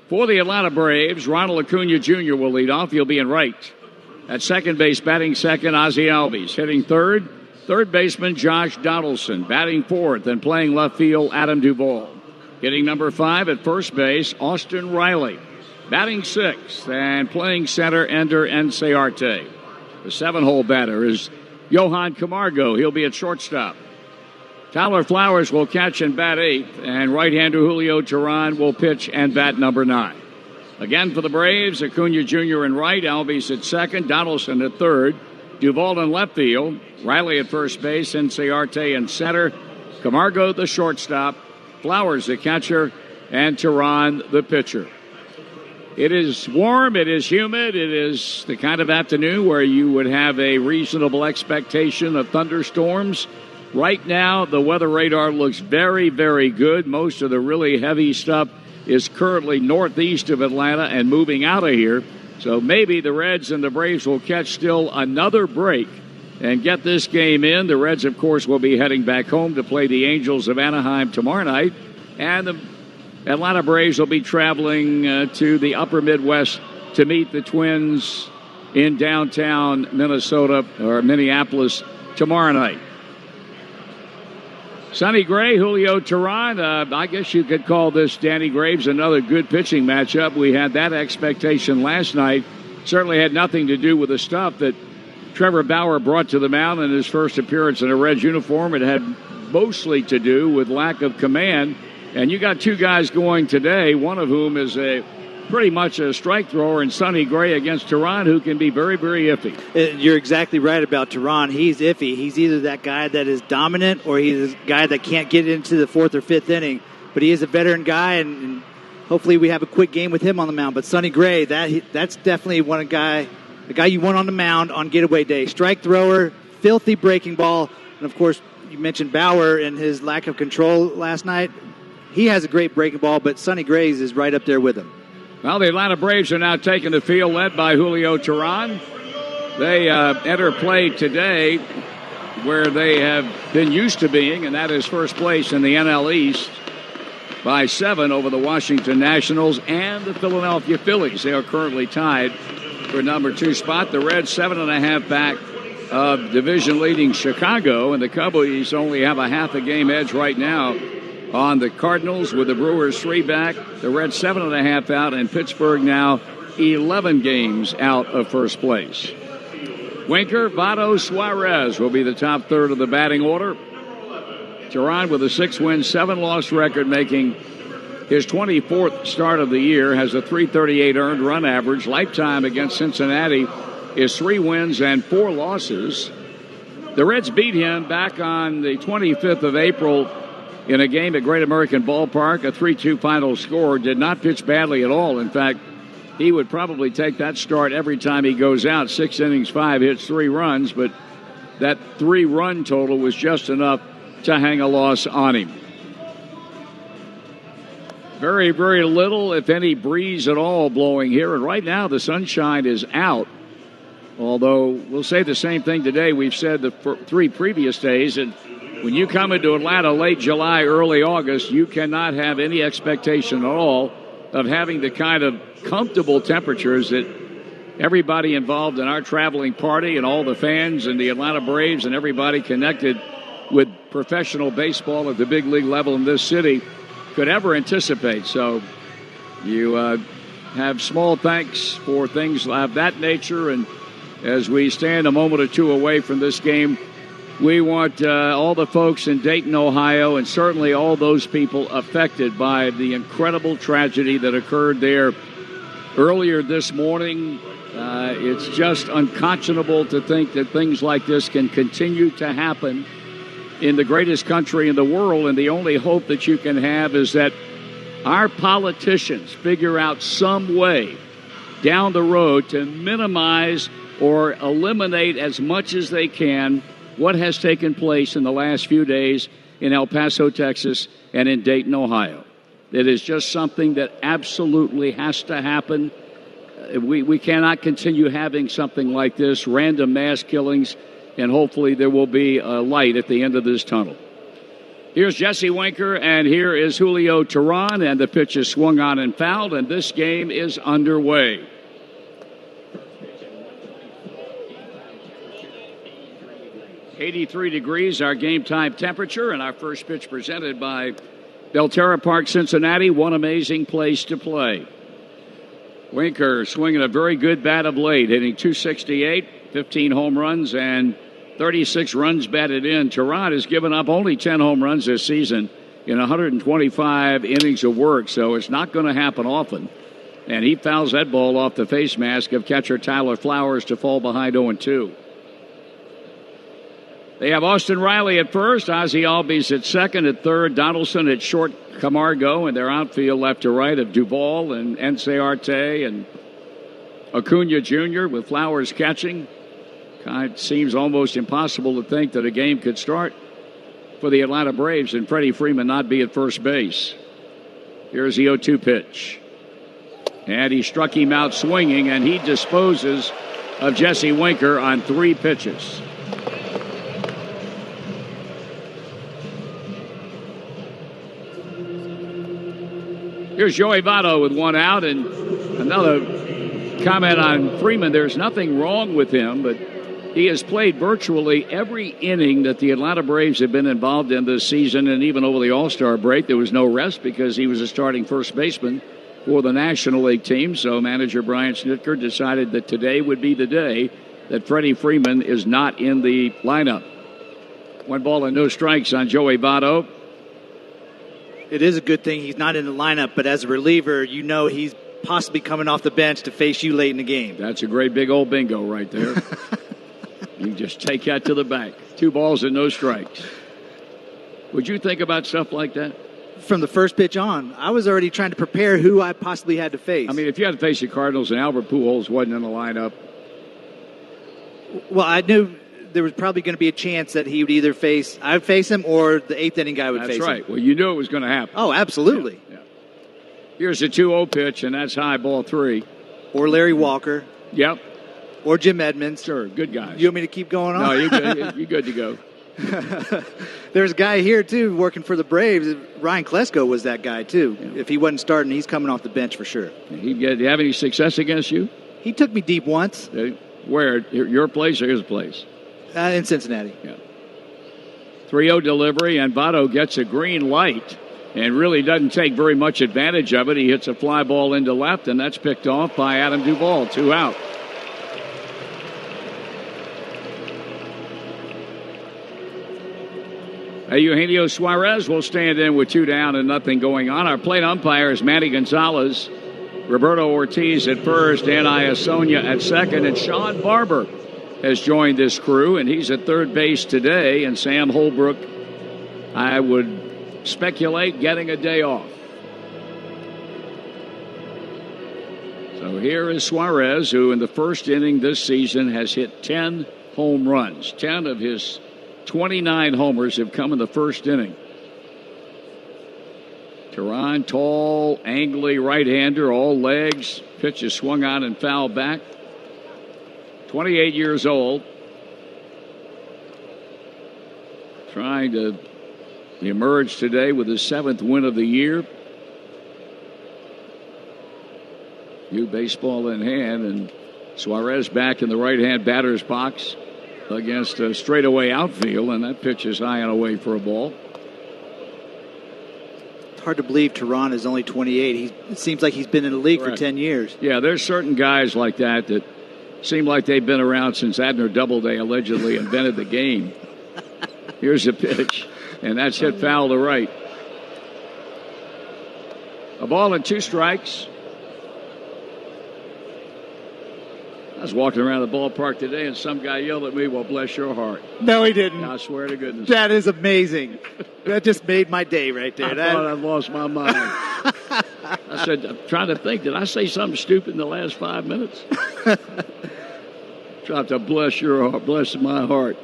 For the Atlanta Braves, Ronald Acuna Jr. will lead off. He'll be in right. At second base, batting second, Ozzie Albies. Hitting third, third baseman Josh Donaldson. Batting fourth and playing left field, Adam Duvall. Hitting number 5 at first base, Austin Riley. Batting sixth and playing center, Ender Enciarte. The 7-hole batter is Johan Camargo. He'll be at shortstop. Tyler Flowers will catch and bat 8th, and right-hander Julio Teheran will pitch and bat number 9. Again for the Braves, Acuna Jr. in right, Albies at second, Donaldson at third, Duvall in left field, Riley at first base, Enciarte in center, Camargo the shortstop, Flowers the catcher, and Teheran the pitcher. It is warm, it is humid, it is the kind of afternoon where you would have a reasonable expectation of thunderstorms. Right now, the weather radar looks very, very good. Most of the really heavy stuff is currently northeast of Atlanta and moving out of here. So maybe the Reds and the Braves will catch still another break and get this game in. The Reds, of course, will be heading back home to play the Angels of Anaheim tomorrow night. And the Atlanta Braves will be traveling to the upper Midwest to meet the Twins in downtown Minnesota or Minneapolis tomorrow night. Sonny Gray, Julio Teheran. I guess you could call this Danny Graves another good pitching matchup. We had that expectation last night. Certainly had nothing to do with the stuff that Trevor Bauer brought to the mound in his first appearance in a Reds uniform. It had mostly to do with lack of command. And you got two guys going today, one of whom is pretty much a strike thrower, and Sonny Gray against Teheran, who can be very, very iffy. You're exactly right about Teheran. He's iffy. He's either that guy that is dominant or he's a guy that can't get into the 4th or 5th inning. But he is a veteran guy, and hopefully we have a quick game with him on the mound. But Sonny Gray, that's definitely the guy you want on the mound on getaway day. Strike thrower, filthy breaking ball. And, of course, you mentioned Bauer and his lack of control last night. He has a great breaking ball, but Sonny Gray's is right up there with him. Well, the Atlanta Braves are now taking the field, led by Julio Teheran. They enter play today where they have been used to being, and that is first place in the NL East by 7 over the Washington Nationals and the Philadelphia Phillies. They are currently tied for number 2 spot. The Reds 7.5 back of division-leading Chicago, and the Cubbies only have a half a game edge right now on the Cardinals, with the Brewers 3 back, the Reds 7.5 out, and Pittsburgh now 11 games out of first place. Winker, Votto, Suarez will be the top third of the batting order. Teheran with a 6-win, 7-loss record, making his 24th start of the year, has a .338 earned run average. Lifetime against Cincinnati is 3 wins and 4 losses. The Reds beat him back on the 25th of April in a game at Great American Ballpark, a 3-2 final score. Did not pitch badly at all. In fact, he would probably take that start every time he goes out. 6 innings, 5 hits, 3 runs, but that 3-run total was just enough to hang a loss on him. Very, very little, if any, breeze at all blowing here. And right now the sunshine is out. Although we'll say the same thing today we've said the 3 previous days. And when you come into Atlanta late July, early August, you cannot have any expectation at all of having the kind of comfortable temperatures that everybody involved in our traveling party and all the fans and the Atlanta Braves and everybody connected with professional baseball at the big league level in this city could ever anticipate. So you have small thanks for things of that nature. And as we stand a moment or two away from this game, we want all the folks in Dayton, Ohio, and certainly all those people affected by the incredible tragedy that occurred there earlier this morning. It's just unconscionable to think that things like this can continue to happen in the greatest country in the world, and the only hope that you can have is that our politicians figure out some way down the road to minimize or eliminate as much as they can what has taken place in the last few days in El Paso, Texas, and in Dayton, Ohio. It is just something that absolutely has to happen. We cannot continue having something like this, random mass killings, and hopefully there will be a light at the end of this tunnel. Here's Jesse Winker, and here is Julio Teheran, and the pitch is swung on and fouled, and this game is underway. .83 our game time temperature, and our first pitch presented by Belterra Park, Cincinnati. One amazing place to play. Winker swinging a very good bat of late, hitting .268, 15 home runs, and 36 runs batted in. Teheran has given up only 10 home runs this season in 125 innings of work, so it's not going to happen often. And he fouls that ball off the face mask of catcher Tyler Flowers to fall behind 0-2. They have Austin Riley at first, Ozzie Albies at second, at third, Donaldson at short, Camargo, and their outfield left to right of Duvall and Enciarte and Acuna Jr. with Flowers catching. It seems almost impossible to think that a game could start for the Atlanta Braves and Freddie Freeman not be at first base. Here's the 0-2 pitch. And he struck him out swinging, and he disposes of Jesse Winker on 3 pitches. Here's Joey Votto with 1 out, and another comment on Freeman. There's nothing wrong with him, but he has played virtually every inning that the Atlanta Braves have been involved in this season, and even over the All-Star break, there was no rest because he was a starting first baseman for the National League team. So manager Brian Snitker decided that today would be the day that Freddie Freeman is not in the lineup. 1 ball and no strikes on Joey Votto. It is a good thing he's not in the lineup, but as a reliever, you know he's possibly coming off the bench to face you late in the game. That's a great big old bingo right there. You can just take that to the bank. 2 balls and no strikes. Would you think about stuff like that? From the first pitch on, I was already trying to prepare who I possibly had to face. I mean, if you had to face the Cardinals and Albert Pujols wasn't in the lineup. Well, I knew there was probably going to be a chance that he would either I would face him or the 8th inning guy would face him. That's right. Well, you knew it was going to happen. Oh, absolutely. Yeah. Here's the 2-0 pitch, and that's high, ball 3. Or Larry Walker. Yep. Or Jim Edmonds. Sure, good guys. You want me to keep going on? No, you're good. You're good to go. There's a guy here, too, working for the Braves. Ryan Klesko was that guy, too. Yeah. If he wasn't starting, he's coming off the bench for sure. Do you have any success against you? He took me deep once. Where? Your place or his place? In Cincinnati. Yeah. 3-0 delivery, and Votto gets a green light and really doesn't take very much advantage of it. He hits a fly ball into left, and that's picked off by Adam Duvall. 2 out. Eugenio Suarez will stand in with 2 down and nothing going on. Our plate umpire is Manny Gonzalez, Roberto Ortiz at first, Anna Iasonia at second, and Sean Barber has joined this crew, and he's at third base today, and Sam Holbrook, I would speculate, getting a day off. So here is Suarez, who in the first inning this season has hit 10 home runs. 10 of his 29 homers have come in the first inning. Teheran, tall, angly right-hander, all legs. Pitch is swung on and fouled back. 28 years old. Trying to emerge today with his 7th win of the year. New baseball in hand, and Suarez back in the right-hand batter's box against a straightaway outfield, and that pitch is high and away for a ball. It's hard to believe Teheran is only 28. It seems like he's been in the league for 10 years. Yeah, there's certain guys like that seem like they've been around since Abner Doubleday allegedly invented the game. Here's the pitch, and that's hit foul to right. A ball and 2 strikes. I was walking around the ballpark today, and some guy yelled at me, "Well, bless your heart." No, he didn't. I swear to goodness. That is amazing. That just made my day right there. I thought I'd lost my mind. I said, I'm trying to think, did I say something stupid in the last 5 minutes? Try to bless your heart, bless my heart.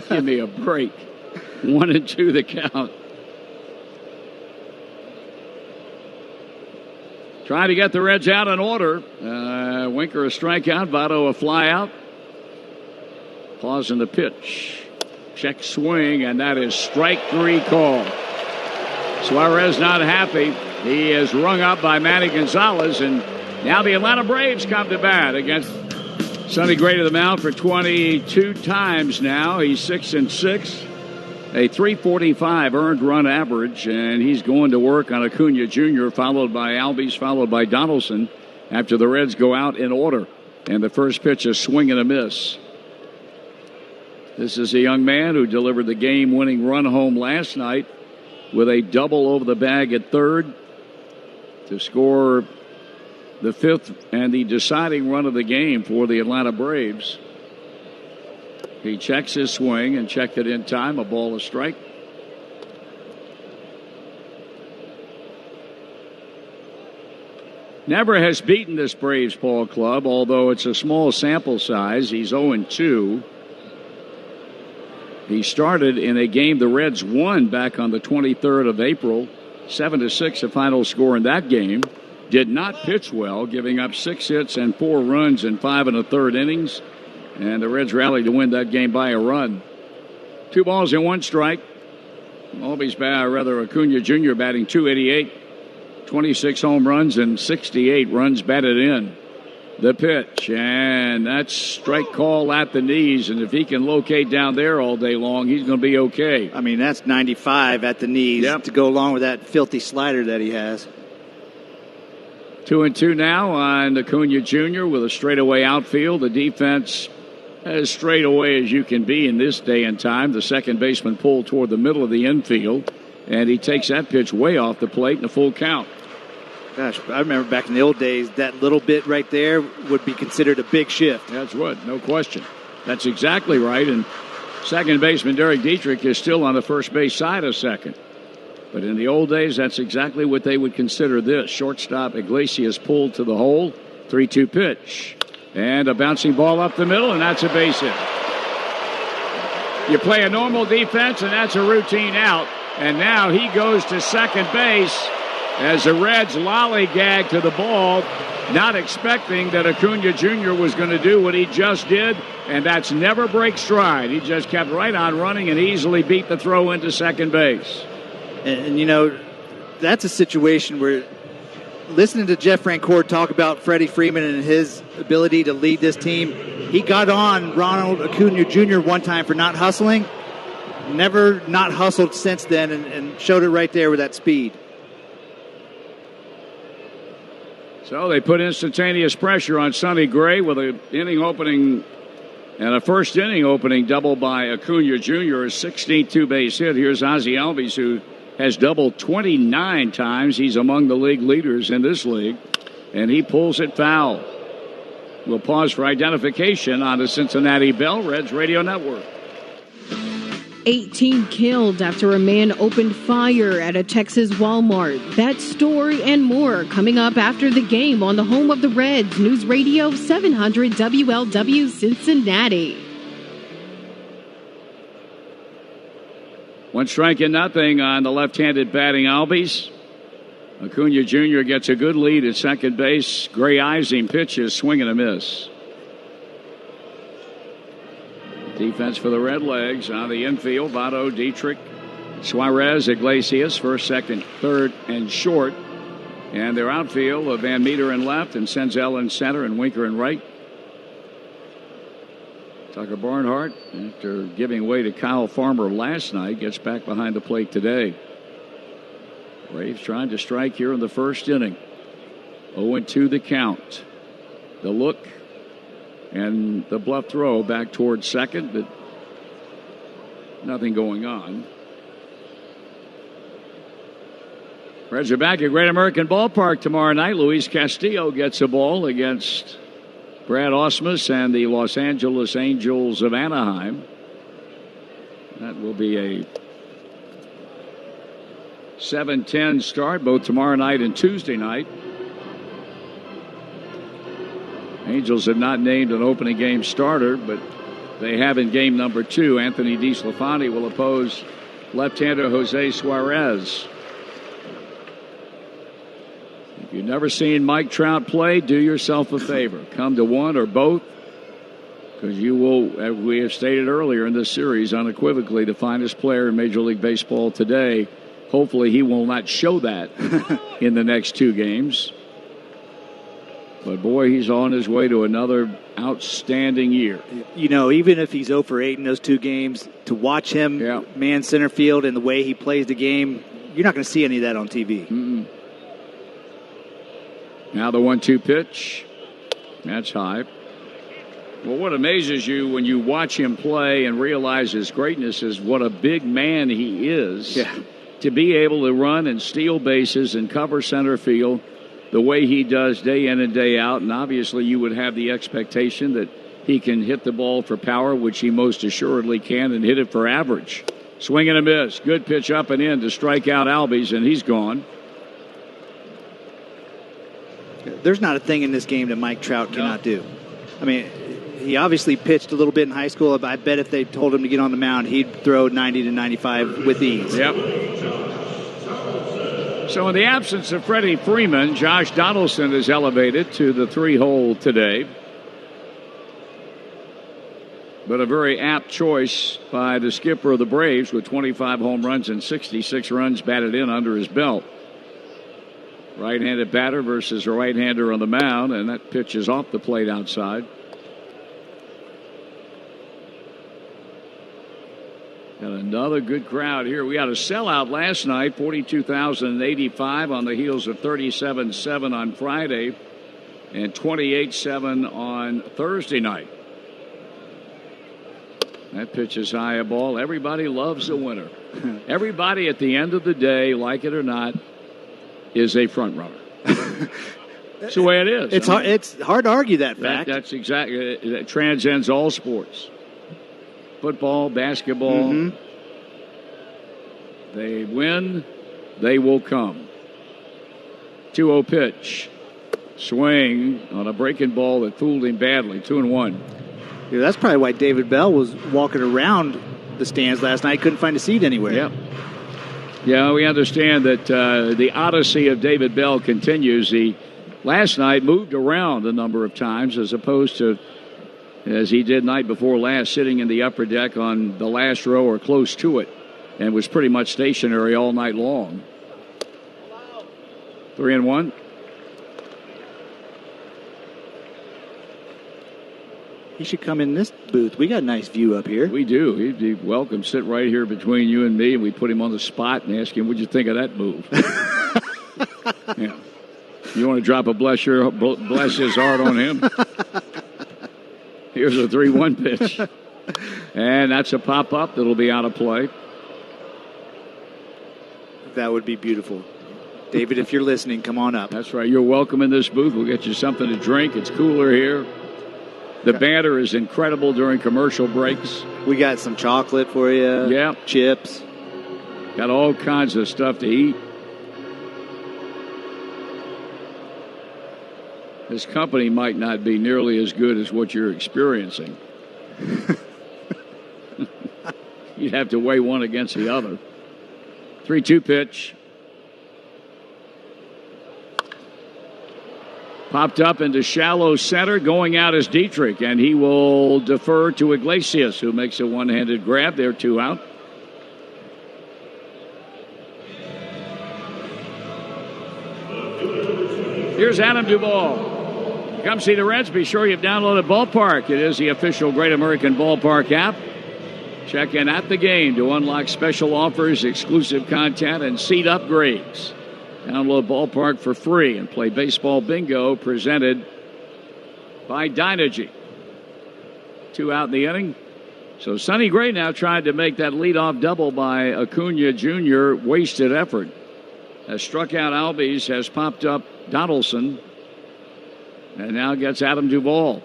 Give me a break. 1-2 the count. Trying to get the Reds out in order. Winker a strikeout, Votto a fly out. Pause in the pitch. Check swing, and that is strike 3 call. Suarez not happy. He is rung up by Manny Gonzalez, and now the Atlanta Braves come to bat against Sonny Gray to the mound for 22 times now. He's 6-6, a 345 earned run average, and he's going to work on Acuna Jr., followed by Albies, followed by Donaldson, after the Reds go out in order. And the first pitch, a swing and a miss. This is a young man who delivered the game-winning run home last night with a double over the bag at third to score the fifth and the deciding run of the game for the Atlanta Braves. He checks his swing and checked it in time. A ball, a strike. Never has beaten this Braves ball club, although it's a small sample size. He's 0-2. He started in a game the Reds won back on the 23rd of April. 7-6 the final score in that game. Did not pitch well, giving up 6 hits and 4 runs in 5 1/3 innings. And the Reds rallied to win that game by a run. 2 balls and 1 strike. Acuna Jr. batting .288. 26 home runs and 68 runs batted in. The pitch, and that's strike call at the knees. And if he can locate down there all day long, he's going to be okay. I mean, that's 95 at the knees to go along with that filthy slider that he has. 2-2 now on Acuna Jr. with a straightaway outfield. The defense as straight away as you can be in this day and time. The second baseman pulled toward the middle of the infield, and he takes that pitch way off the plate in a full count. Gosh, I remember back in the old days, that little bit right there would be considered a big shift. That's what, no question. That's exactly right. And second baseman Derek Dietrich is still on the first base side of second. But in the old days, that's exactly what they would consider this. Shortstop Iglesias pulled to the hole. 3-2 pitch. And a bouncing ball up the middle, and that's a base hit. You play a normal defense, and that's a routine out. And now he goes to second base as the Reds lollygag to the ball, not expecting that Acuna Jr. was going to do what he just did, and that's never break stride. He just kept right on running and easily beat the throw into second base. And you know, that's a situation where listening to Jeff Francoeur talk about Freddie Freeman and his ability to lead this team, he got on Ronald Acuna Jr. one time for not hustling. Never not hustled since then, and showed it right there with that speed. So they put instantaneous pressure on Sonny Gray with an inning opening and a first inning opening double by Acuna Jr., a 16th two-base hit. Here's Ozzie Albies, who has doubled 29 times. He's among the league leaders in this league, and he pulls it foul. We'll pause for identification on the Cincinnati Bell Reds Radio Network. 18 killed after a man opened fire at a Texas Walmart. That story and more coming up after the game on the home of the Reds, News Radio 700 WLW Cincinnati. 1 strike and nothing on the left-handed batting Albies. Acuna Jr. gets a good lead at second base. Gray eyes him, pitches, swing and a miss. Defense for the Redlegs on the infield. Votto, Dietrich, Suarez, Iglesias, first, second, third, and short. And their outfield of Van Meter in left and Senzel in center and Winker in right. Tucker Barnhart, after giving way to Kyle Farmer last night, gets back behind the plate today. Braves trying to strike here in the first inning. 0-2 the count. The look and the bluff throw back towards second, but nothing going on. Reds are back at Great American Ballpark tomorrow night. Luis Castillo gets a ball against Brad Ausmus and the Los Angeles Angels of Anaheim. That will be a 7:10 start both tomorrow night and Tuesday night. Angels have not named an opening game starter, but they have in game number 2. Anthony DeSclafani will oppose left-hander Jose Suarez. If you've never seen Mike Trout play, do yourself a favor. Come to one or both, because you will, as we have stated earlier in this series, unequivocally the finest player in Major League Baseball today Hopefully he will not show that in the next 2 games. But, boy, he's on his way to another outstanding year. You know, even if he's 0 for 8 in those 2 games, to watch him man center field and the way he plays the game, you're not going to see any of that on TV. Mm-mm. Now the 1-2 pitch. That's high. Well, what amazes you when you watch him play and realize his greatness is what a big man he is. Yeah. To be able to run and steal bases and cover center field the way he does day in and day out. And obviously you would have the expectation that he can hit the ball for power, which he most assuredly can, and hit it for average. Swing and a miss. Good pitch up and in to strike out Albies, and he's gone. There's not a thing in this game that Mike Trout cannot do. I mean, he obviously pitched a little bit in high school. I bet if they told him to get on the mound, he'd throw 90 to 95 with ease. Yep. So in the absence of Freddie Freeman, Josh Donaldson is elevated to the 3-hole today. But a very apt choice by the skipper of the Braves with 25 home runs and 66 runs batted in under his belt. Right-handed batter versus a right-hander on the mound, and that pitch is off the plate outside. Got another good crowd here. We had a sellout last night, 42,085 on the heels of 37-7 on Friday and 28-7 on Thursday night. That pitch is high a ball. Everybody loves a winner. Everybody at the end of the day, like it or not, is a front runner. That's the way it is. It's hard to argue that fact. That's exactly. That transcends all sports. Football, basketball. Mm-hmm. They win, they will come. 2-0 pitch. Swing on a breaking ball that fooled him badly. 2-1. Yeah, that's probably why David Bell was walking around the stands last night. Couldn't find a seat anywhere. Yep. Yeah, we understand that the odyssey of David Bell continues. He last night moved around a number of times as opposed to, as he did night before last, sitting in the upper deck on the last row or close to it, and was pretty much stationary all night long. 3-1. He should come in this booth. We got a nice view up here. We do. He'd be welcome. Sit right here between you and me, and we put him on the spot and ask him, what'd you think of that move? Yeah. You want to drop a bless his heart on him? Here's a 3-1 pitch. And that's a pop-up that'll be out of play. That would be beautiful. David, if you're listening, come on up. That's right. You're welcome in this booth. We'll get you something to drink. It's cooler here. The banter is incredible during commercial breaks. We got some chocolate for you. Yeah. Chips. Got all kinds of stuff to eat. This company might not be nearly as good as what you're experiencing. You'd have to weigh one against the other. 3-2 pitch. Popped up into shallow center. Going out is Dietrich, and he will defer to Iglesias, who makes a one-handed grab. They're 2 out. Here's Adam Duvall. Come see the Reds. Be sure you've downloaded Ballpark. It is the official Great American Ballpark app. Check in at the game to unlock special offers, exclusive content, and seat upgrades. Download Ballpark for free and play Baseball Bingo presented by Dynegy. 2 out in the inning. So Sonny Gray now tried to make that leadoff double by Acuna Jr. Wasted effort. Has struck out Albies, has popped up Donaldson, and now gets Adam Duvall.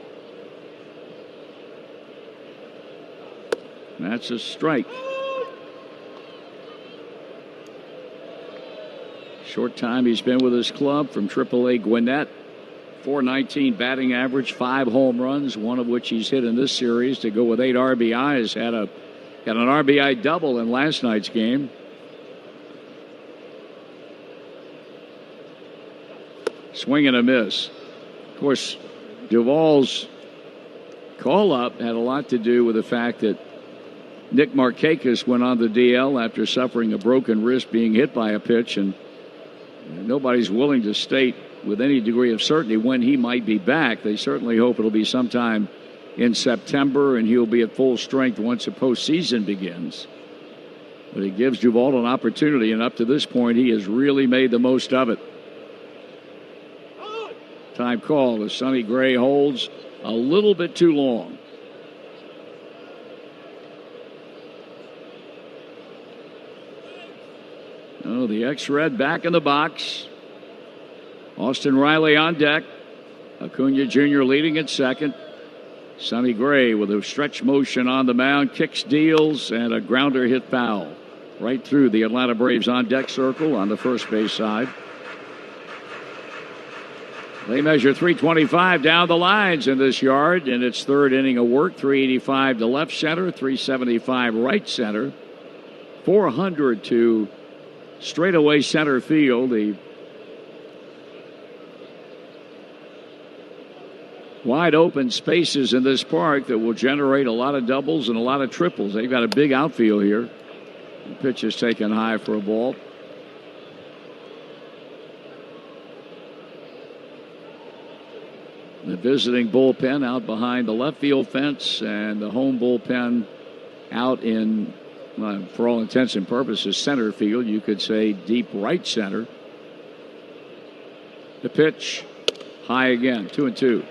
That's a strike. Short time he's been with his club from AAA Gwinnett. .419 batting average, 5 home runs, one of which he's hit in this series to go with 8 RBIs. Got an RBI double in last night's game. Swing and a miss. Of course, Duvall's call-up had a lot to do with the fact that Nick Markakis went on the DL after suffering a broken wrist being hit by a pitch, and nobody's willing to state with any degree of certainty when he might be back. They certainly hope it'll be sometime in September, and he'll be at full strength once the postseason begins. But it gives Duvall an opportunity, and up to this point, he has really made the most of it. Time call as Sonny Gray holds a little bit too long. Oh, the ex-Red back in the box. Austin Riley on deck. Acuna Jr. leading at second. Sonny Gray with a stretch motion on the mound, kicks, deals, and a grounder hit foul right through the Atlanta Braves on deck circle on the first base side. They measure 325 down the lines in this yard in its third inning of work. 385 to left center, 375 right center, 400 to straightaway center field. The wide open spaces in this park that will generate a lot of doubles and a lot of triples. They've got a big outfield here. The pitch is taken high for a ball. The visiting bullpen out behind the left field fence, and the home bullpen out in, for all intents and purposes, center field. You could say deep right center. The pitch high again, 2-2.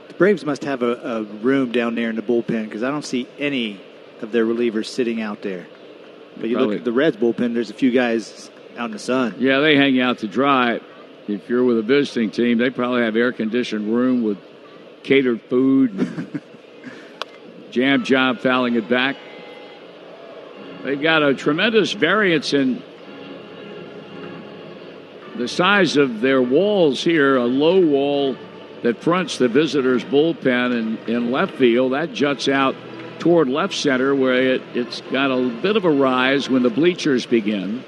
The Braves must have a room down there in the bullpen, because I don't see any of their relievers sitting out there. But you look at the Reds bullpen, there's a few guys out in the sun. Yeah, they hang out to dry. If you're with a visiting team, they probably have air-conditioned room with catered food. Jam job fouling it back. They've got a tremendous variance in the size of their walls here. A low wall that fronts the visitors' bullpen in left field. That juts out toward left center, where it's got a bit of a rise when the bleachers begin.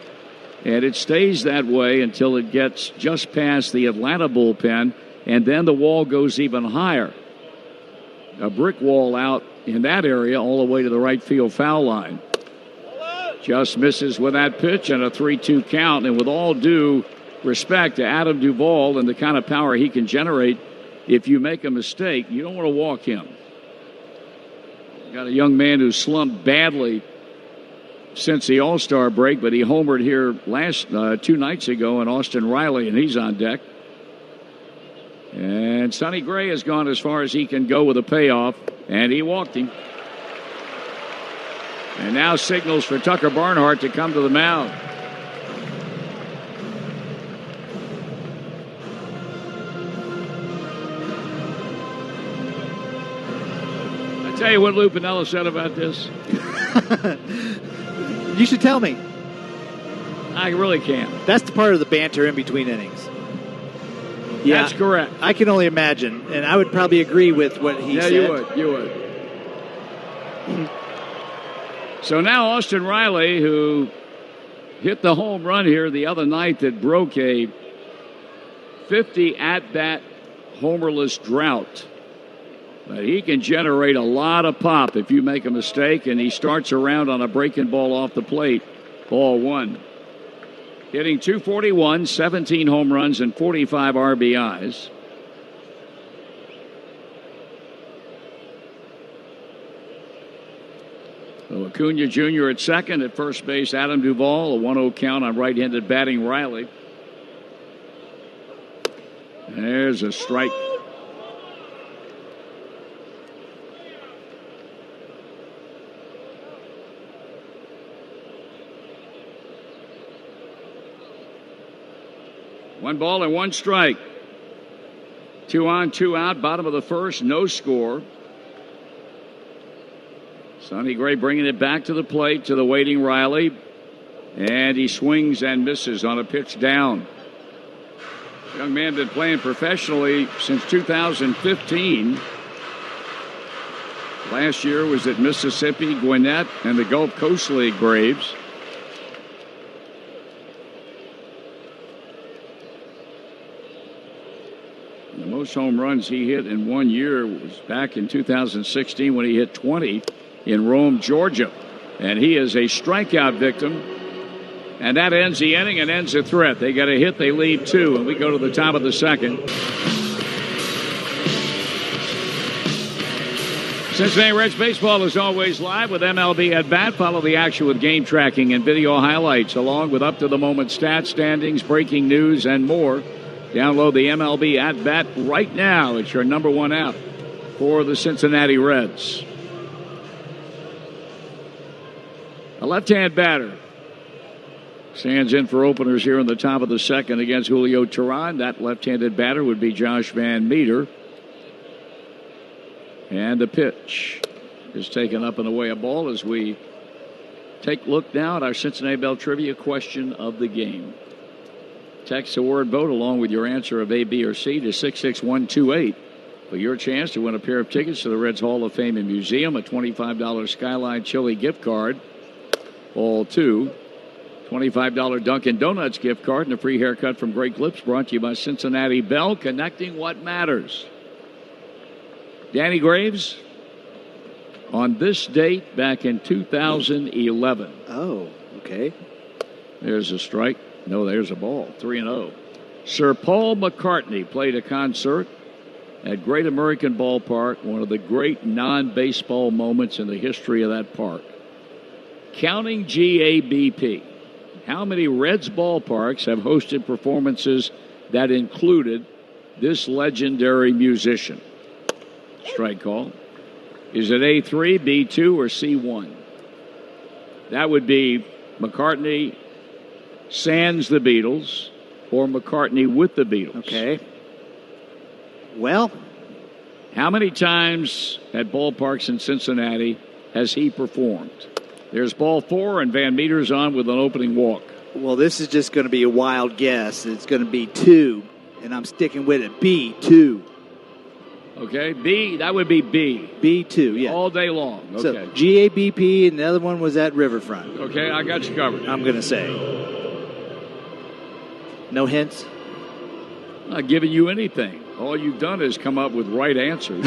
And it stays that way until it gets just past the Atlanta bullpen, and then the wall goes even higher. A brick wall out in that area all the way to the right field foul line. Just misses with that pitch, and a 3-2 count. And with all due respect to Adam Duvall and the kind of power he can generate, if you make a mistake, you don't want to walk him. Got a young man who slumped badly since the All-Star break, but he homered here 2 nights ago in Austin Riley, and he's on deck. And Sonny Gray has gone as far as he can go with a payoff, and he walked him. And now signals for Tucker Barnhart to come to the mound. Tell you what Lou Piniella said about this. You should tell me. I really can't. That's the part of the banter in between innings. Yeah, that's correct. I can only imagine, and I would probably agree with what he said. Yeah, you would. So now Austin Riley, who hit the home run here the other night that broke a 50 at-bat homerless drought. But he can generate a lot of pop if you make a mistake, and he starts around on a breaking ball off the plate. Ball one. Hitting .241, 17 home runs, and 45 RBIs. So Acuna Jr. at second. At first base, Adam Duvall. A 1-0 count on right-handed batting Riley. There's a strike. One ball and one strike. 2 on, 2 out. Bottom of the first. No score. Sonny Gray bringing it back to the plate to the waiting Riley. And he swings and misses on a pitch down. Young man been playing professionally since 2015. Last year was at Mississippi, Gwinnett, and the Gulf Coast League Braves. most home runs he hit in 1 year was back in 2016 when he hit 20 in Rome, Georgia. And he is a strikeout victim. And that ends the inning and ends the threat. They got a hit, they lead 2, and we go to the top of the second. Cincinnati Reds baseball is always live with MLB At Bat. Follow the action with game tracking and video highlights, along with up-to-the-moment stats, standings, breaking news, and more. Download the MLB At Bat right now. It's your number one app for the Cincinnati Reds. A left-hand batter stands in for openers here in the top of the second against Julio Teheran. That left-handed batter would be Josh Van Meter. And the pitch is taken up and away a ball as we take a look now at our Cincinnati Bell Trivia question of the game. Text the word vote along with your answer of A, B, or C to 66128 for your chance to win a pair of tickets to the Reds Hall of Fame and Museum, a $25 Skyline Chili gift card, all 2, $25 Dunkin' Donuts gift card, and a free haircut from Great Clips, brought to you by Cincinnati Bell, connecting what matters. Danny Graves, on this date back in 2011. Oh, okay. There's a strike. No, there's a ball. 3-0. Sir Paul McCartney played a concert at Great American Ballpark, one of the great non-baseball moments in the history of that park. Counting GABP, how many Reds ballparks have hosted performances that included this legendary musician? Strike call. Is it A3, B2, or C1? That would be McCartney sans the Beatles or McCartney with the Beatles. Okay. Well, how many times at ballparks in Cincinnati has he performed? There's ball 4, and Van Meter's on with an opening walk. Well, this is just going to be a wild guess. It's going to be 2, and I'm sticking with it. B2. Okay, B, that would be B. B2, yeah. All day long. Okay. So GABP, and the other one was at Riverfront. Okay, I got you covered. I'm going to say. No hints? I'm not giving you anything. All you've done is come up with right answers.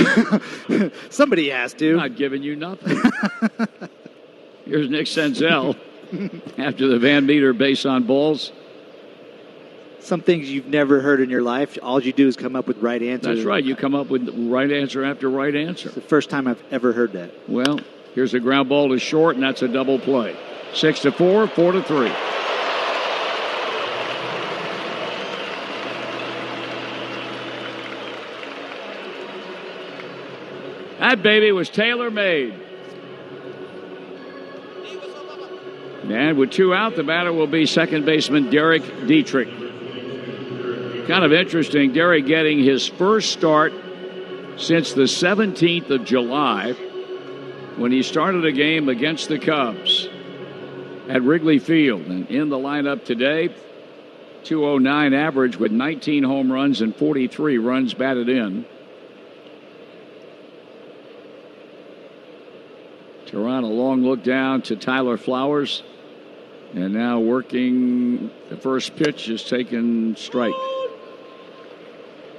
Somebody has to. I'm not giving you nothing. Here's Nick Senzel after the Van Meter base on balls. Some things you've never heard in your life. All you do is come up with right answers. That's right. You come up with right answer after right answer. It's the first time I've ever heard that. Well, here's a ground ball to short, and that's a double play. 6-4, 4-3. That baby was tailor-made. And with 2 out, the batter will be second baseman Derek Dietrich. Kind of interesting, Derek getting his first start since the 17th of July when he started a game against the Cubs at Wrigley Field. And in the lineup today, .209 average with 19 home runs and 43 runs batted in. Teheran, a long look down to Tyler Flowers. And now working, the first pitch is taken strike.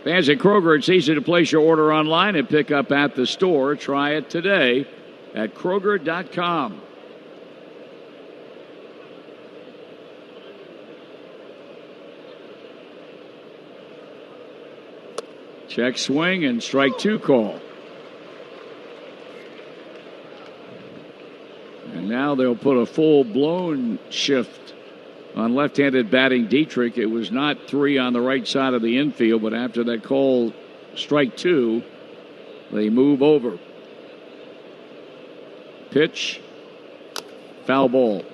Fans at Kroger, it's easy to place your order online and pick up at the store. Try it today at Kroger.com. Check swing and strike 2 call. And now they'll put a full-blown shift on left-handed batting Dietrich. It was not 3 on the right side of the infield, but after that call, strike 2, they move over. Pitch, foul ball.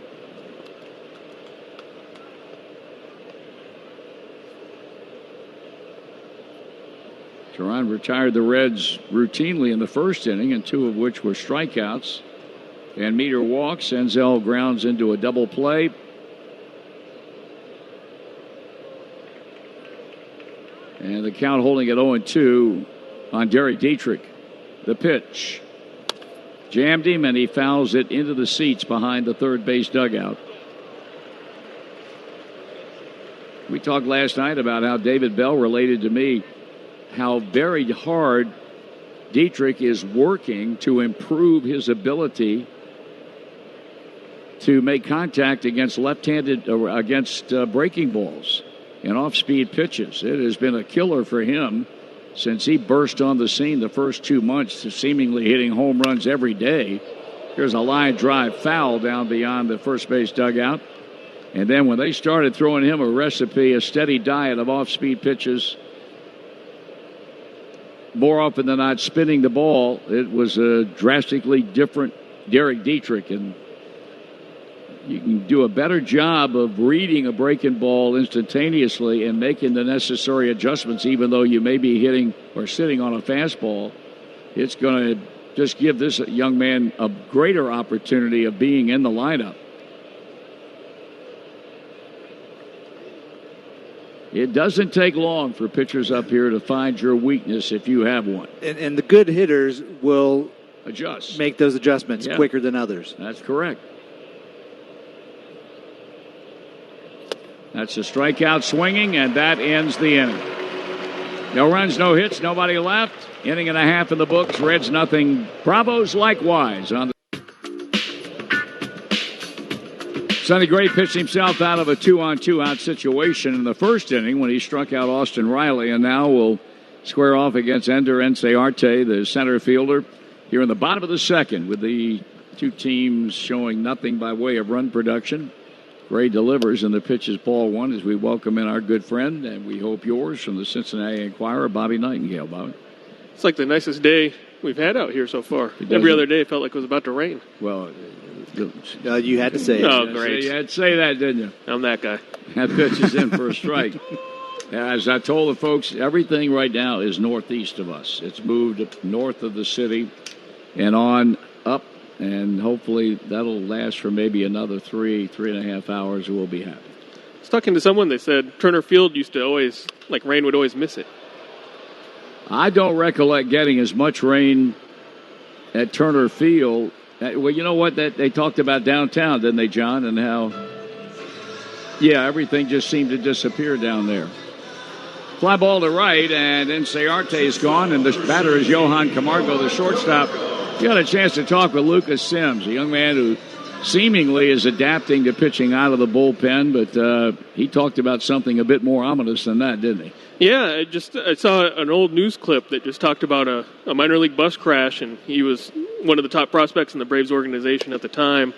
Teheran retired the Reds routinely in the first inning, and 2 of which were strikeouts. And Meter walks. Senzel grounds into a double play. And the count holding at 0-2 on Derek Dietrich. The pitch. Jammed him, and he fouls it into the seats behind the third base dugout. We talked last night about how David Bell related to me how very hard Dietrich is working to improve his ability to make contact against left-handed or against breaking balls and off-speed pitches. It has been a killer for him since he burst on the scene the first 2 months, seemingly hitting home runs every day. Here's a line drive foul down beyond the first base dugout. And then when they started throwing him a recipe, a steady diet of off-speed pitches, more often than not spinning the ball, it was a drastically different Derek Dietrich. And you can do a better job of reading a breaking ball instantaneously and making the necessary adjustments, even though you may be hitting or sitting on a fastball. It's going to just give this young man a greater opportunity of being in the lineup. It doesn't take long for pitchers up here to find your weakness if you have one. And the good hitters will adjust, make those adjustments quicker than others. That's correct. That's a strikeout swinging, and that ends the inning. No runs, no hits, nobody left. Inning and a half in the books. Reds nothing. Bravos likewise. On the Sonny Gray pitched himself out of a 2-on-2 out situation in the first inning when he struck out Austin Riley, and now will square off against Ender Encearte, the center fielder, here in the bottom of the second, with the two teams showing nothing by way of run production. Gray delivers, and the pitch is ball one as we welcome in our good friend, and we hope yours, from the Cincinnati Enquirer, Bobby Nightingale. Bobby. It's like the nicest day we've had out here so far. Every other day felt like it was about to rain. Well, you had to say it. Oh, great. You had to say that, didn't you? I'm that guy. That pitch is in for a strike. As I told the folks, everything right now is northeast of us. It's moved up north of the city and on up, and hopefully that'll last for maybe another 3.5 hours, and we'll be happy. I was talking to someone, they said Turner Field used to always, like rain would always miss it. I don't recollect getting as much rain at Turner Field. Well, you know what? They talked about downtown, didn't they, John? And how, everything just seemed to disappear down there. Fly ball to right, and Encearte is gone, and the batter is Johan Camargo, the shortstop. You had a chance to talk with Lucas Sims, a young man who seemingly is adapting to pitching out of the bullpen, but he talked about something a bit more ominous than that, didn't he? Yeah, I saw an old news clip that just talked about a minor league bus crash, and he was one of the top prospects in the Braves organization at the time.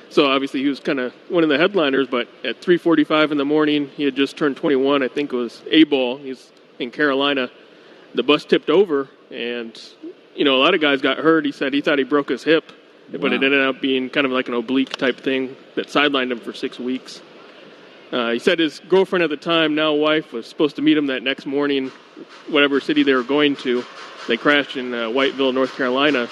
So obviously he was kind of one of the headliners, but at 3:45 in the morning, he had just turned 21. I think it was A-ball. He's in Carolina. The bus tipped over, and a lot of guys got hurt. He said he thought he broke his hip, but it ended up being kind of like an oblique type thing that sidelined him for 6 weeks. He said his girlfriend at the time, now wife, was supposed to meet him that next morning, whatever city they were going to. They crashed in Whiteville, North Carolina.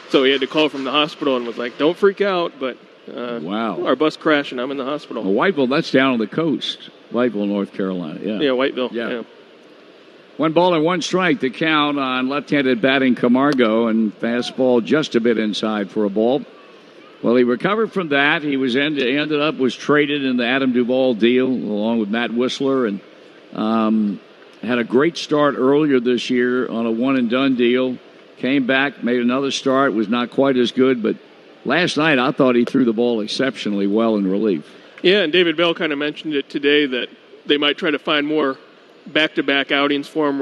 So he had to call from the hospital and was like, don't freak out, but our bus crashed and I'm in the hospital. Well, Whiteville, that's down on the coast. Whiteville, North Carolina, Yeah, Whiteville, yeah. 1 ball and 1 strike to count on left-handed batting Camargo, and fastball just a bit inside for a ball. Well, he recovered from that. He was was traded in the Adam Duvall deal along with Matt Whistler, and had a great start earlier this year on a one-and-done deal. Came back, made another start, was not quite as good, but last night I thought he threw the ball exceptionally well in relief. Yeah, and David Bell kind of mentioned it today that they might try to find more back-to-back outings for him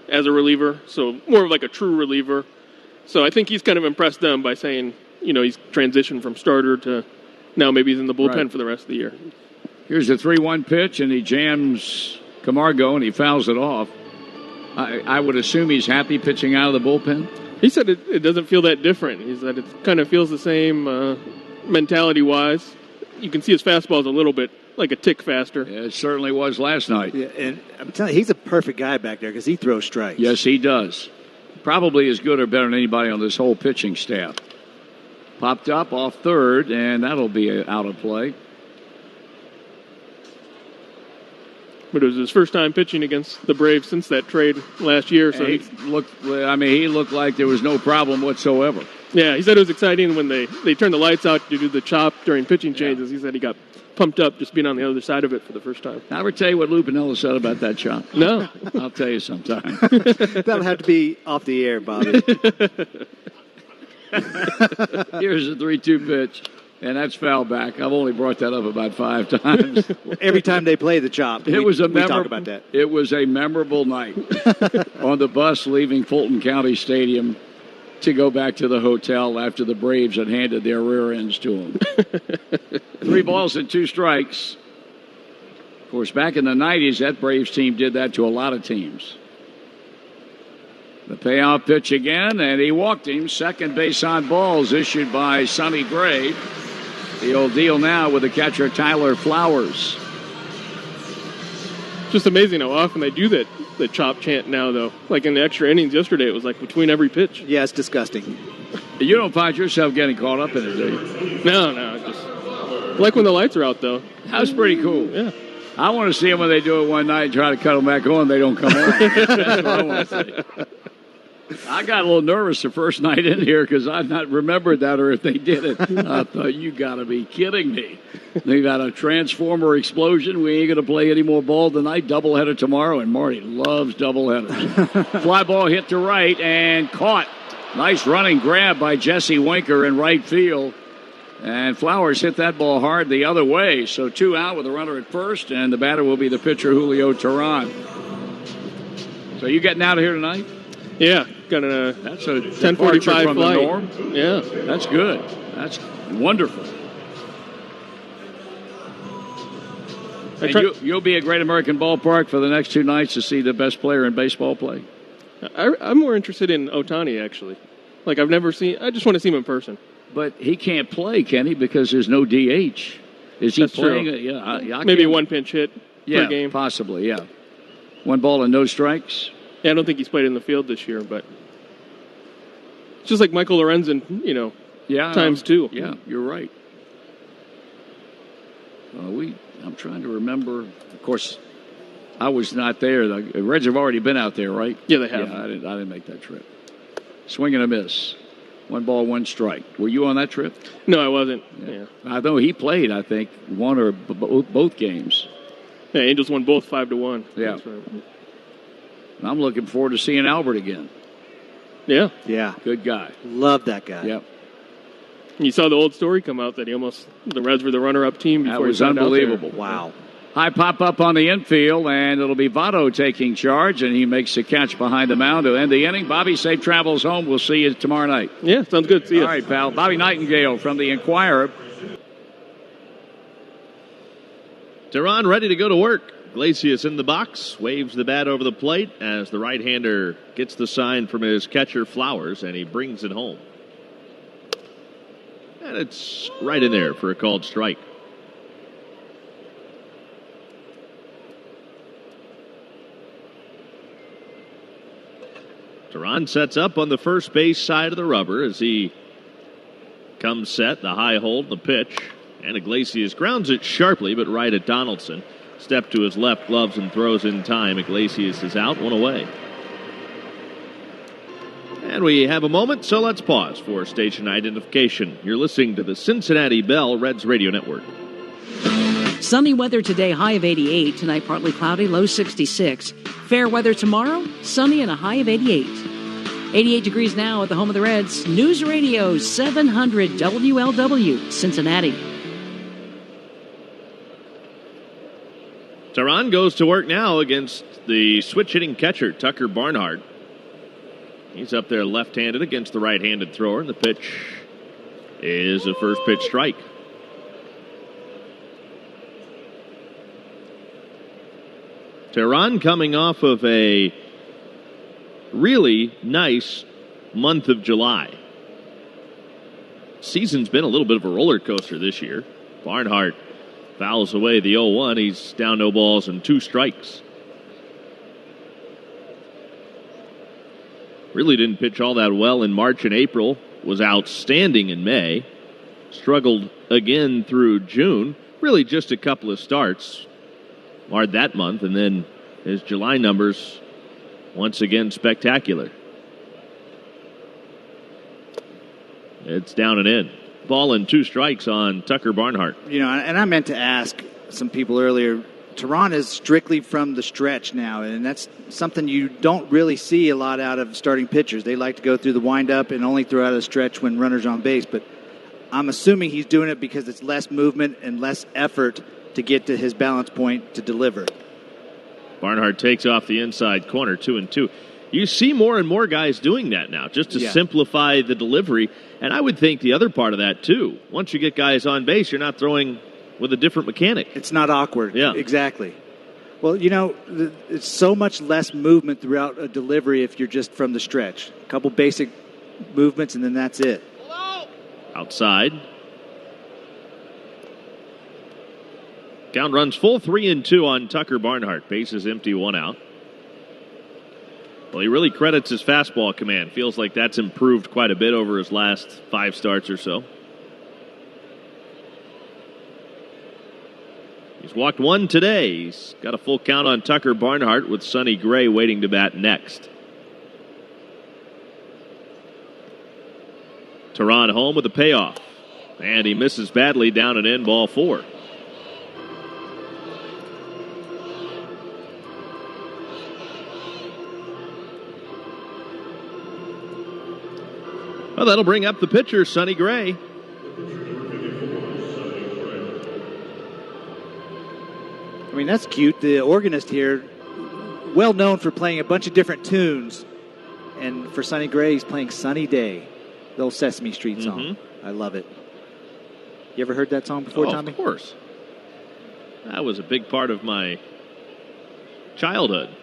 as a reliever, so more of like a true reliever. So I think he's kind of impressed them by saying, he's transitioned from starter to now maybe he's in the bullpen for the rest of the year. Here's a 3-1 pitch, and he jams Camargo, and he fouls it off. I would assume he's happy pitching out of the bullpen. He said it doesn't feel that different. He said it kind of feels the same mentality-wise. You can see his fastball is a little bit like a tick faster. Yeah, it certainly was last night. Yeah, and I'm telling you, he's a perfect guy back there because he throws strikes. Yes, he does. Probably as good or better than anybody on this whole pitching staff. Popped up off third, and that'll be out of play. But it was his first time pitching against the Braves since that trade last year. So he looked like there was no problem whatsoever. Yeah, he said it was exciting when they turned the lights out to do the chop during pitching changes. He said he got pumped up just being on the other side of it for the first time. I ever tell you what Lou Piniella said about that chop? No. I'll tell you sometime. That'll have to be off the air, Bobby. Here's a 3-2 pitch, and that's foul back. I've only brought that up about 5 times. Every time they play the chop, we talk about that. It was a memorable night on the bus leaving Fulton County Stadium to go back to the hotel after the Braves had handed their rear ends to them. 3 balls and 2 strikes. Of course, back in the 90s, that Braves team did that to a lot of teams. The payoff pitch again, and he walked him. Second base on balls issued by Sonny Gray. The old deal now with the catcher Tyler Flowers. Just amazing how often they do that, the chop chant now, though. Like in the extra innings yesterday, it was like between every pitch. Yeah, it's disgusting. You don't find yourself getting caught up in it, do you? No, just like when the lights are out, though. That's pretty cool. Yeah. I want to see them when they do it one night and try to cut them back on. They don't come on. That's what I want to see. I got a little nervous the first night in here because I'd not remembered that, or if they did it. I thought, you got to be kidding me. They got a transformer explosion. We ain't going to play any more ball tonight. Doubleheader tomorrow, and Marty loves doubleheaders. Fly ball hit to right and caught. Nice running grab by Jesse Winker in right field. And Flowers hit that ball hard the other way. So 2 out with a runner at first, and the batter will be the pitcher Julio Teheran. So you getting out of here tonight? Yeah, got a that's a 10:45 from flight. The norm. Yeah, that's good. That's wonderful. And you'll be at Great American Ballpark for the next 2 nights to see the best player in baseball play. I'm more interested in Ohtani, actually. Like, I just want to see him in person. But he can't play, can he? Because there's no DH. Is he That's playing? True. Yeah, maybe one pinch hit per game. Possibly, yeah. 1 ball and no strikes. Yeah, I don't think he's played in the field this year, but it's just like Michael Lorenzen, times 2. Yeah, you're right. I'm trying to remember. Of course, I was not there. The Reds have already been out there, right? Yeah, they have. Yeah, I didn't make that trip. Swing and a miss. 1 ball, 1 strike. Were you on that trip? No, I wasn't. Yeah. I know he played, I think, one or both games. Yeah, Angels won both 5-1. Yeah. That's right. I'm looking forward to seeing Albert again. Yeah. Yeah. Good guy. Love that guy. Yep. You saw the old story come out that the Reds were the runner-up team before that was he got unbelievable. Out there. Wow. High pop-up on the infield, and it'll be Votto taking charge, and he makes the catch behind the mound to end the inning. Bobby, safe travels home. We'll see you tomorrow night. Yeah, sounds good. See you. All right, pal. Bobby Nightingale from the Enquirer. Teheran ready to go to work. Iglesias in the box, waves the bat over the plate as the right-hander gets the sign from his catcher Flowers, and he brings it home. And it's right in there for a called strike. Teheran sets up on the first base side of the rubber as he comes set, the high hold, the pitch, and Iglesias grounds it sharply, but right at Donaldson. Step to his left, gloves, and throws in time. Iglesias is out, 1 away. And we have a moment, so let's pause for station identification. You're listening to the Cincinnati Bell Reds Radio Network. Sunny weather today, high of 88. Tonight, partly cloudy, low 66. Fair weather tomorrow, sunny and a high of 88. 88 degrees now at the home of the Reds. News Radio 700 WLW, Cincinnati. Teheran goes to work now against the switch-hitting catcher, Tucker Barnhart. He's up there left-handed against the right-handed thrower, and the pitch is a first-pitch strike. Teheran coming off of a really nice month of July. Season's been a little bit of a roller coaster this year. Barnhart fouls away the 0-1. He's down 0 balls and 2 strikes. Really didn't pitch all that well in March and April. Was outstanding in May. Struggled again through June. Really just a couple of starts. Marred that month, and then his July numbers once again spectacular. It's down and in. Ball and 2 strikes on Tucker Barnhart. You know, and I meant to ask some people earlier, Tehran is strictly from the stretch now, and that's something you don't really see a lot out of starting pitchers. They like to go through the windup and only throw out a stretch when runners on base, but I'm assuming he's doing it because it's less movement and less effort to get to his balance point to deliver. Barnhart takes off the inside corner, 2-2. You see more and more guys doing that now, just to simplify the delivery. And I would think the other part of that, too. Once you get guys on base, you're not throwing with a different mechanic. It's not awkward. Yeah. Exactly. Well, you know, it's so much less movement throughout a delivery if you're just from the stretch. A couple basic movements, and then that's it. Outside. Count runs full, 3-2 on Tucker Barnhart. Bases empty, 1 out. Well, he really credits his fastball command. Feels like that's improved quite a bit over his last 5 starts or so. He's walked 1 today. He's got a full count on Tucker Barnhart with Sonny Gray waiting to bat next. Tehran home with a payoff. And he misses badly down and in, ball 4. Well, that'll bring up the pitcher, Sonny Gray. I mean, that's cute. The organist here, well known for playing a bunch of different tunes. And for Sonny Gray, he's playing Sunny Day, the old Sesame Street song. I love it. You ever heard that song before, Tommy? Of course. That was a big part of my childhood.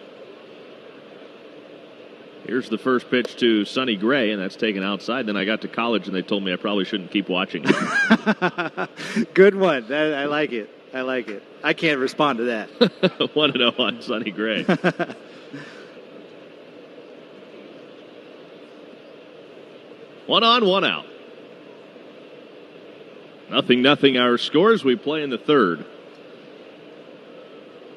Here's the first pitch to Sonny Gray, and that's taken outside. Then I got to college, and they told me I probably shouldn't keep watching it. Good one. I like it. I like it. I can't respond to that. 1-0 on Sonny Gray. 1 on, 1 out. 0-0 our scores. We play in the 3rd.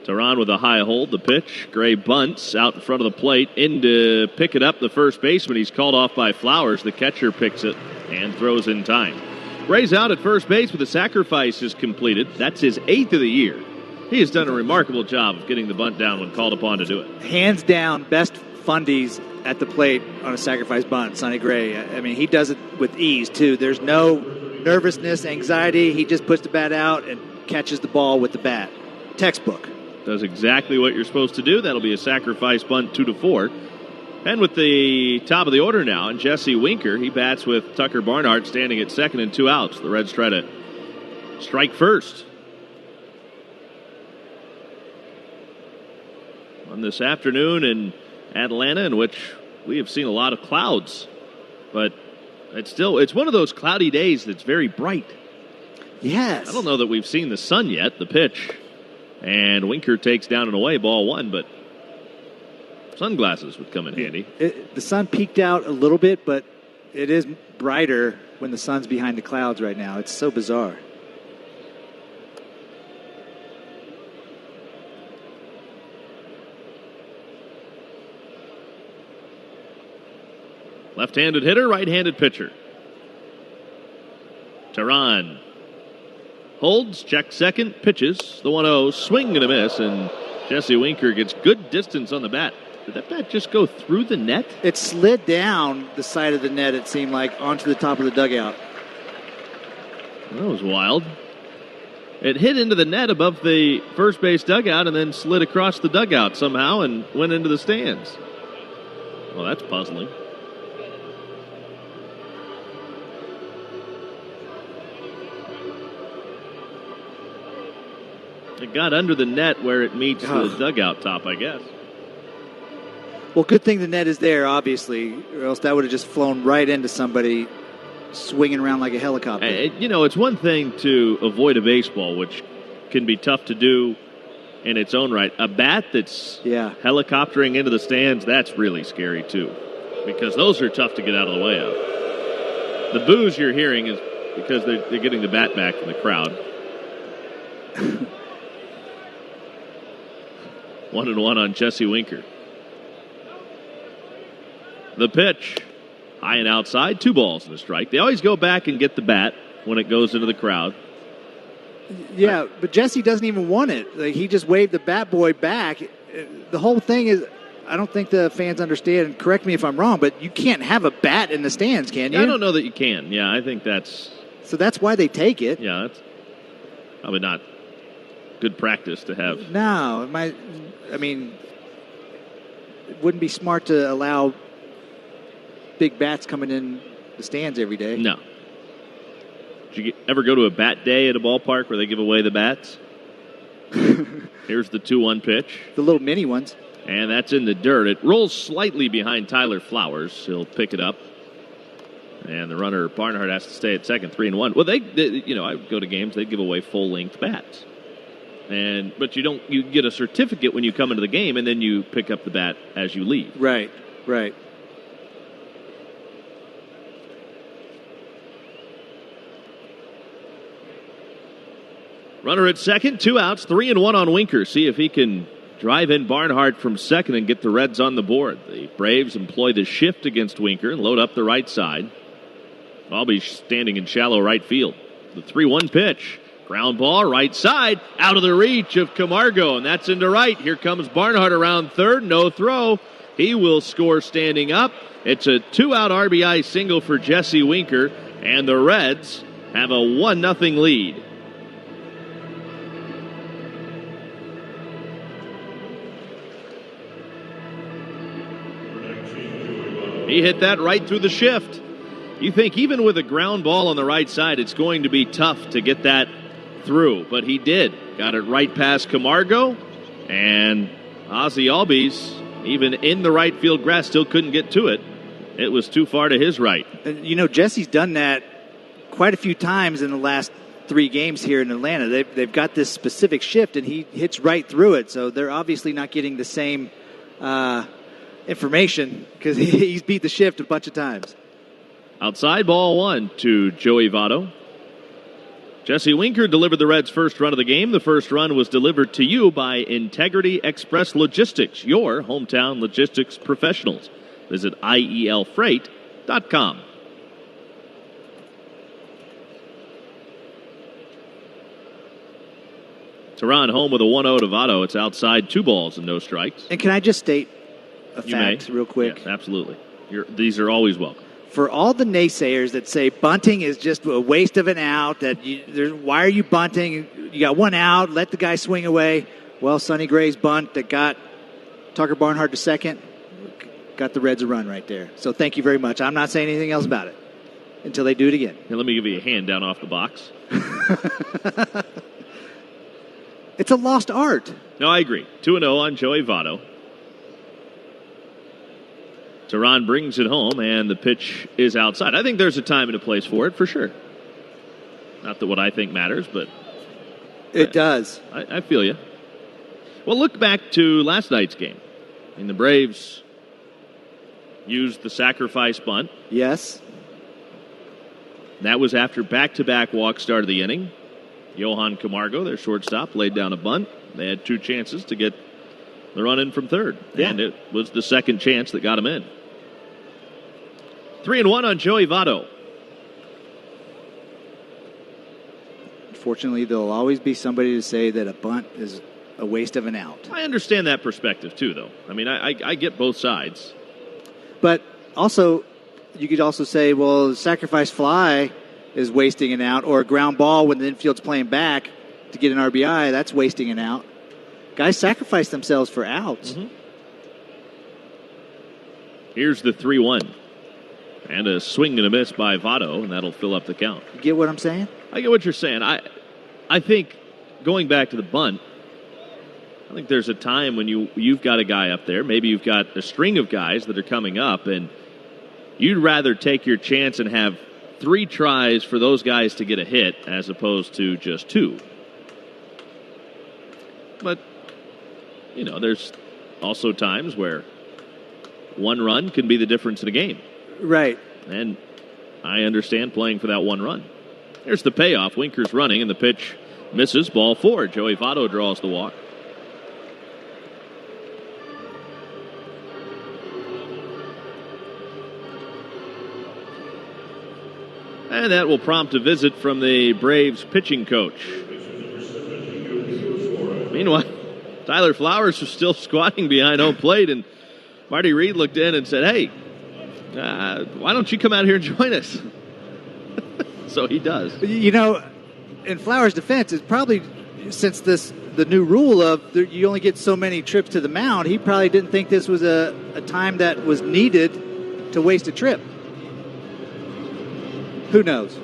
Tehran with a high hold. The pitch. Gray bunts out in front of the plate. In to pick it up, the first baseman. He's called off by Flowers. The catcher picks it and throws in time. Gray's out at first base with the sacrifice is completed. That's his 8th of the year. He has done a remarkable job of getting the bunt down when called upon to do it. Hands down, best fundies at the plate on a sacrifice bunt, Sonny Gray. I mean, he does it with ease, too. There's no nervousness, anxiety. He just puts the bat out and catches the ball with the bat. Textbook. Does exactly what you're supposed to do. That'll be a sacrifice bunt, 2-4. And with the top of the order now, and Jesse Winker, he bats with Tucker Barnhart standing at second and 2 outs. The Reds try to strike first. On this afternoon in Atlanta, in which we have seen a lot of clouds. But it's one of those cloudy days that's very bright. Yes. I don't know that we've seen the sun yet. The pitch. And Winker takes down and away, ball 1, but sunglasses would come in handy. The sun peeked out a little bit, but it is brighter when the sun's behind the clouds right now. It's so bizarre. Left-handed hitter, right-handed pitcher. Tehran holds, checks second, pitches. The 1-0, swing and a miss, and Jesse Winker gets good distance on the bat. Did that bat just go through the net? It slid down the side of the net, it seemed like, onto the top of the dugout. That was wild. It hit into the net above the first base dugout and then slid across the dugout somehow and went into the stands. Well, that's puzzling. It got under the net where it meets the dugout top, I guess. Well, good thing the net is there, obviously, or else that would have just flown right into somebody swinging around like a helicopter. It's one thing to avoid a baseball, which can be tough to do in its own right. A bat that's helicoptering into the stands, that's really scary, too, because those are tough to get out of the way of. The boos you're hearing is because they're getting the bat back from the crowd. 1-1 on Jesse Winker. The pitch, high and outside, 2 balls and a strike. They always go back and get the bat when it goes into the crowd. Yeah, but Jesse doesn't even want it. Like, he just waved the bat boy back. The whole thing is, I don't think the fans understand, and correct me if I'm wrong, but you can't have a bat in the stands, can you? I don't know that you can. Yeah, I think that's... So that's why they take it. Yeah, that's probably not good practice to have. No, it wouldn't be smart to allow big bats coming in the stands every day. No. Did you ever go to a bat day at a ballpark where they give away the bats? Here's the 2-1 pitch. The little mini ones. And that's in the dirt. It rolls slightly behind Tyler Flowers. He'll pick it up. And the runner, Barnhart, has to stay at second, 3-1. Well, they I would go to games, they give away full-length bats. But you get a certificate when you come into the game, and then you pick up the bat as you leave. Right. Runner at second, 2 outs, 3-1 on Winker. See if he can drive in Barnhart from second and get the Reds on the board. The Braves employ the shift against Winker and load up the right side. Albie standing in shallow right field. The 3-1 pitch. Ground ball, right side, out of the reach of Camargo, and that's into right. Here comes Barnhart around third, no throw. He will score standing up. It's a 2-out RBI single for Jesse Winker, and the Reds have a 1-0 lead. He hit that right through the shift. You think even with a ground ball on the right side, it's going to be tough to get that through, but he did. Got it right past Camargo, and Ozzie Albies, even in the right field grass, still couldn't get to it. It was too far to his right. And, Jesse's done that quite a few times in the last 3 games here in Atlanta. They've got this specific shift, and he hits right through it, so they're obviously not getting the same information because he's beat the shift a bunch of times. Outside, ball 1 to Joey Votto. Jesse Winker delivered the Reds' first run of the game. The first run was delivered to you by Integrity Express Logistics, your hometown logistics professionals. Visit IELFreight.com. Teran home with a 1-0 to Votto. It's outside, 2 balls and no strikes. And can I just state a fact real quick? Yes, absolutely. These are always welcome. For all the naysayers that say bunting is just a waste of an out, why are you bunting? You got 1 out, let the guy swing away. Well, Sonny Gray's bunt that got Tucker Barnhart to second got the Reds a run right there. So thank you very much. I'm not saying anything else about it until they do it again. Here, let me give you a hand down off the box. It's a lost art. No, I agree. 2-0 on Joey Votto. Teran brings it home, and the pitch is outside. I think there's a time and a place for it, for sure. Not that what I think matters, but... It does. I feel you. Well, look back to last night's game. The Braves used the sacrifice bunt. Yes. That was after back-to-back walks started the inning. Johan Camargo, their shortstop, laid down a bunt. They had 2 chances to get the run in from third. Yeah. And it was the second chance that got him in. 3-1 on Joey Votto. Unfortunately, there'll always be somebody to say that a bunt is a waste of an out. I understand that perspective, too, though. I get both sides. But also, you could also say, well, sacrifice fly is wasting an out, or a ground ball when the infield's playing back to get an RBI, that's wasting an out. Guys sacrifice themselves for outs. Mm-hmm. Here's the 3-1. And a swing and a miss by Votto, and that'll fill up the count. You get what I'm saying? I get what you're saying. I think, going back to the bunt, I think there's a time when you've got a guy up there, maybe you've got a string of guys that are coming up, and you'd rather take your chance and have 3 tries for those guys to get a hit as opposed to just 2. But, there's also times where 1 run can be the difference in a game. Right. And I understand playing for that 1 run. Here's the payoff. Winker's running, and the pitch misses. Ball 4. Joey Votto draws the walk. And that will prompt a visit from the Braves pitching coach. Meanwhile, Tyler Flowers was still squatting behind home plate, and Marty Reed looked in and said, hey, why don't you come out here and join us? So he does. You know, in Flowers' defense, it's probably since the new rule of you only get so many trips to the mound, he probably didn't think this was a time that was needed to waste a trip. Who knows?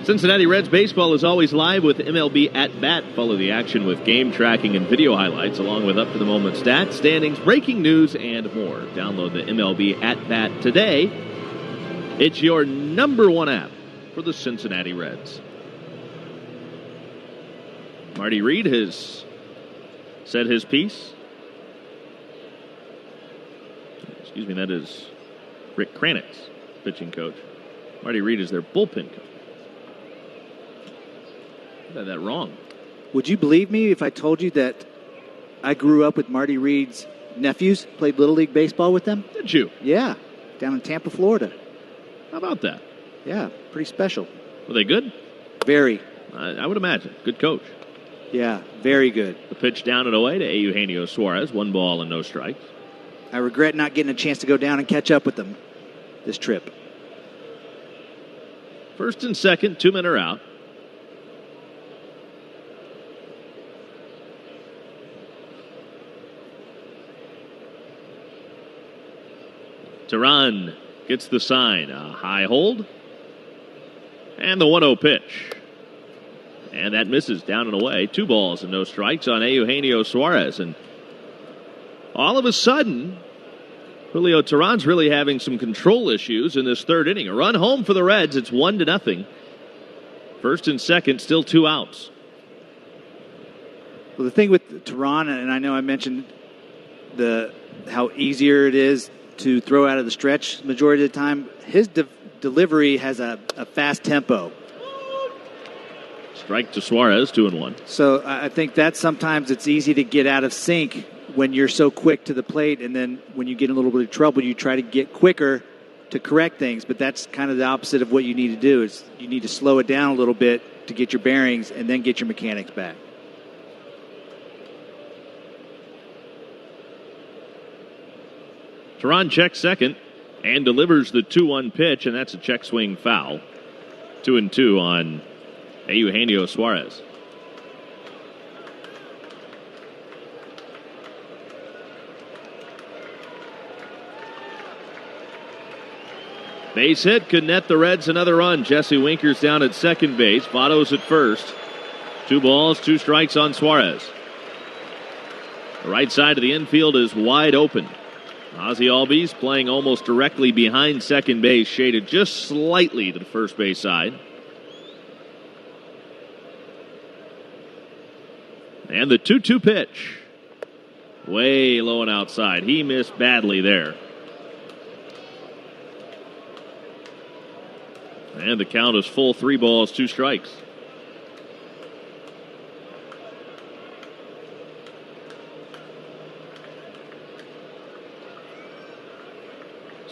Cincinnati Reds baseball is always live with MLB At Bat. Follow the action with game tracking and video highlights, along with up-to-the-moment stats, standings, breaking news, and more. Download the MLB At Bat today. It's your number one app for the Cincinnati Reds. Marty Reed has said his piece. Excuse me, that is Rick Kranitz, pitching coach. Marty Reed is their bullpen coach. I got that wrong. Would you believe me if I told you that I grew up with Marty Reed's nephews, played Little League Baseball with them? Did you? Yeah, down in Tampa, Florida. How about that? Yeah, pretty special. Were they good? Very. I would imagine. Good coach. Yeah, very good. The pitch down and away to Eugenio Suarez. 1 ball and no strikes. I regret not getting a chance to go down and catch up with them this trip. First and second, 2 men are out. Teran gets the sign. A high hold. And the 1-0 pitch. And that misses down and away. 2 balls and no strikes on Eugenio Suarez. And all of a sudden, Julio Teran's really having some control issues in this third inning. A run home for the Reds. It's 1-0. First and second, still 2 outs. Well, the thing with Teran, and I know I mentioned how easier it is to throw out of the stretch majority of the time, his delivery has a fast tempo. Strike to Suarez, 2-1. So I think that sometimes it's easy to get out of sync when you're so quick to the plate, and then when you get in a little bit of trouble, you try to get quicker to correct things. But that's kind of the opposite of what you need to do. Is you need to slow it down a little bit to get your bearings and then get your mechanics back. Teran checks second and delivers the 2-1 pitch, and that's a check swing foul. 2-2 on Eugenio Suarez. Base hit could net the Reds another run. Jesse Winker's down at second base. Votto's at first. 2 balls, 2 strikes on Suarez. The right side of the infield is wide open. Ozzie Albies playing almost directly behind second base, shaded just slightly to the first base side. And the 2-2 pitch. Way low and outside. He missed badly there. And the count is full, 3 balls, 2 strikes.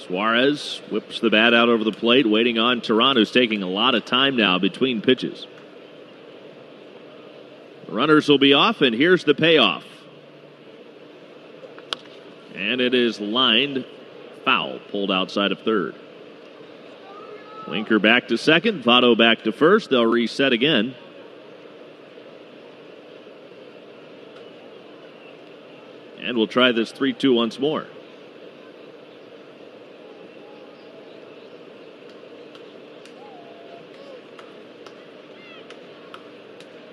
Suarez whips the bat out over the plate, waiting on Teran, who's taking a lot of time now between pitches. The runners will be off, and here's the payoff. And it is lined foul, pulled outside of third. Winker back to second, Votto back to first. They'll reset again. And we'll try this 3-2 once more.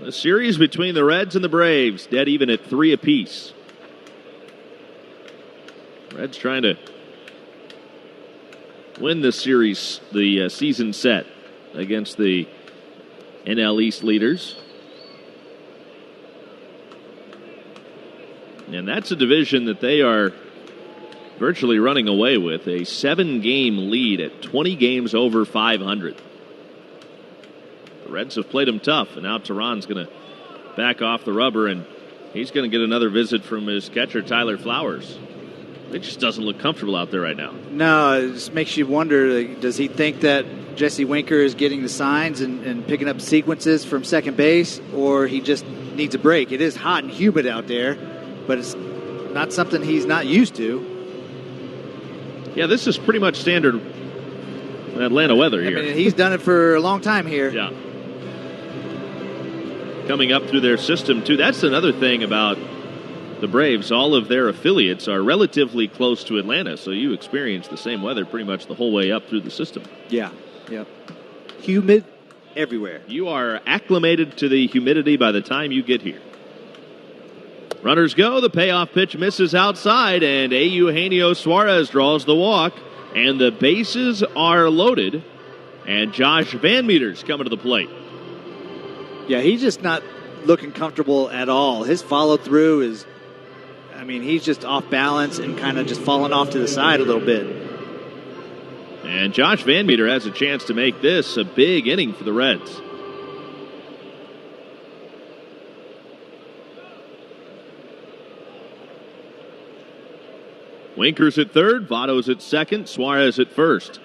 The series between the Reds and the Braves, dead even at 3 apiece. Reds trying to win this series, the season set against the NL East leaders. And that's a division that they are virtually running away with. A 7-game lead at 20 games over 500. The Reds have played them tough, and now Teran's going to back off the rubber, and he's going to get another visit from his catcher, Tyler Flowers. It just doesn't look comfortable out there right now. No, it just makes you wonder, does he think that Jesse Winker is getting the signs and picking up sequences from second base, or he just needs a break. It is hot and humid out there, but it's not something he's not used to. Yeah, this is pretty much standard Atlanta weather here. I mean, he's done it for a long time here. Yeah. Coming up through their system, too. That's another thing about the Braves. All of their affiliates are relatively close to Atlanta, so you experience the same weather pretty much the whole way up through the system. Yeah. Yep. Humid everywhere. You are acclimated to the humidity by the time you get here. Runners go. The payoff pitch misses outside, and Eugenio Suarez draws the walk, and the bases are loaded, and Josh Van Meter's coming to the plate. Yeah, he's just not looking comfortable at all. His follow-through is, I mean, he's just off balance and kind of just falling off to the side a little bit. And Josh Van Meter has a chance to make this a big inning for the Reds. Winker's at third, Votto's at second, Suarez at first.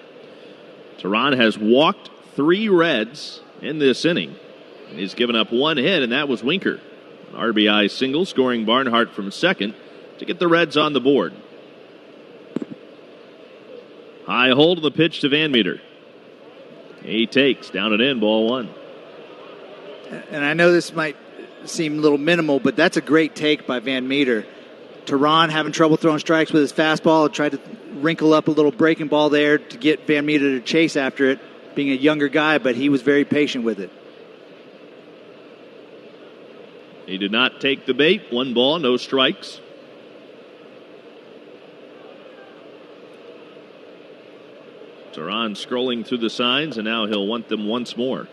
Teheran has walked 3 Reds in this inning. And he's given up 1 hit, and that was Winker. An RBI single, scoring Barnhart from second to get the Reds on the board. High hold of the pitch to Van Meter. He takes, down and in, ball 1. And I know this might seem a little minimal, but that's a great take by Van Meter. Teheran having trouble throwing strikes with his fastball, tried to wrinkle up a little breaking ball there to get Van Meter to chase after it, being a younger guy, but he was very patient with it. He did not take the bait. 1 ball, no strikes. Teheran scrolling through the signs, and now he'll want them once more.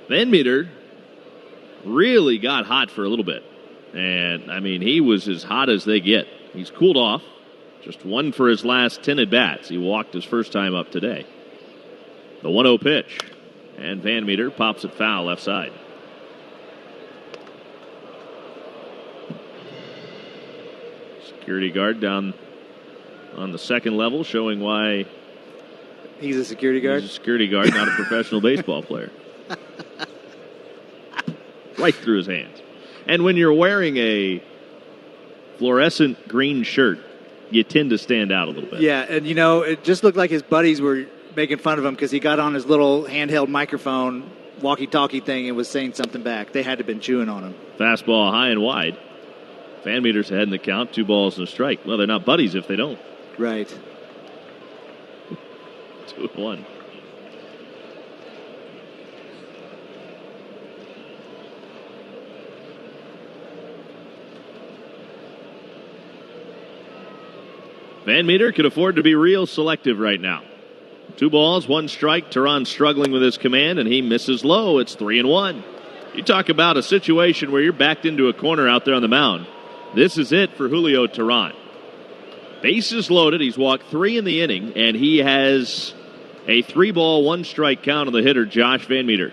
Van Meter really got hot for a little bit. And, I mean, he was as hot as they get. He's cooled off. Just 1 for his last 10 at-bats. He walked his first time up today. The 1-0 pitch. And Van Meter pops it foul left side. Security guard down on the second level showing why he's a security guard. He's a security guard, not a professional baseball player. Right through his hands. And when you're wearing a fluorescent green shirt, you tend to stand out a little bit. Yeah, and it just looked like his buddies were making fun of him because he got on his little handheld microphone, walkie-talkie thing, and was saying something back. They had to have been chewing on him. Fastball high and wide. Van Meter's ahead in the count, 2 balls and a strike. Well, they're not buddies if they don't. Right. 2-1. Van Meter can afford to be real selective right now. 2 balls, 1 strike. Teheran struggling with his command, and he misses low. It's 3-1. You talk about a situation where you're backed into a corner out there on the mound. This is it for Julio Teheran. Bases loaded. He's walked 3 in the inning, and he has a 3-ball, 1-strike count on the hitter, Josh Van Meter.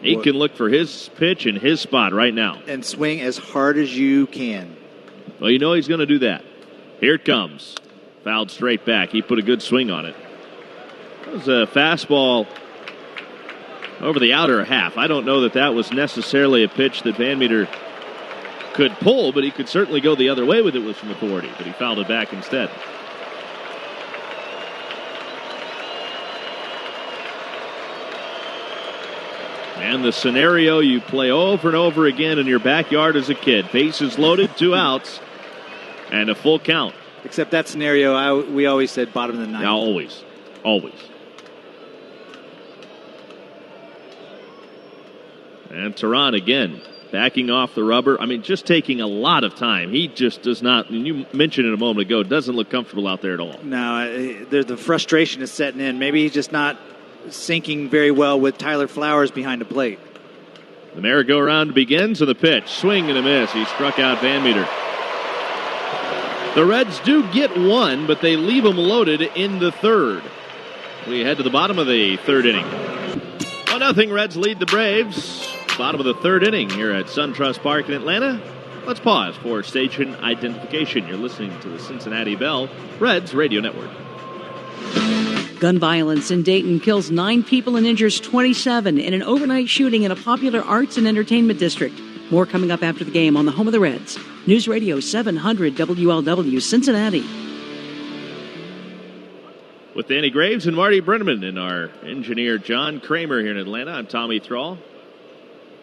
He can look for his pitch in his spot right now. And swing as hard as you can. Well, you know he's going to do that. Here it comes. Fouled straight back. He put a good swing on it. That was a fastball over the outer half. I don't know that was necessarily a pitch that Van Meter could pull, but he could certainly go the other way with it with some authority, but he fouled it back instead. And the scenario you play over and over again in your backyard as a kid. Bases loaded, 2 outs, and a full count. Except that scenario, we always said bottom of the ninth. Now, always. And Teheran again, backing off the rubber. I mean, just taking a lot of time. He just does not, and you mentioned it a moment ago, doesn't look comfortable out there at all. No, the frustration is setting in. Maybe he's just not syncing very well with Tyler Flowers behind the plate. The merry-go-round begins, and the pitch. Swing and a miss. He struck out Van Meter. The Reds do get 1, but they leave them loaded in the 3rd. We head to the bottom of the 3rd inning. 1-0 Reds lead the Braves. Bottom of the 3rd inning here at SunTrust Park in Atlanta. Let's pause for station identification. You're listening to the Cincinnati Bell Reds Radio Network. Gun violence in Dayton kills 9 people and injures 27 in an overnight shooting in a popular arts and entertainment district. More coming up after the game on the home of the Reds. News Radio 700 WLW Cincinnati. With Danny Graves and Marty Brenneman and our engineer John Kramer here in Atlanta, I'm Tommy Thrall.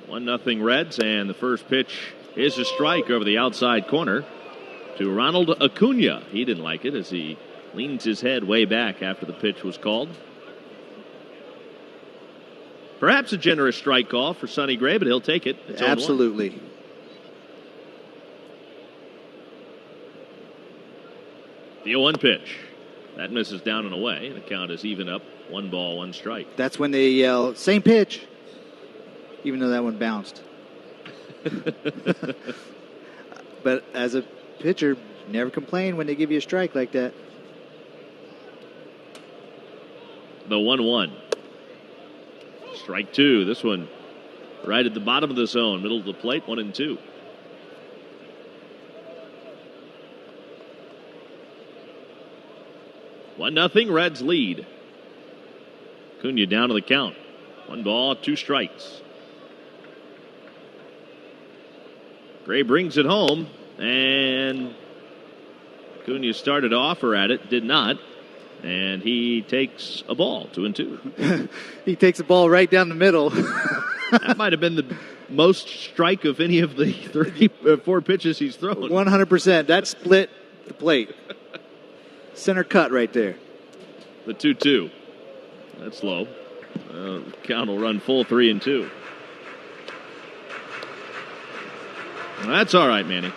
1-0 Reds, and the first pitch is a strike over the outside corner to Ronald Acuna. He didn't like it as he leans his head way back after the pitch was called. Perhaps a generous strike call for Sonny Gray, but he'll take it. It's Absolutely. The 0-1 pitch. That misses down and away. The count is even up. 1 ball, 1 strike. That's when they yell, same pitch, even though that one bounced. But as a pitcher, never complain when they give you a strike like that. The 1-1. Strike 2. This one right at the bottom of the zone, middle of the plate, 1-2. One nothing Reds lead. Acuna down to the count. 1 ball, 2 strikes. Gray brings it home, and Acuna started to offer at it, did not, and he takes a ball, 2-2. He takes a ball right down the middle. That might have been the most strike of any of the 4 pitches he's thrown. 100%. That split the plate. Center cut right there. The 2-2. That's low. Count will run full 3-2. Well, that's all right, Manny.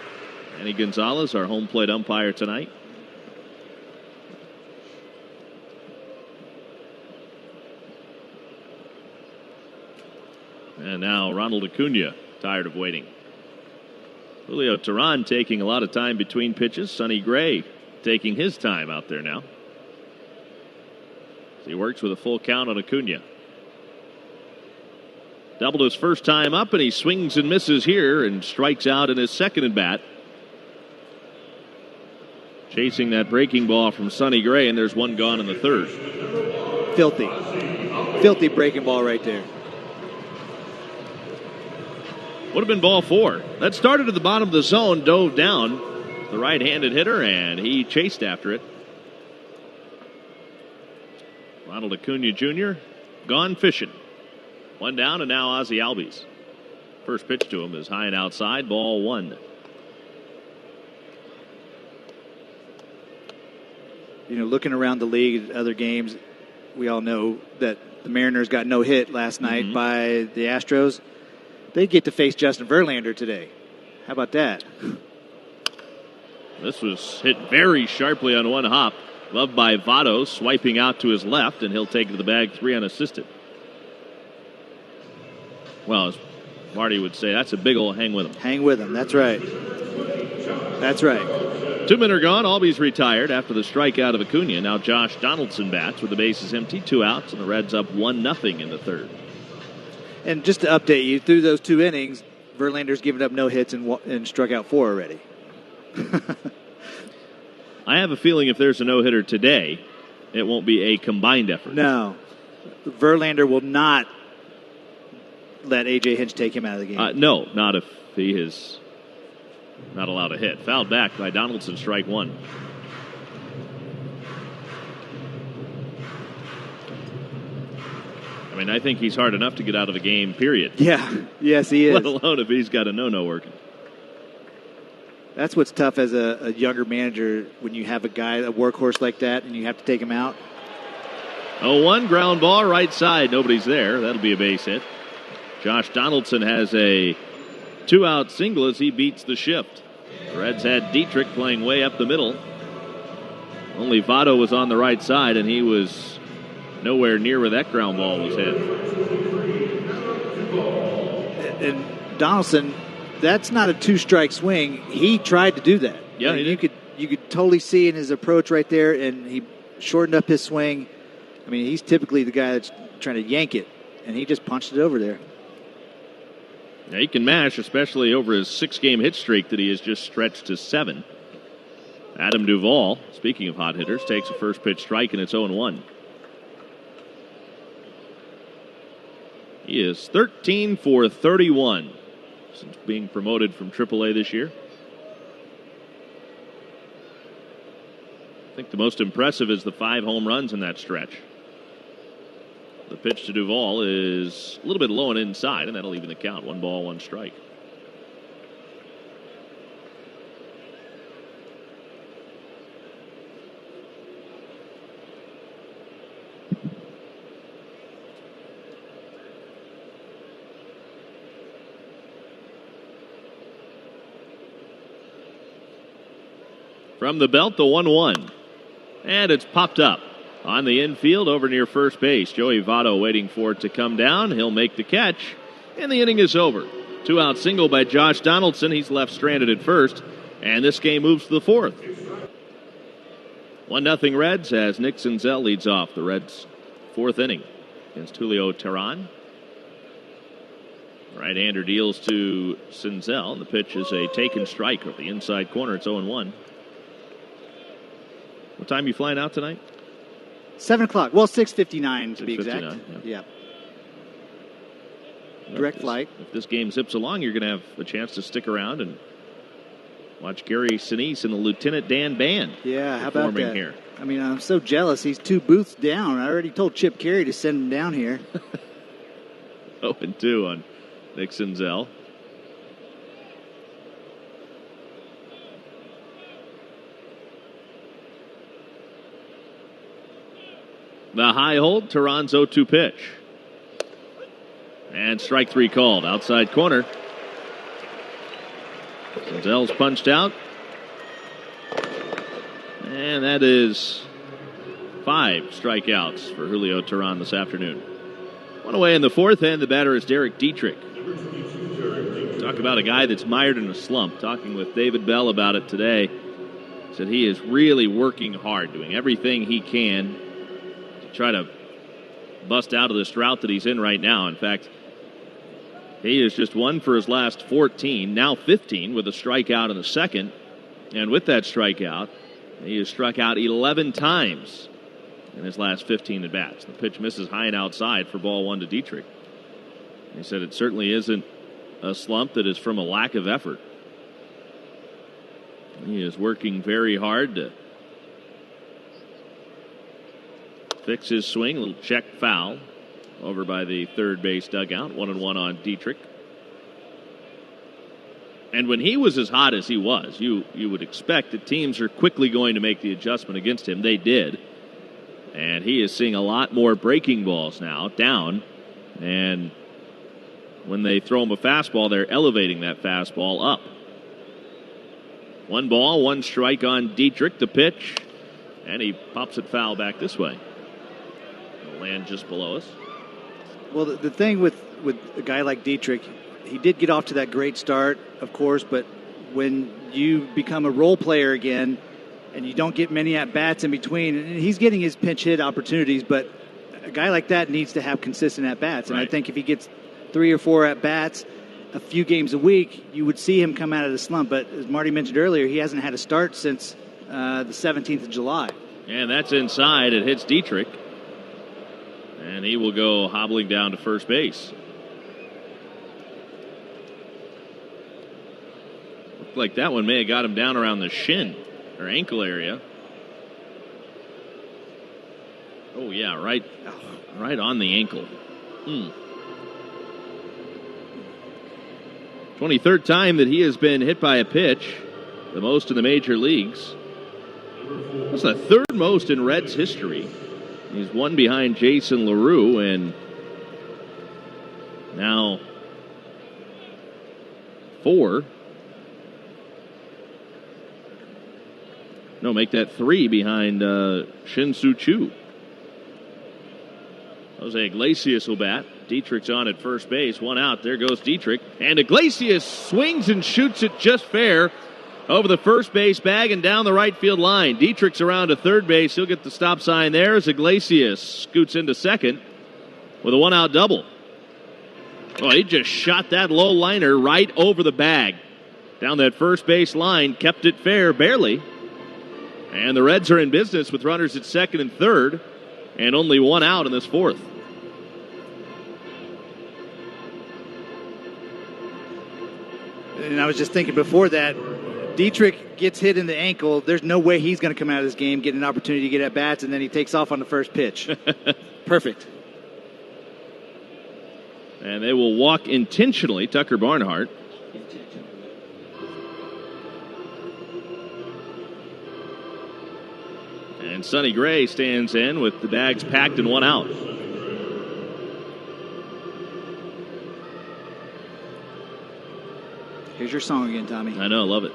Manny Gonzalez, our home plate umpire tonight. And now Ronald Acuna, tired of waiting. Julio Teheran taking a lot of time between pitches. Sonny Gray taking his time out there now. He works with a full count on Acuna. Doubled his first time up, and he swings and misses here and strikes out in his second at bat. Chasing that breaking ball from Sonny Gray, and there's 1 gone in the 3rd. Filthy breaking ball right there. Would have been ball 4. That started at the bottom of the zone, dove down. The right-handed hitter, and he chased after it. Ronald Acuna Jr. gone fishing. 1 down, and now Ozzie Albies. First pitch to him is high and outside, ball 1. You know, looking around the league at other games, we all know that the Mariners got no hit last night by the Astros. They get to face Justin Verlander today. How about that? This was hit very sharply on 1 hop. Loved by Votto, swiping out to his left, and he'll take it to the bag 3 unassisted. Well, as Marty would say, that's a big old hang with him. Hang with him. That's right. That's right. 2 men are gone. Albies retired after the strikeout of Acuna. Now Josh Donaldson bats with the bases empty, 2 outs, and the Reds up 1-0 in the 3rd. And just to update you, through those 2 innings, Verlander's given up no hits and struck out 4 already. I have a feeling if there's a no-hitter today, it won't be a combined effort. No. Verlander will not let A.J. Hinch take him out of the game. No, not if he is not allowed a hit. Fouled back by Donaldson, strike 1. I mean, I think he's hard enough to get out of a game, period. Yeah. Yes, he is. Let alone if he's got a no-no working. That's what's tough as a younger manager when you have a guy, a workhorse like that, and you have to take him out. 0-1, ground ball, right side. Nobody's there. That'll be a base hit. Josh Donaldson has a 2-out single as he beats the shift. The Reds had Dietrich playing way up the middle. Only Votto was on the right side, and he was nowhere near where that ground ball was hit. And Donaldson, that's not a 2-strike swing. He tried to do that. Yeah, you could totally see in his approach right there, and he shortened up his swing. I mean, he's typically the guy that's trying to yank it, and he just punched it over there. Now he can mash, especially over his 6-game hit streak that he has just stretched to 7. Adam Duvall, speaking of hot hitters, takes a first pitch strike, and it's 0-1. He is 13 for 31 since being promoted from AAA this year. I think the most impressive is the 5 home runs in that stretch. The pitch to Duvall is a little bit low and inside, and that'll even the count. 1 ball, 1 strike. From the belt, the 1-1. And it's popped up on the infield over near first base. Joey Votto waiting for it to come down. He'll make the catch, and the inning is over. 2-out single by Josh Donaldson. He's left stranded at first, and this game moves to the 4th. 1-0 Reds as Nick Senzel leads off the Reds' 4th inning against Julio Teheran. Right-hander deals to Senzel, and the pitch is a taken strike over the inside corner. It's 0-1. What time are you flying out tonight? 7 o'clock. Well, 6:59 to be exact. Yeah. Direct flight. If this game zips along, you're going to have a chance to stick around and watch Gary Sinise and the Lieutenant Dan Band. Yeah, how about that? Here. I mean, I'm so jealous. He's 2 booths down. I already told Chip Carey to send him down here. 0-2 on Nick Senzel. The high hold, Tehran's 0-2 pitch. And strike 3 called. Outside corner. Senzel's punched out. And that is 5 strikeouts for Julio Teheran this afternoon. 1 away in the 4th, and the batter is Derek Dietrich. Talk about a guy that's mired in a slump. Talking with David Bell about it today. Said he is really working hard, doing everything he can try to bust out of this drought that he's in right now. In fact, he is just 1 for his last 14, now 15 with a strikeout in the 2nd. And with that strikeout, he has struck out 11 times in his last 15 at-bats. The pitch misses high and outside for ball 1 to Dietrich. He said it certainly isn't a slump that is from a lack of effort. He is working very hard to fix his swing. A little check foul over by the third base dugout. 1-1 on Dietrich. And when he was as hot as he was, you would expect that teams are quickly going to make the adjustment against him. They did. And he is seeing a lot more breaking balls now, down. And when they throw him a fastball, they're elevating that fastball up. 1 ball, 1 strike on Dietrich. The pitch. And he pops it foul back this way. It'll land just below us. Well, the thing with a guy like Dietrich, he did get off to that great start, of course, but when you become a role player again and you don't get many at-bats in between, and he's getting his pinch hit opportunities, but a guy like that needs to have consistent at-bats. And right. I think if he gets 3 or 4 at-bats a few games a week, you would see him come out of the slump. But as Marty mentioned earlier, he hasn't had a start since the 17th of July. And that's inside. It hits Dietrich. And he will go hobbling down to first base. Looked like that one may have got him down around the shin or ankle area. Oh, yeah, right on the ankle. 23rd time that he has been hit by a pitch, the most in the major leagues. That's the 3rd most in Reds history. He's 1 behind Jason LaRue, and now 4. No, make that 3 behind Shin-Soo Choo. Jose Iglesias will bat. Dietrich's on at first base. 1 out. There goes Dietrich. And Iglesias swings and shoots it just fair over the first base bag and down the right field line. Dietrich's around to third base. He'll get the stop sign there as Iglesias scoots into second with a 1-out double. Oh, he just shot that low liner right over the bag. Down that first base line, kept it fair, barely. And the Reds are in business with runners at second and third, and only 1 out in this 4th. And I was just thinking before that, Dietrich gets hit in the ankle. There's no way he's going to come out of this game, get an opportunity to get at bats, and then he takes off on the first pitch. Perfect. And they will walk intentionally, Tucker Barnhart. And Sonny Gray stands in with the bags packed and one out. Here's your song again, Tommy. I know, love it.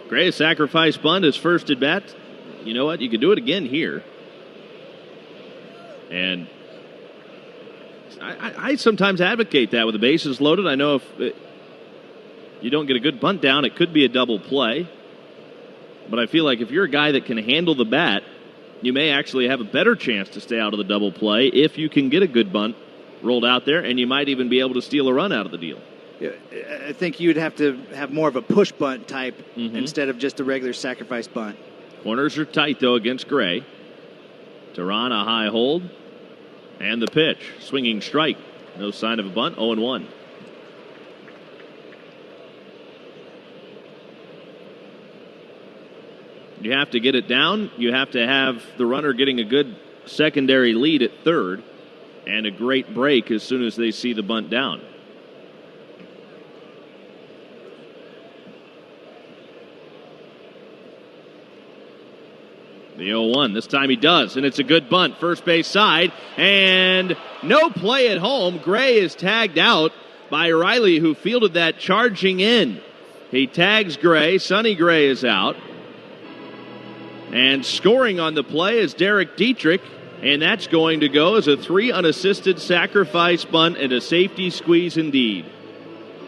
Gray sacrifice bunt, his first at bat. You know what? You could do it again here. And I sometimes advocate that with the bases loaded. I know if you don't get a good bunt down, it could be a double play. But I feel like if you're a guy that can handle the bat, you may actually have a better chance to stay out of the double play if you can get a good bunt rolled out there, and you might even be able to steal a run out of the deal. Yeah, I think you'd have to have more of a push bunt type instead of just a regular sacrifice bunt. Corners are tight, though, against Gray. Teran, a high hold. And the pitch. Swinging strike. No sign of a bunt. 0-1. You have to get it down. You have to have the runner getting a good secondary lead at third. And a great break as soon as they see the bunt down. The 0-1. This time he does, and it's a good bunt. First base side, and no play at home. Gray is tagged out by Riley, who fielded that charging in. He tags Gray. Sonny Gray is out. And scoring on the play is Derek Dietrich, and that's going to go as a 3 unassisted sacrifice bunt and a safety squeeze indeed.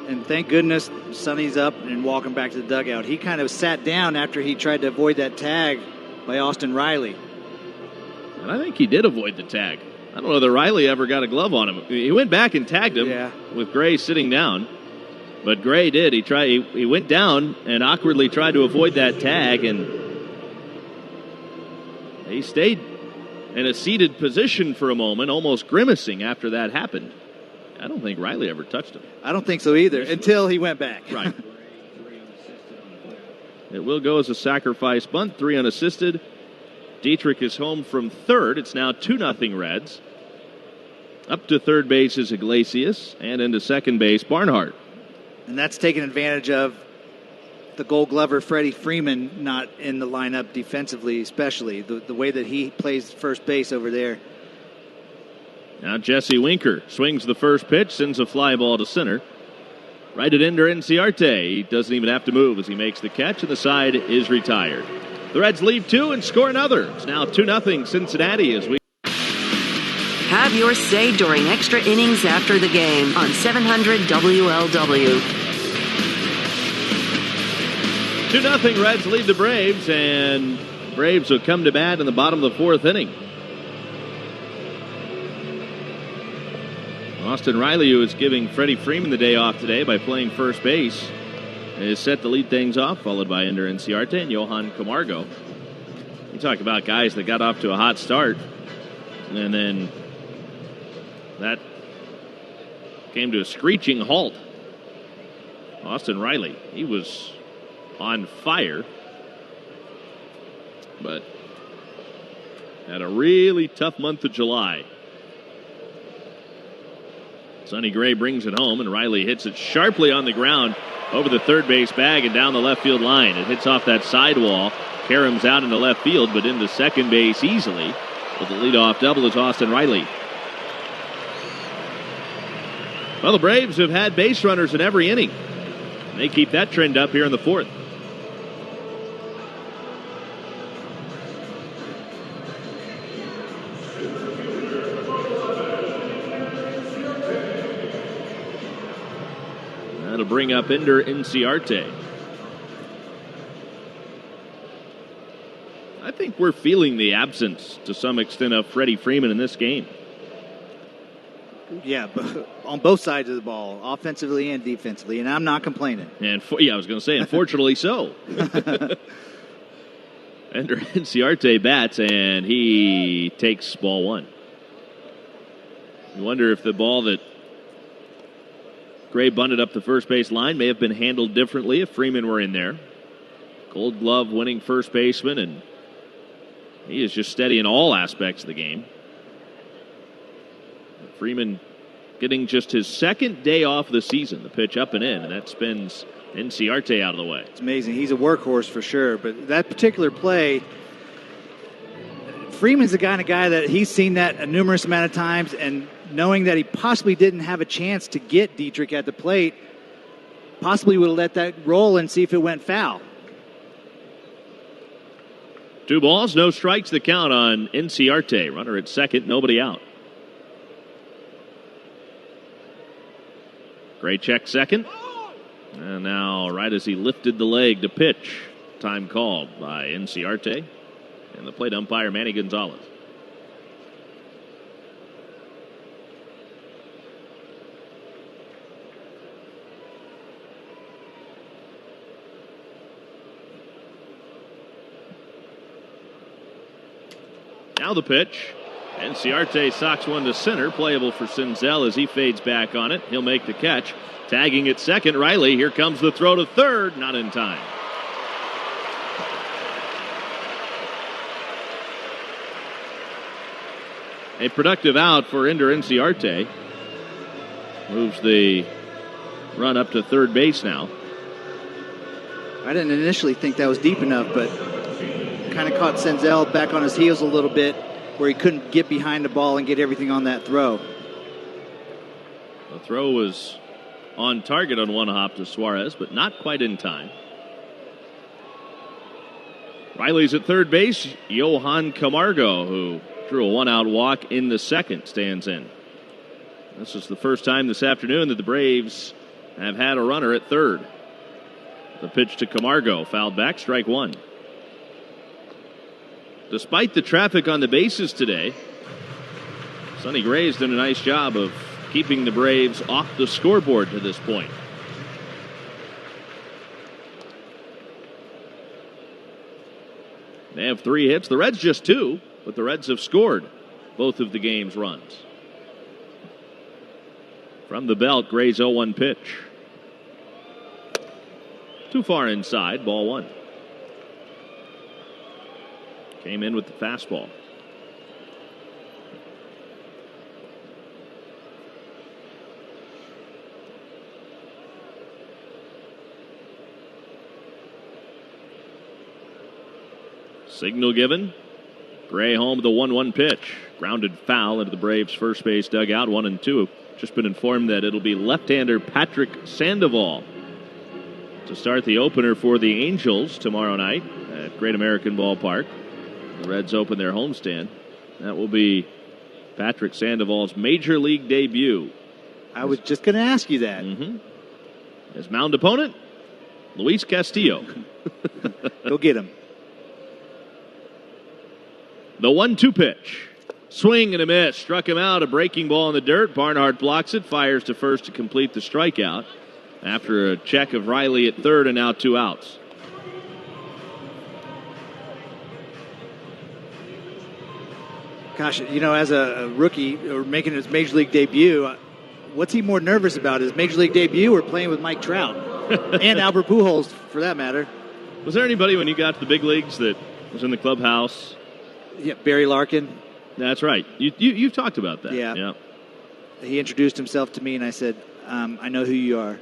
And thank goodness Sonny's up and walking back to the dugout. He kind of sat down after he tried to avoid that tag by Austin Riley. And I think he did avoid the tag. I don't know whether Riley ever got a glove on him. He went back and tagged him with Gray sitting down. But Gray did. He went down and awkwardly tried to avoid that tag, and he stayed in a seated position for a moment, almost grimacing after that happened. I don't think Riley ever touched him. I don't think so either, until he went back. Right. It will go as a sacrifice bunt, 3 unassisted. Dietrich is home from third. It's now 2-0 Reds. Up to third base is Iglesias, and into second base, Barnhart. And that's taking advantage of the Gold Glover Freddie Freeman not in the lineup defensively, especially the way that he plays first base over there. Now Jesse Winker swings the first pitch, sends a fly ball to center. Right at Ender Inciarte. He doesn't even have to move as he makes the catch, and the side is retired. The Reds lead 2 and score another. It's now 2-0 Cincinnati as we have your say during extra innings after the game on 700 WLW. 2-0 Reds lead the Braves, and Braves will come to bat in the bottom of the 4th inning. Austin Riley, who is giving Freddie Freeman the day off today by playing first base, is set to lead things off, followed by Ender Inciarte and Johan Camargo. You talk about guys that got off to a hot start, and then that came to a screeching halt. Austin Riley, he was on fire, but had a really tough month of July. Sonny Gray brings it home, and Riley hits it sharply on the ground over the third base bag and down the left field line. It hits off that sidewall, caroms out into left field, but into second base easily. With the leadoff double is Austin Riley. Well, the Braves have had base runners in every inning. They keep that trend up here in the 4th. That'll bring up Ender Inciarte. I think we're feeling the absence to some extent of Freddie Freeman in this game. Yeah, on both sides of the ball, offensively and defensively, and I'm not complaining. And I was going to say, unfortunately so. Ender Inciarte bats, and he takes ball one. You wonder if the ball that Gray bunted up the first base line may have been handled differently if Freeman were in there. Gold Glove winning first baseman, and he is just steady in all aspects of the game. Freeman getting just his second day off of the season. The pitch up and in, and that spins Inciarte out of the way. It's amazing. He's a workhorse for sure, but that particular play, Freeman's the kind of guy that he's seen that a numerous amount of times, and knowing that he possibly didn't have a chance to get Dietrich at the plate, possibly would have let that roll and see if it went foul. 2 balls, no strikes, the count on Inciarte. Runner at second, nobody out. Gray check second. And now, right as he lifted the leg to pitch, time called by Inciarte and the plate umpire, Manny Gonzalez. Now the pitch. Inciarte socks one to center. Playable for Senzel as he fades back on it. He'll make the catch. Tagging at second, Riley. Here comes the throw to third. Not in time. A productive out for Ender Inciarte. Moves the run up to third base now. I didn't initially think that was deep enough, but kind of caught Senzel back on his heels a little bit where he couldn't get behind the ball and get everything on that throw. The throw was on target on one hop to Suarez, but not quite in time. Riley's at third base. Johan Camargo, who drew a one-out walk in the second, stands in. This is the first time this afternoon that the Braves have had a runner at third. The pitch to Camargo, fouled back, strike one. Despite the traffic on the bases today, Sonny Gray's done a nice job of keeping the Braves off the scoreboard to this point. They have 3 hits. The Reds just 2, but the Reds have scored both of the game's runs. From the belt, Gray's 0-1 pitch. Too far inside, ball one. Came in with the fastball. Signal given. Gray home with the 1-1 pitch. Grounded foul into the Braves' first base dugout, 1-2. Just been informed that it'll be left-hander Patrick Sandoval to start the opener for the Angels tomorrow night at Great American Ballpark. The Reds open their homestand. That will be Patrick Sandoval's major league debut. I was just going to ask you that. His mound opponent, Luis Castillo. Go get him. The 1-2 pitch. Swing and a miss. Struck him out. A breaking ball in the dirt. Barnhart blocks it. Fires to first to complete the strikeout. After a check of Riley at third and now 2 outs. Gosh, you know, as a rookie or making his major league debut, what's he more nervous about, his major league debut or playing with Mike Trout? And Albert Pujols, for that matter. Was there anybody when you got to the big leagues that was in the clubhouse? Yeah, Barry Larkin. That's right. You've talked about that. Yeah. He introduced himself to me, and I said, I know who you are.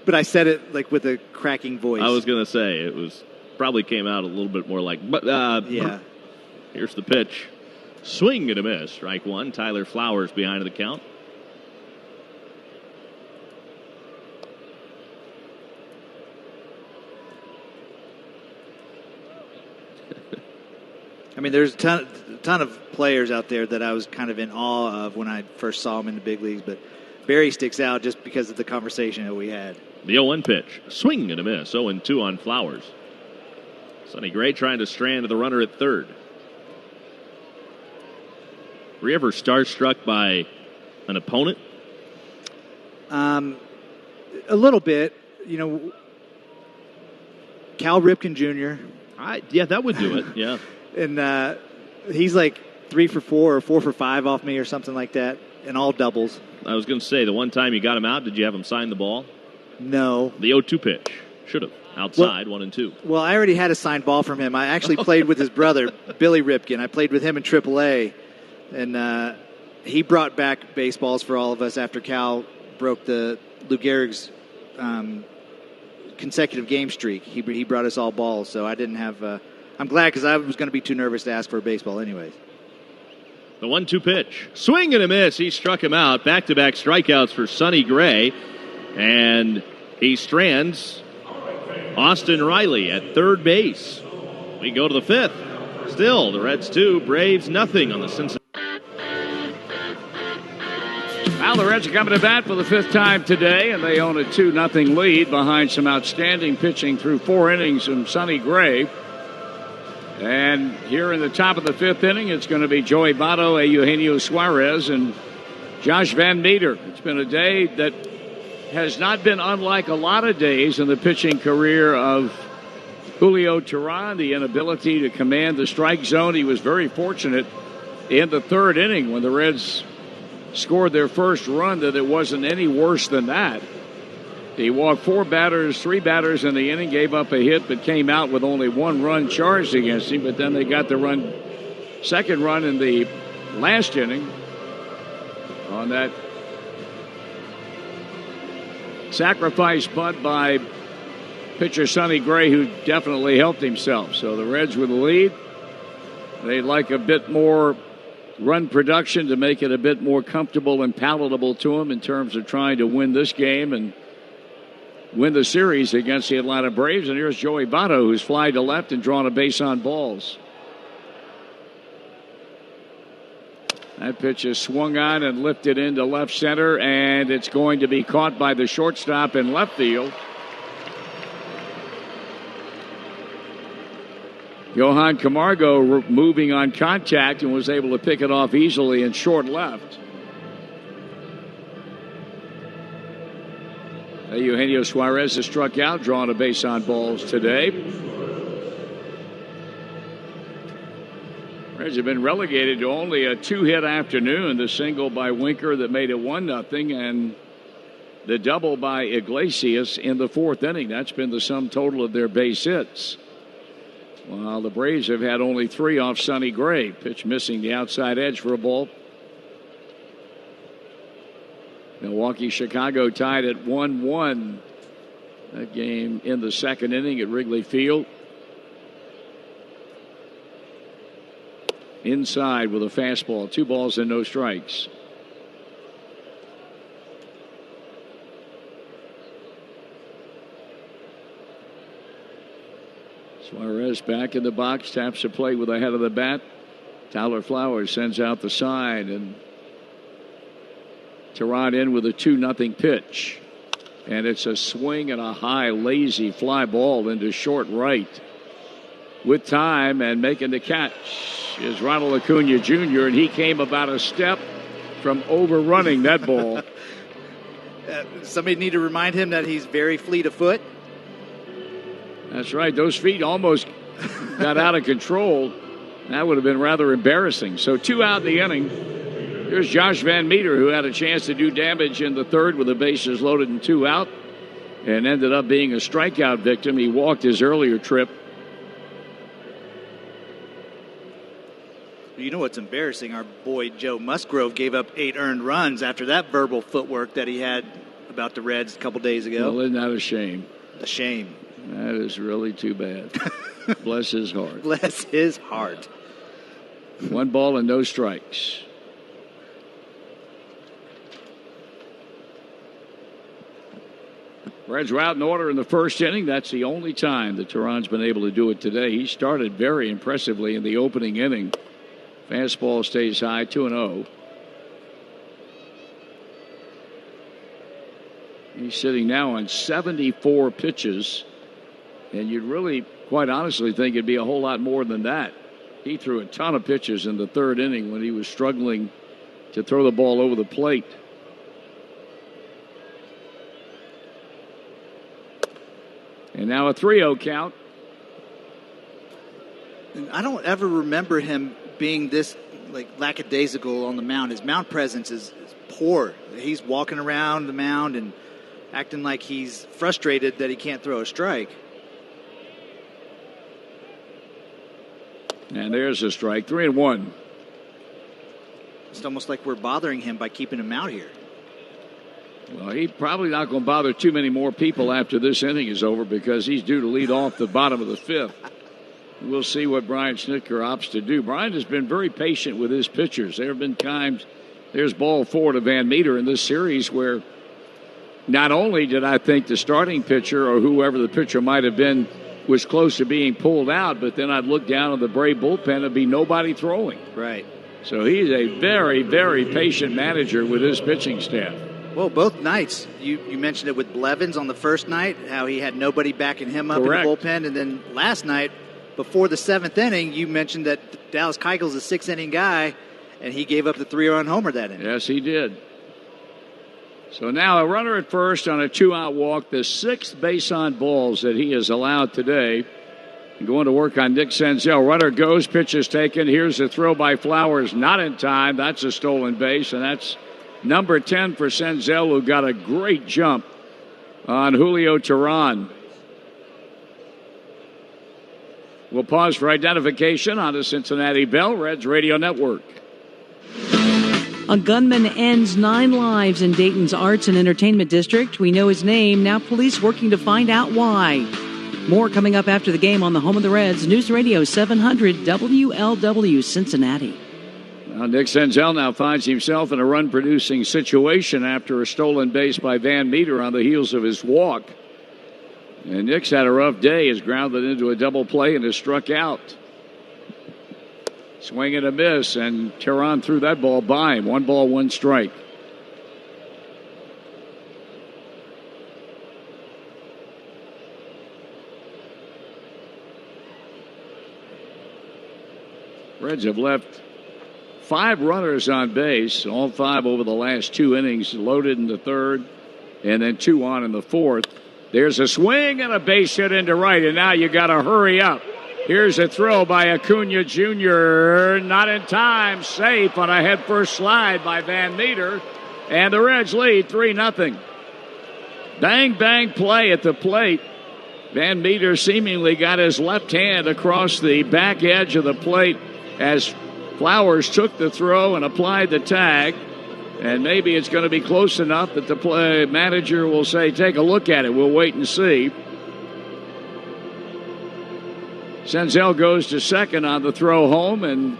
But I said it like with a cracking voice. I was going to say, it was probably came out a little bit more like, yeah. Here's the pitch. Swing and a miss. Strike one. Tyler Flowers behind the count. I mean, there's a ton of players out there that I was kind of in awe of when I first saw them in the big leagues, but Barry sticks out just because of the conversation that we had. The 0-1 pitch. Swing and a miss. 0-2 on Flowers. Sonny Gray trying to strand the runner at third. Were you ever starstruck by an opponent? A little bit. You know, Cal Ripken Jr. Yeah, that would do it. Yeah. And he's like 3 for 4 or 4 for 5 off me or something like that, and all doubles. I was going to say, the one time you got him out, did you have him sign the ball? No. The 0-2 pitch. Should have. Outside, 1 and 2. Well, I already had a signed ball from him. I actually played with his brother, Billy Ripken. I played with him in AAA, and he brought back baseballs for all of us after Cal broke the Lou Gehrig's consecutive game streak. He brought us all balls, so I didn't have I'm glad because I was going to be too nervous to ask for a baseball anyways. The 1-2 pitch. Swing and a miss. He struck him out. Back-to-back strikeouts for Sonny Gray. And he strands Austin Riley at third base. We go to the 5th. Still, the Reds 2, Braves nothing on the Cincinnati. Well, the Reds are coming to bat for the 5th time today, and they own a 2-0 lead behind some outstanding pitching through 4 innings from Sonny Gray. And here in the top of the 5th inning, it's going to be Joey Votto, Eugenio Suarez, and Josh Van Meter. It's been a day that has not been unlike a lot of days in the pitching career of Julio Teheran, the inability to command the strike zone. He was very fortunate in the 3rd inning when the Reds scored their first run that it wasn't any worse than that. He walked 3 batters in the inning, gave up a hit, but came out with only 1 run charged against him. But then they got the second run in the last inning on that sacrifice bunt by pitcher Sonny Gray, who definitely helped himself. So the Reds with the lead. They'd like a bit more run production to make it a bit more comfortable and palatable to them in terms of trying to win this game and win the series against the Atlanta Braves. And here's Joey Votto, who's fly to left and drawn a base on balls. That pitch is swung on and lifted into left center, and it's going to be caught by the shortstop in left field. Johan Camargo moving on contact and was able to pick it off easily in short left. Eugenio Suarez has struck out, drawn a base on balls today. Reds have been relegated to only a 2-hit afternoon. The single by Winker that made it 1-0, and the double by Iglesias in the 4th inning. That's been the sum total of their base hits. While the Braves have had only 3 off Sonny Gray. Pitch missing the outside edge for a ball. Milwaukee, Chicago tied at 1-1. That game in the 2nd inning at Wrigley Field. Inside with a fastball. 2 balls and no strikes. Suarez back in the box, taps a play with the head of the bat. Tyler Flowers sends out the side, and Teheran in with a 2-0 pitch. And it's a swing and a high, lazy fly ball into short right. With time and making the catch is Ronald Acuna Jr., and he came about a step from overrunning that ball. Somebody need to remind him that he's very fleet of foot. That's right. Those feet almost got out of control. That would have been rather embarrassing. So 2 out in the inning. Here's Josh Van Meter, who had a chance to do damage in the 3rd with the bases loaded and 2 out, and ended up being a strikeout victim. He walked his earlier trip. You know what's embarrassing? Our boy Joe Musgrove gave up 8 earned runs after that verbal footwork that he had about the Reds a couple days ago. Well, isn't that a shame? A shame. That is really too bad. Bless his heart. Bless his heart. 1 ball and no strikes. Reds were out in order in the 1st inning. That's the only time that Teheran's been able to do it today. He started very impressively in the opening inning. Fastball stays high, 2-0. He's sitting now on 74 pitches. And you'd really, quite honestly, think it'd be a whole lot more than that. He threw a ton of pitches in the 3rd inning when he was struggling to throw the ball over the plate. And now a 3-0 count And I don't ever remember him being this lackadaisical on the mound. His mound presence is poor. He's walking around the mound and acting like he's frustrated that he can't throw a strike. And there's a strike, 3-1. It's almost like we're bothering him by keeping him out here. Well, he's probably not going to bother too many more people after this inning is over because he's due to lead off the bottom of the fifth. We'll see what Brian Snitker opts to do. Brian has been very patient with his pitchers. There have been times, there's ball 4 to Van Meter in this series where not only did I think the starting pitcher or whoever the pitcher might have been was close to being pulled out, but then I'd look down at the Brave bullpen and be nobody throwing. Right. So he's a very, very patient manager with his pitching staff. Well, both nights, you mentioned it with Blevins on the first night, how he had nobody backing him up Correct. in the bullpen. And then last night, before the 7th inning, you mentioned that Dallas Keuchel's a 6th-inning guy, and he gave up the 3-run homer that inning. Yes, he did. So now a runner at first on a 2-out walk, the 6th base on balls that he has allowed today. Going to work on Nick Senzel. Runner goes, pitch is taken. Here's a throw by Flowers, not in time. That's a stolen base, and that's number 10 for Senzel, who got a great jump on Julio Teheran. We'll pause for identification on the Cincinnati Bell Reds Radio Network. A gunman ends 9 lives in Dayton's Arts and Entertainment District. We know his name. Now police working to find out why. More coming up after the game on the home of the Reds, News Radio 700 WLW Cincinnati. Well, Nick Senzel now finds himself in a run-producing situation after a stolen base by Van Meter on the heels of his walk. And Nick's had a rough day. He's grounded into a double play and has struck out. Swing and a miss, and Teheran threw that ball by him. 1 ball, 1 strike. Reds have left 5 runners on base, all 5 over the last 2 innings, loaded in the 3rd, and then 2 on in the 4th. There's a swing and a base hit into right, and now you got to hurry up. Here's a throw by Acuna Jr. Not in time. Safe on a headfirst slide by Van Meter. And the Reds lead 3-0. Bang, bang play at the plate. Van Meter seemingly got his left hand across the back edge of the plate as Flowers took the throw and applied the tag. And maybe it's going to be close enough that the play manager will say, take a look at it. We'll wait and see. Senzel goes to second on the throw home and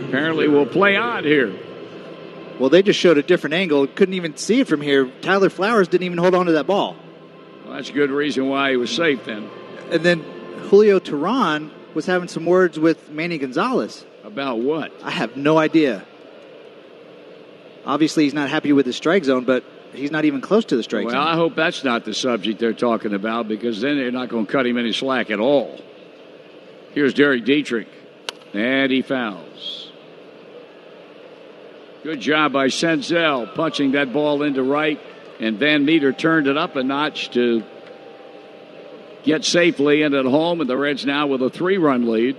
apparently will play on here. Well, they just showed a different angle. Couldn't even see it from here. Tyler Flowers didn't even hold on to that ball. Well, that's a good reason why he was safe then. And then Julio Teheran was having some words with Manny Gonzalez. About what? I have no idea. Obviously, he's not happy with the strike zone, but he's not even close to the strike zone. Well, I hope that's not the subject they're talking about because then they're not going to cut him any slack at all. Here's Derek Dietrich, and he fouls. Good job by Senzel punching that ball into right, and Van Meter turned it up a notch to get safely into the home, and the Reds now with a 3-run lead.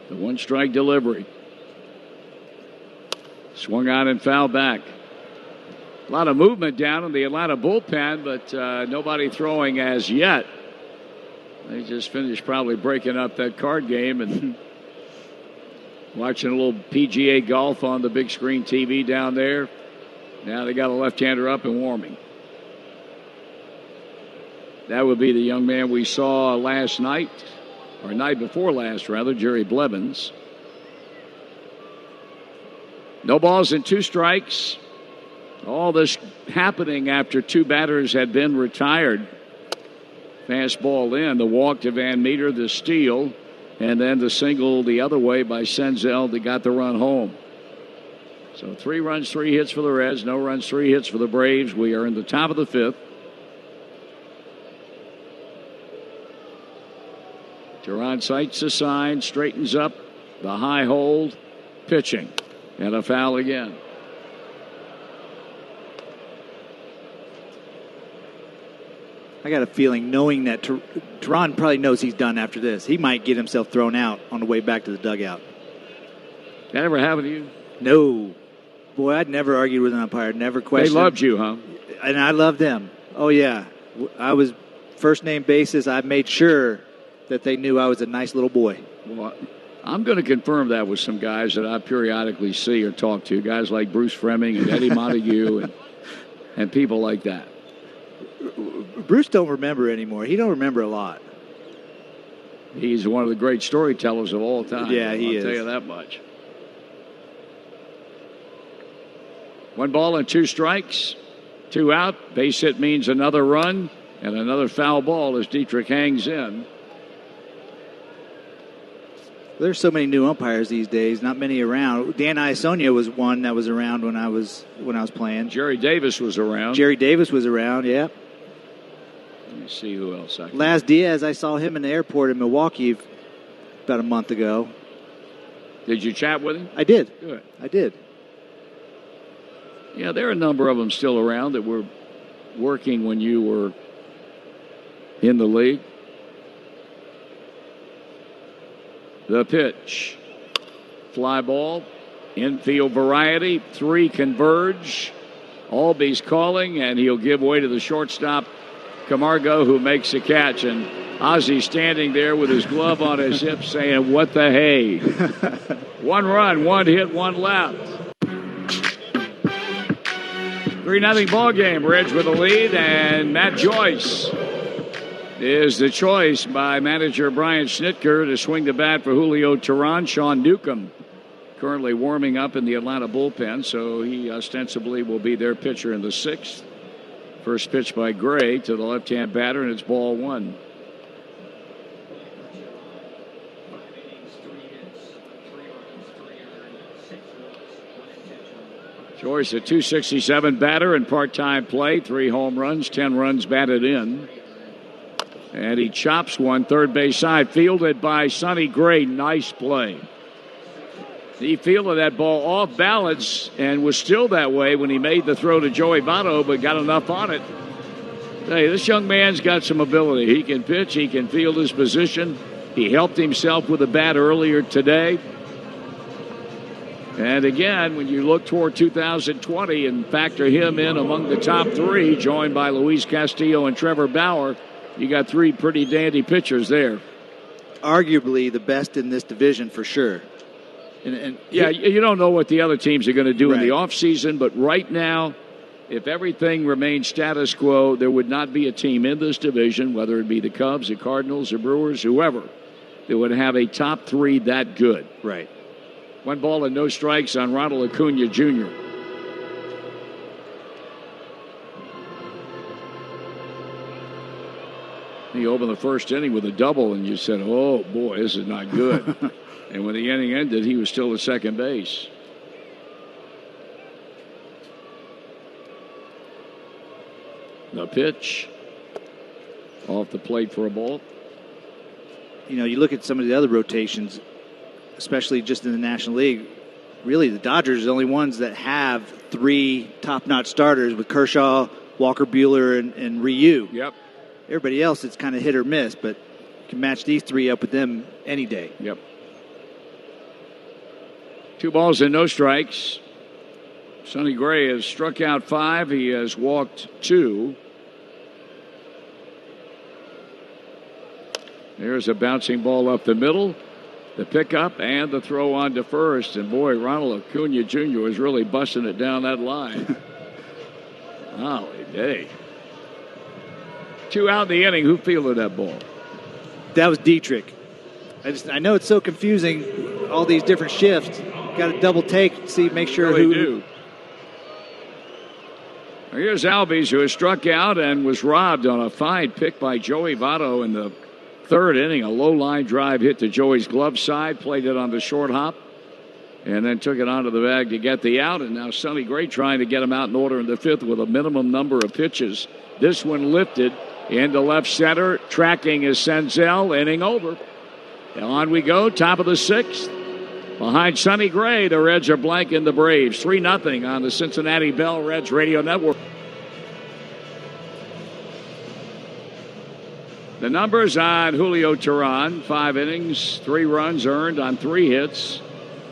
The 1-strike delivery. Swung on and fouled back. A lot of movement down in the Atlanta bullpen, but nobody throwing as yet. They just finished probably breaking up that card game and watching a little PGA golf on the big screen TV down there. Now they got a left-hander up and warming. That would be the young man we saw last night. Or night before last, rather, Jerry Blevins. No balls and 2 strikes. All this happening after 2 batters had been retired. Fastball in, the walk to Van Meter, the steal, and then the single the other way by Senzel that got the run home. So 3 runs, 3 hits for the Reds, no runs, 3 hits for the Braves. We are in the top of the 5th. Teheran sights the sign, straightens up, the high hold, pitching. And a foul again. I got a feeling, knowing that Teron probably knows he's done after this, he might get himself thrown out on the way back to the dugout. That ever happened to you? No. Boy, I'd never argued with an umpire, never questioned. They loved you, huh? And I loved them. Oh, yeah. I was first name basis. I made sure that they knew I was a nice little boy. Well, I'm going to confirm that with some guys that I periodically see or talk to, guys like Bruce Fremming and Eddie Montague and people like that. Bruce don't remember anymore. He don't remember a lot. He's one of the great storytellers of all time. Yeah, he is. I'll tell you that much. 1 ball and 2 strikes, 2 out. Base hit means another run and another foul ball as Dietrich hangs in. There's so many new umpires these days, not many around. Dan Iasonia was one that was around when I was playing. Jerry Davis was around. Jerry Davis was around, yeah. Let me see who else I can. Laz Diaz, I saw him in the airport in Milwaukee about a month ago. Did you chat with him? I did. Good. I did. Yeah, there are a number of them still around that were working when you were in the league. The pitch. Fly ball. Infield variety. 3 converge. Albies calling, and he'll give way to the shortstop, Camargo, who makes the catch. And Ozzie standing there with his glove on his hip saying, what the hey? 1 run, 1 hit, 1 left. 3-0 ball game. Reds with a lead, and Matt Joyce is the choice by manager Brian Schnitker to swing the bat for Julio Teheran. Sean Newcomb currently warming up in the Atlanta bullpen, so he ostensibly will be their pitcher in the 6th. First pitch by Gray to the left-hand batter, and it's ball 1. Joyce, a .267 batter in part-time play. 3 home runs, 10 runs batted in. And he chops one third base side, fielded by Sonny Gray. Nice play. He fielded that ball off balance and was still that way when he made the throw to Joey Votto, but got enough on it. Hey, this young man's got some ability. He can pitch. He can field his position. He helped himself with a bat earlier today. And again, when you look toward 2020 and factor him in among the top 3, joined by Luis Castillo and Trevor Bauer, you got 3 pretty dandy pitchers there. Arguably the best in this division for sure. And yeah, you don't know what the other teams are going to do right in the offseason, but right now, if everything remains status quo, there would not be a team in this division, whether it be the Cubs, the Cardinals, the Brewers, whoever, that would have a top 3 that good. Right. 1 ball and no strikes on Ronald Acuna Jr. He opened the first inning with a double, and you said, oh, boy, this is not good. And when the inning ended, he was still at second base. The pitch. Off the plate for a ball. You know, you look at some of the other rotations, especially just in the National League, really the Dodgers are the only ones that have 3 top-notch starters with Kershaw, Walker Buehler, and Ryu. Yep. Everybody else, it's kind of hit or miss, but you can match these 3 up with them any day. Yep. 2 balls and no strikes. Sonny Gray has struck out 5. He has walked 2. There's a bouncing ball up the middle. The pickup and the throw on to first. And boy, Ronald Acuna Jr. is really busting it down that line. Golly day. 2 out in the inning. Who fielded that ball? That was Dietrich. I know it's so confusing, all these different shifts. Got to double take, see, make sure really do. Here's Albies, who has struck out and was robbed on a fine pick by Joey Votto in the 3rd inning. A low line drive hit to Joey's glove side, played it on the short hop, and then took it onto the bag to get the out. And now Sonny Gray trying to get him out in order in the 5th with a minimum number of pitches. This one lifted into left center. Tracking is Senzel. Inning over. And on we go. Top of the 6th. Behind Sonny Gray, the Reds are blanking the Braves. 3-0 on the Cincinnati Bell Reds Radio Network. The numbers on Julio Teheran: 5 innings, 3 runs earned on 3 hits,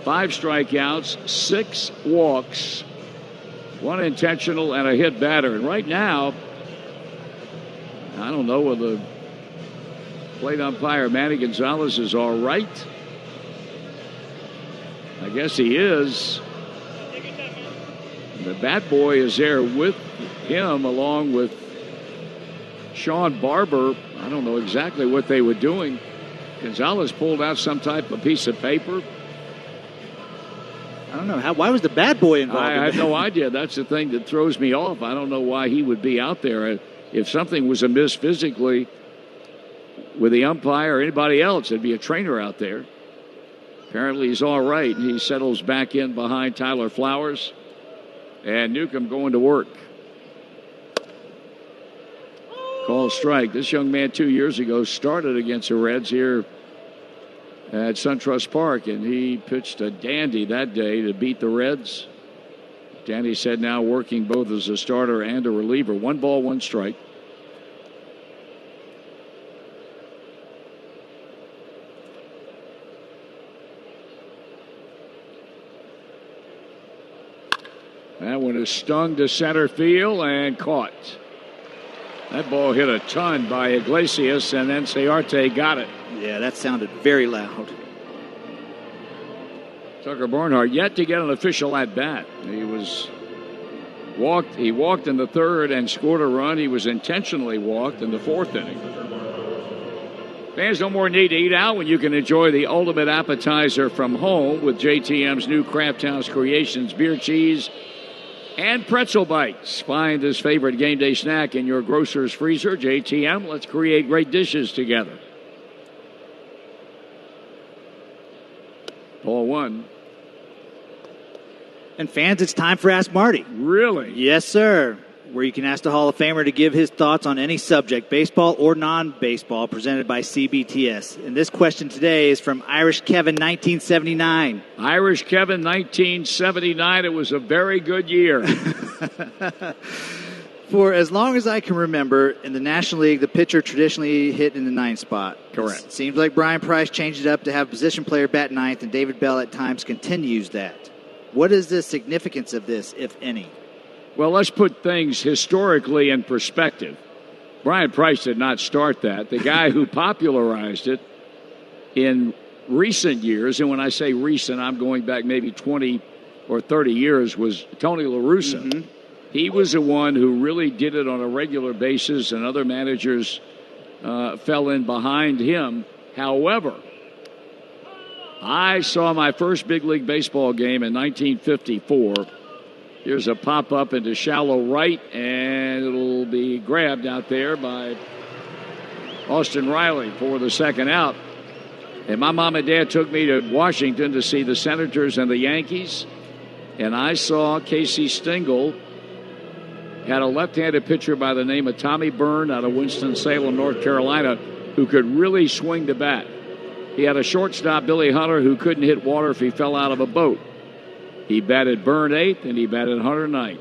5 strikeouts, 6 walks, 1 intentional, and a hit batter. And right now, I don't know whether the plate umpire Manny Gonzalez is all right. I guess he is. The bat boy is there with him, along with Sean Barber. I don't know exactly what they were doing. Gonzalez pulled out some type of piece of paper. I don't know. Why was the bad boy involved? I have no idea. That's the thing that throws me off. I don't know why he would be out there. If something was amiss physically with the umpire or anybody else, there'd be a trainer out there. Apparently he's all right. He settles back in behind Tyler Flowers. And Newcomb going to work. Call strike. This young man 2 years ago started against the Reds here at SunTrust Park, and he pitched a dandy that day to beat the Reds. Danny said now working both as a starter and a reliever. 1 ball, 1 strike. That one is stung to center field and caught. That ball hit a ton by Iglesias, and then Ciarte got it. Yeah, that sounded very loud. Tucker Barnhart yet to get an official at bat. He walked in the 3rd and scored a run. He was intentionally walked in the 4th inning. Fans no more need to eat out when you can enjoy the ultimate appetizer from home with JTM's new Craft House Creations beer cheese and pretzel bites. Find this favorite game day snack in your grocer's freezer. JTM, let's create great dishes together. Ball 1. And fans, it's time for Ask Marty. Really? Yes, sir. Where you can ask the Hall of Famer to give his thoughts on any subject, baseball or non-baseball, presented by CBTS. And this question today is from Irish Kevin, 1979. Irish Kevin, 1979. It was a very good year. For as long as I can remember, in the National League, the pitcher traditionally hit in the 9th spot. Correct. It seems like Brian Price changed it up to have a position player bat 9th, and David Bell at times continues that. What is the significance of this, if any? Well, let's put things historically in perspective. Brian Price did not start that. The guy who popularized it in recent years, and when I say recent, I'm going back maybe 20 or 30 years, was Tony La Russa. Mm-hmm. He was the one who really did it on a regular basis, and other managers fell in behind him. However, I saw my first big league baseball game in 1954. Here's a pop-up into shallow right, and it'll be grabbed out there by Austin Riley for the second out. And my mom and dad took me to Washington to see the Senators and the Yankees, and I saw Casey Stengel had a left-handed pitcher by the name of Tommy Byrne out of Winston-Salem, North Carolina, who could really swing the bat. He had a shortstop, Billy Hunter, who couldn't hit water if he fell out of a boat. He batted Byrne 8th, and he batted Hunter 9th.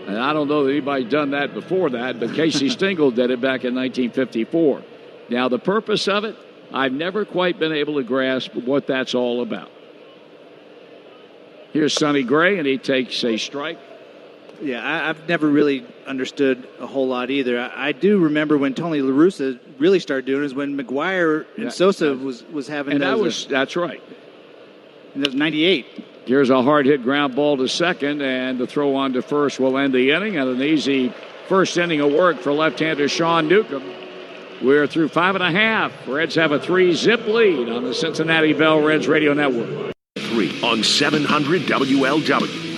And I don't know that anybody's done that before that, but Casey Stengel did it back in 1954. Now, the purpose of it, I've never quite been able to grasp what that's all about. Here's Sonny Gray, and he takes a strike. Yeah, I've never really understood a whole lot either. I do remember when Tony La Russa really started doing it is when McGuire and Sosa was having. And that's right. And that was 98. Here's a hard hit ground ball to second, and the throw on to first will end the inning. And an easy first inning of work for left-hander Sean Newcomb. We're through 5.5. Reds have a 3-zip lead on the Cincinnati Bell Reds Radio Network. 3 on 700 WLW.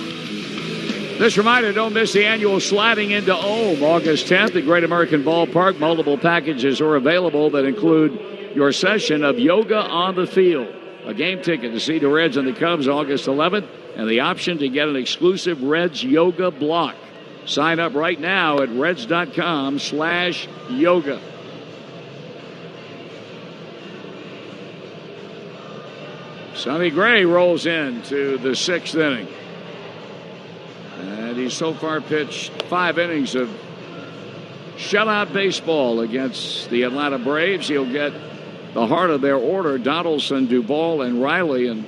This reminder, don't miss the annual Sliding into Ohm, August 10th at Great American Ballpark. Multiple packages are available that include your session of yoga on the field, a game ticket to see the Reds and the Cubs August 11th, and the option to get an exclusive Reds yoga block. Sign up right now at reds.com/yoga. Sonny Gray rolls into the 6th inning. And he's so far pitched 5 innings of shutout baseball against the Atlanta Braves. He'll get the heart of their order, Donaldson, Duvall, and Riley. And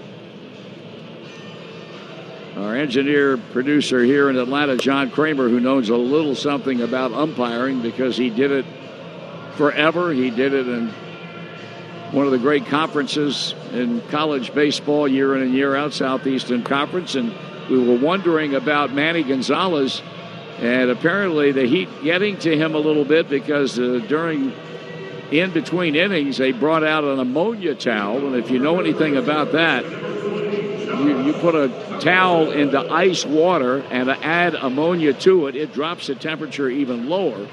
our engineer, producer here in Atlanta, John Kramer, who knows a little something about umpiring because he did it forever. He did it in one of the great conferences in college baseball year in and year out, Southeastern Conference. And we were wondering about Manny Gonzalez, and apparently the heat getting to him a little bit because in between innings, they brought out an ammonia towel. And if you know anything about that, you put a towel into ice water and add ammonia to it, it drops the temperature even lower.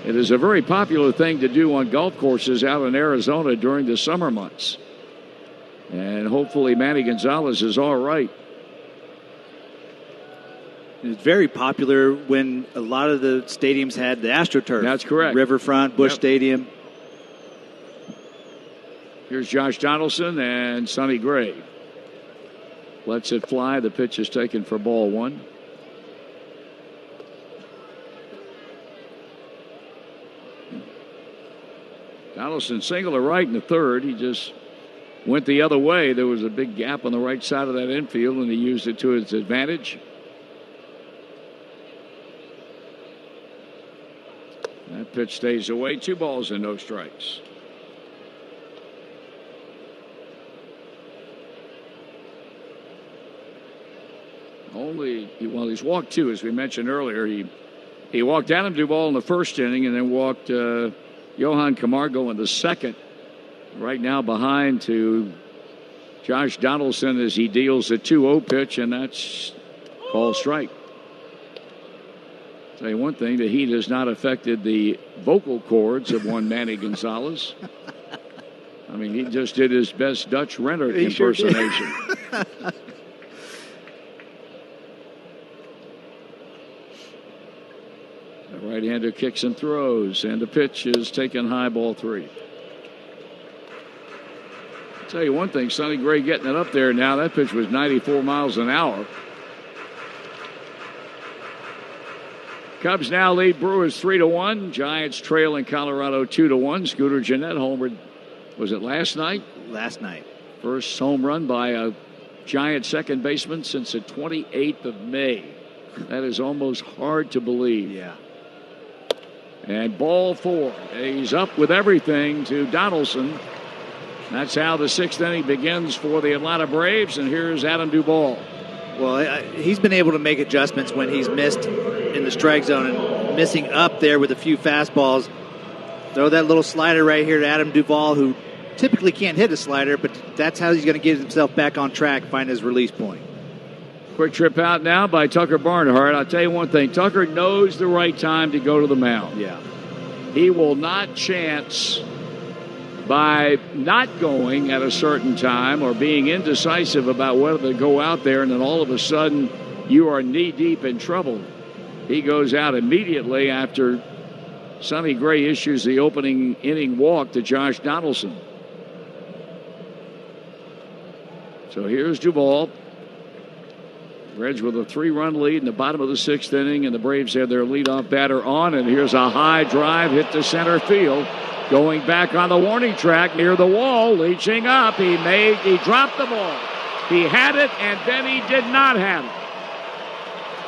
It is a very popular thing to do on golf courses out in Arizona during the summer months. And hopefully Manny Gonzalez is all right. It's very popular when a lot of the stadiums had the AstroTurf. That's correct. Riverfront, Busch Stadium. Here's Josh Donaldson and Sonny Gray. Lets it fly. The pitch is taken for ball 1. Donaldson single to right in the 3rd. He just went the other way. There was a big gap on the right side of that infield, and he used it to his advantage. That pitch stays away. 2 balls and no strikes. He's walked 2, as we mentioned earlier. He walked Adam Duvall in the 1st inning and then walked Johan Camargo in the 2nd. Right now behind to Josh Donaldson as he deals a 2-0 pitch, and that's called strike. Tell you one thing, the heat has not affected the vocal cords of one Manny Gonzalez. I mean, he just did his best Dutch Rennert impersonation. Sure The right-hander kicks and throws, and the pitch is taken high, ball 3. I'll tell you one thing, Sonny Gray getting it up there now. That pitch was 94 miles an hour. Cubs now lead Brewers 3-1. Giants trail in Colorado 2-1. Scooter Gennett homered, was it last night? Last night. First home run by a Giant second baseman since the 28th of May. That is almost hard to believe. Yeah. And ball 4. He's up with everything to Donaldson. That's how the 6th inning begins for the Atlanta Braves. And here's Adam Duvall. Well, he's been able to make adjustments when he's missed in the strike zone and missing up there with a few fastballs. Throw that little slider right here to Adam Duvall, who typically can't hit a slider, but that's how he's going to get himself back on track, find his release point. Quick trip out now by Tucker Barnhart. I'll tell you one thing. Tucker knows the right time to go to the mound. Yeah. He will not chance by not going at a certain time or being indecisive about whether to go out there, and then all of a sudden you are knee-deep in trouble. He goes out immediately after Sonny Gray issues the opening inning walk to Josh Donaldson. So here's Duvall. Reds with a 3-run lead in the bottom of the 6th inning, and the Braves have their leadoff batter on, and here's a high drive hit to center field. Going back on the warning track near the wall, reaching up. He dropped the ball. He had it, and then he did not have it.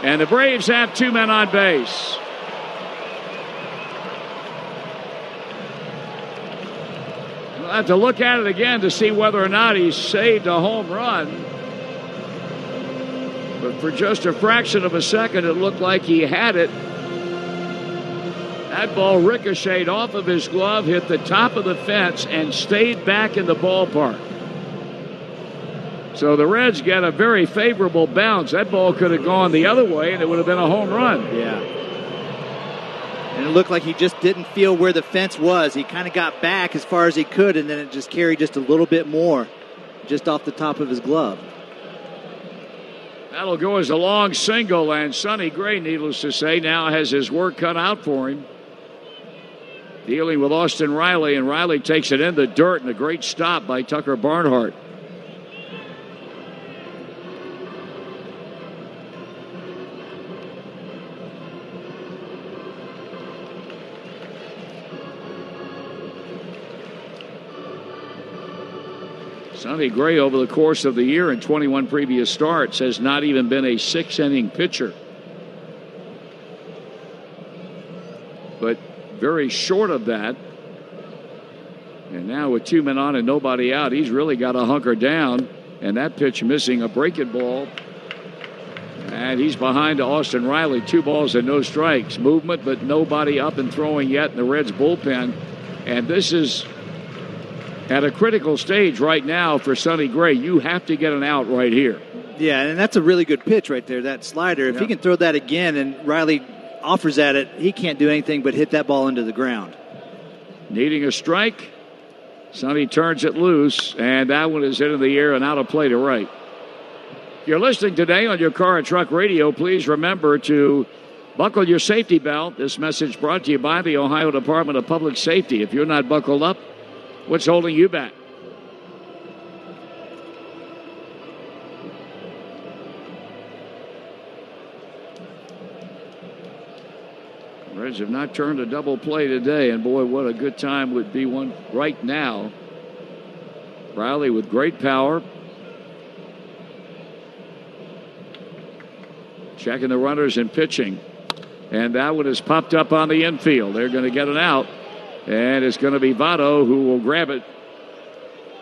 And the Braves have 2 men on base. We'll have to look at it again to see whether or not he saved a home run. But for just a fraction of a second, it looked like he had it. That ball ricocheted off of his glove, hit the top of the fence, and stayed back in the ballpark. So the Reds get a very favorable bounce. That ball could have gone the other way, and it would have been a home run. Yeah. And it looked like he just didn't feel where the fence was. He kind of got back as far as he could, and then it just carried just a little bit more, just off the top of his glove. That'll go as a long single, and Sonny Gray, needless to say, now has his work cut out for him. Dealing with Austin Riley, and Riley takes it in the dirt, and a great stop by Tucker Barnhart. Sonny Gray, over the course of the year in 21 previous starts, has not even been a 6-inning pitcher. But very short of that. And now with 2 men on and nobody out, he's really got to hunker down. And that pitch missing, a breaking ball. And he's behind Austin Riley. 2 balls and no strikes. Movement, but nobody up and throwing yet in the Reds bullpen. And this is at a critical stage right now for Sonny Gray. You have to get an out right here. Yeah, and that's a really good pitch right there, that slider. If he can throw that again and Riley offers at it, he can't do anything but hit that ball into the ground. Needing a strike, Sonny turns it loose, and that one is into the air and out of play to right. If you're listening today on your car and truck radio, please remember to buckle your safety belt. This message brought to you by the Ohio Department of Public Safety. If you're not buckled up, what's holding you back? Reds have not turned a double play today, and boy, what a good time would be one right now. Riley with great power. Checking the runners and pitching. And that one is popped up on the infield. They're going to get it out. And it's going to be Votto who will grab it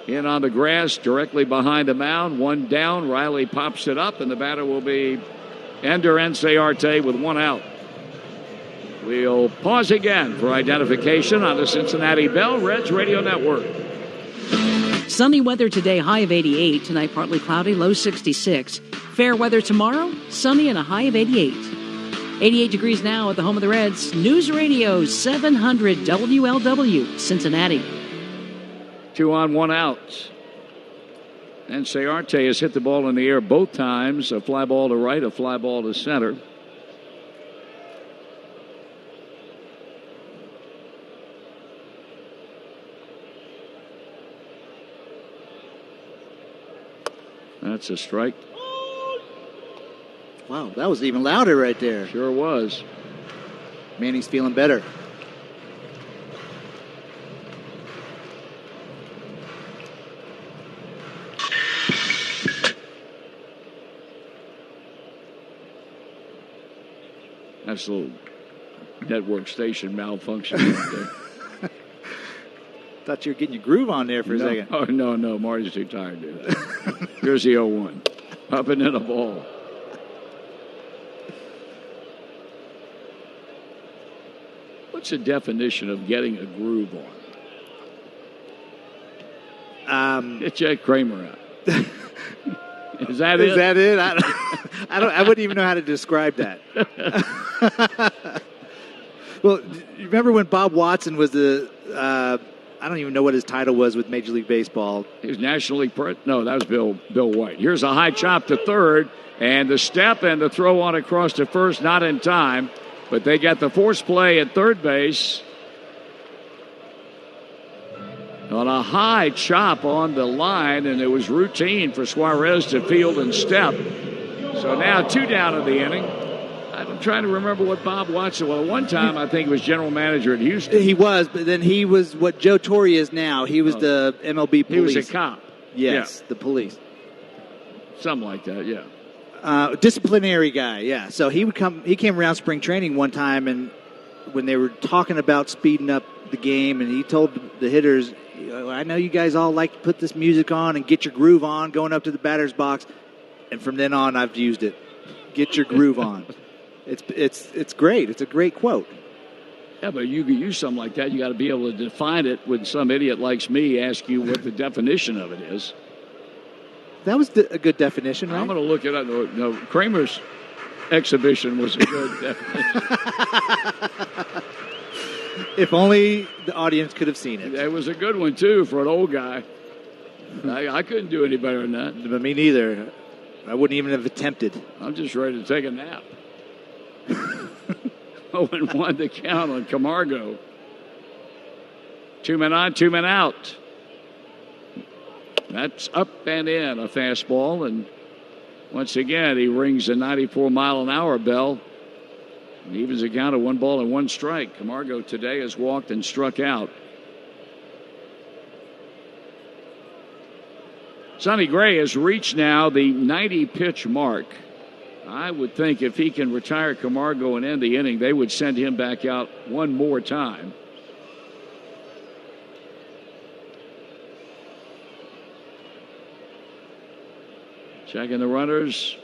in on the grass directly behind the mound. One down. Riley pops it up, and the batter will be Ender Enciarte with 1 out. We'll pause again for identification on the Cincinnati Bell Reds Radio Network. Sunny weather today, high of 88. Tonight, partly cloudy, low 66. Fair weather tomorrow, sunny and a high of 88. 88 degrees now at the home of the Reds. News Radio 700 WLW, Cincinnati. 2 on, 1 out. And Enciarte has hit the ball in the air both times. A fly ball to right, a fly ball to center. That's a strike. Wow, that was even louder right there. Sure was. Manning's feeling better. That's a little network station malfunction right there. Thought you were getting your groove on there for a second. Oh, no. Marty's too tired to do that. Here's the 0-1. Up and in a ball. What's the definition of getting a groove on? Get Jack Kramer out. Is that it? Is that it? I wouldn't even know how to describe that. Well, you remember when Bob Watson was the I don't even know what his title was with Major League Baseball. He was National League No, that was Bill White. Here's a high chop to third, and the step and the throw on across to first, not in time. But they got the force play at third base. On a high chop on the line, and it was routine for Suarez to field and step. So now 2 down in the inning. I'm trying to remember what Bob Watson was. One time, I think he was general manager at Houston. He was, but then he was what Joe Torre is now. He was the MLB police. He was a cop. Yes, the police. Something like that, yeah. Disciplinary guy, yeah. So he came around spring training one time, and when they were talking about speeding up the game, and he told the hitters, I know you guys all like to put this music on and get your groove on going up to the batter's box. And from then on, I've used it. Get your groove on. It's great. It's a great quote. Yeah, but you can use something like that. You got to be able to define it when some idiot like me asks you what the definition of it is. That was a good definition, right? I'm going to look it up. No, Kramer's exhibition was a good definition. If only the audience could have seen it. It was a good one, too, for an old guy. I couldn't do any better than that. But me neither. I wouldn't even have attempted. I'm just ready to take a nap. 0-1 to count on Camargo. 2 men on, 2 men out. That's up and in, a fastball. And once again, he rings the 94-mile-an-hour bell. And evens the count of 1 ball and 1 strike. Camargo today has walked and struck out. Sonny Gray has reached now the 90-pitch mark. I would think if he can retire Camargo and end the inning, they would send him back out one more time. Checking the runners.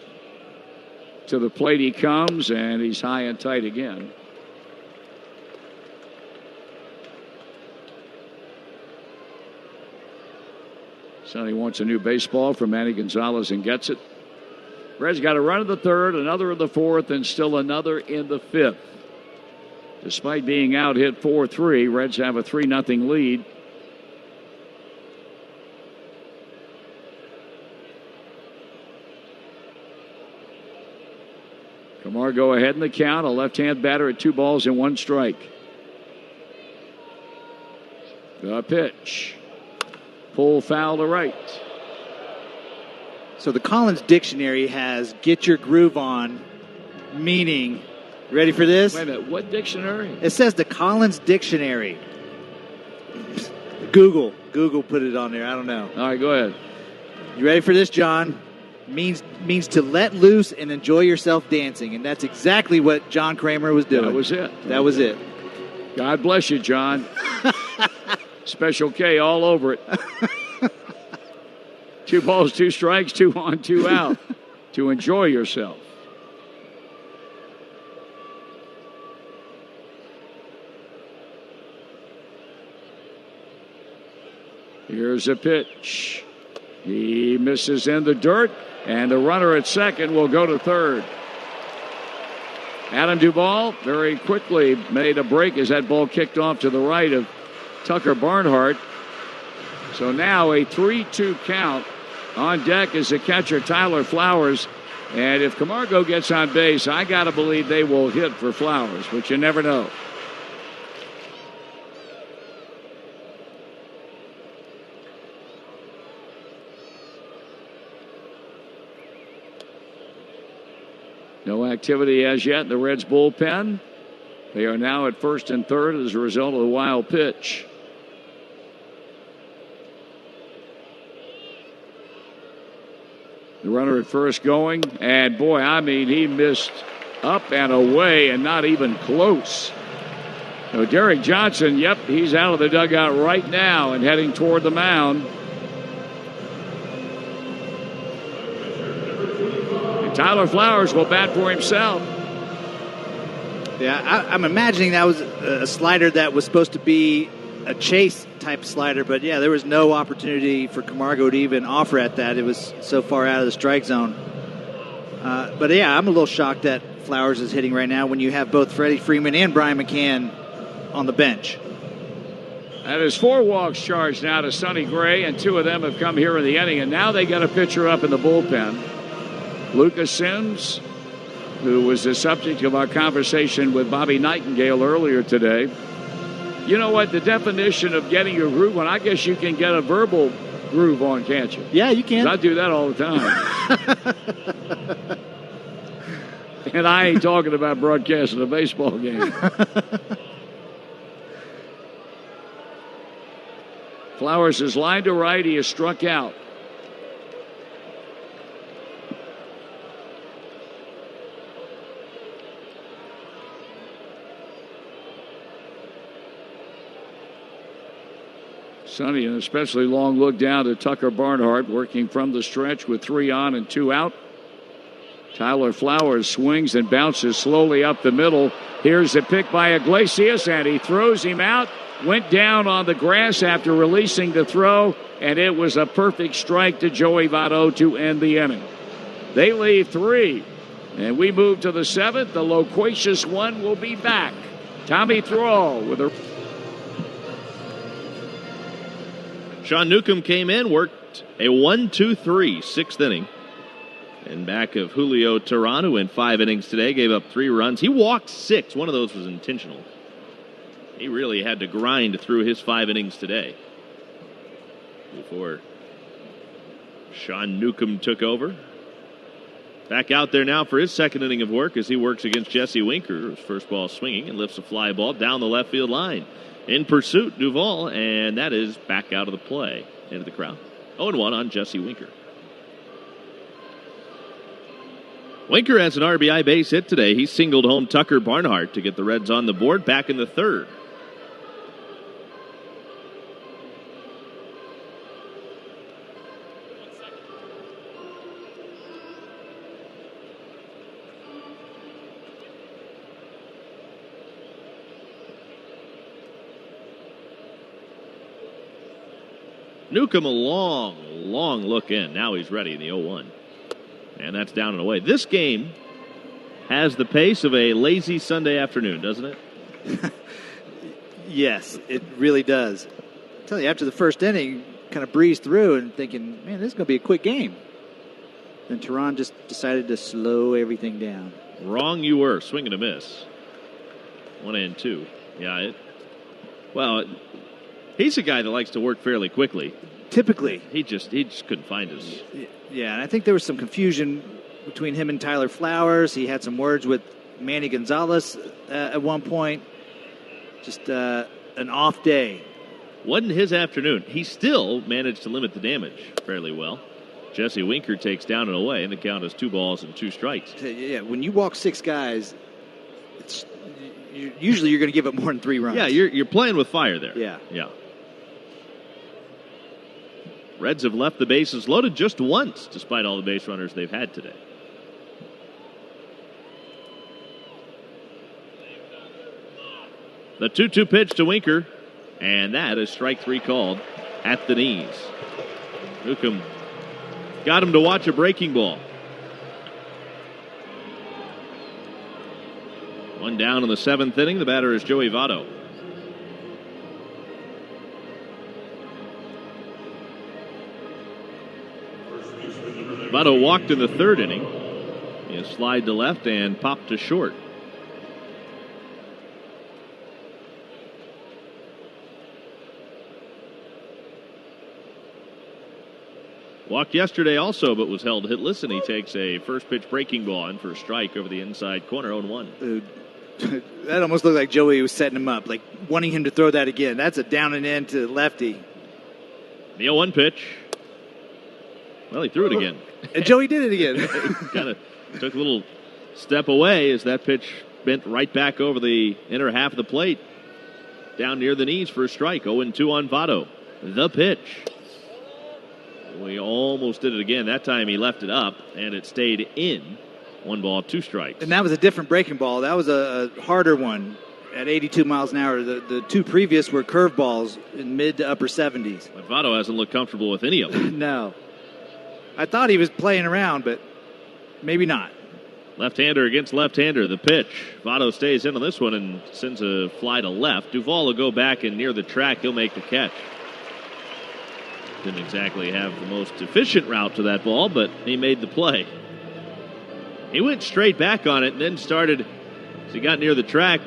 To the plate he comes, and he's high and tight again. Sonny wants a new baseball from Manny Gonzalez and gets it. Reds got a run in the third, another in the fourth, and still another in the fifth. Despite being out hit 4-3, Reds have a 3-0 lead. Camargo ahead in the count, a left-hand batter at 2 balls and 1 strike. The pitch. Pull foul to right. So the Collins Dictionary has "get your groove on," meaning, ready for this? Wait a minute, what dictionary? It says the Collins Dictionary. Google put it on there. I don't know. All right, go ahead. You ready for this, John? Means to let loose and enjoy yourself dancing, and that's exactly what John Kramer was doing. That was it. That was it. God bless you, John. Special K all over it. 2 balls, 2 strikes, 2 on, 2 out. To enjoy yourself. Here's a pitch. He misses in the dirt, and the runner at second will go to third. Adam Duvall very quickly made a break as that ball kicked off to the right of Tucker Barnhart. So now a 3-2 count. On deck is the catcher Tyler Flowers. And if Camargo gets on base, I got to believe they will hit for Flowers, but you never know. No activity as yet in the Reds bullpen. They are now at first and third as a result of the wild pitch. The runner at first going, and boy, I mean, he missed up and away and not even close. So Derek Johnson, yep, he's out of the dugout right now and heading toward the mound. And Tyler Flowers will bat for himself. Yeah, I'm imagining that was a slider that was supposed to be a chase type slider, but yeah, there was no opportunity for Camargo to even offer at that. It was so far out of the strike zone. But yeah, I'm a little shocked that Flowers is hitting right now when you have both Freddie Freeman and Brian McCann on the bench. That is 4 walks charged now to Sonny Gray, and 2 of them have come here in the inning, and now they got a pitcher up in the bullpen. Lucas Sims, who was the subject of our conversation with Bobby Nightingale earlier today. You know what? The definition of getting your groove on, I guess you can get a verbal groove on, can't you? Yeah, you can. I do that all the time. And I ain't talking about broadcasting a baseball game. Flowers is lined to right. He is struck out. Sonny, an especially long look down to Tucker Barnhart, working from the stretch with 3 on and 2 out. Tyler Flowers swings and bounces slowly up the middle. Here's a pick by Iglesias, and he throws him out. Went down on the grass after releasing the throw, and it was a perfect strike to Joey Votto to end the inning. They leave 3, and we move to the 7th. The loquacious one will be back. Tommy Thrall with a... Sean Newcomb came in, worked a 1-2-3 6th inning. And back of Julio Teheran, who in 5 innings today gave up 3 runs. He walked 6. One of those was intentional. He really had to grind through his 5 innings today before Sean Newcomb took over. Back out there now for his 2nd inning of work as he works against Jesse Winker, whose first ball swinging and lifts a fly ball down the left field line. In pursuit, Duvall, and that is back out of the play into the crowd. 0-1 on Jesse Winker. Winker has an RBI base hit today. He singled home Tucker Barnhart to get the Reds on the board back in the third. Newcomb, a long look in. Now he's ready in the 0-1. And that's down and away. This game has the pace of a lazy Sunday afternoon, doesn't it? Yes, it really does. I tell you, after the first inning, kind of breezed through and thinking, man, this is going to be a quick game. Then Tehran just decided to slow everything down. Wrong you were. Swing and a miss. 1-2. Yeah, he's a guy that likes to work fairly quickly. Typically. He just couldn't find his. Yeah, and I think there was some confusion between him and Tyler Flowers. He had some words with Manny Gonzalez at one point. Just an off day. Wasn't his afternoon. He still managed to limit the damage fairly well. Jesse Winker takes down and away, and the count is 2 balls and 2 strikes. Yeah, when you walk 6 guys, usually you're going to give up more than 3 runs. Yeah, you're playing with fire there. Yeah. Reds have left the bases loaded just once, despite all the base runners they've had today. The 2-2 pitch to Winker, and that is strike 3 called at the knees. Newcomb got him to watch a breaking ball. 1 down in the 7th inning. The batter is Joey Votto. Votto walked in the 3rd inning. He slide to left and popped to short. Walked yesterday also, but was held hitless, and he takes a first pitch breaking ball in for a strike over the inside corner, 0-1. That almost looked like Joey was setting him up, like wanting him to throw that again. That's a down and in to lefty. The 0-1 pitch. Well, he threw it again. And Joey did it again. Kind of took a little step away as that pitch bent right back over the inner half of the plate. Down near the knees for a strike. 0-2 on Votto. The pitch. We almost did it again. That time he left it up, and it stayed in. 1 ball, 2 strikes. And that was a different breaking ball. That was a harder one at 82 miles an hour. The 2 previous were curveballs in mid to upper 70s. But Votto hasn't looked comfortable with any of them. No. I thought he was playing around, but maybe not. Left-hander against left-hander. The pitch. Votto stays in on this one and sends a fly to left. Duvall will go back, and near the track, he'll make the catch. Didn't exactly have the most efficient route to that ball, but he made the play. He went straight back on it and then started, as he got near the track,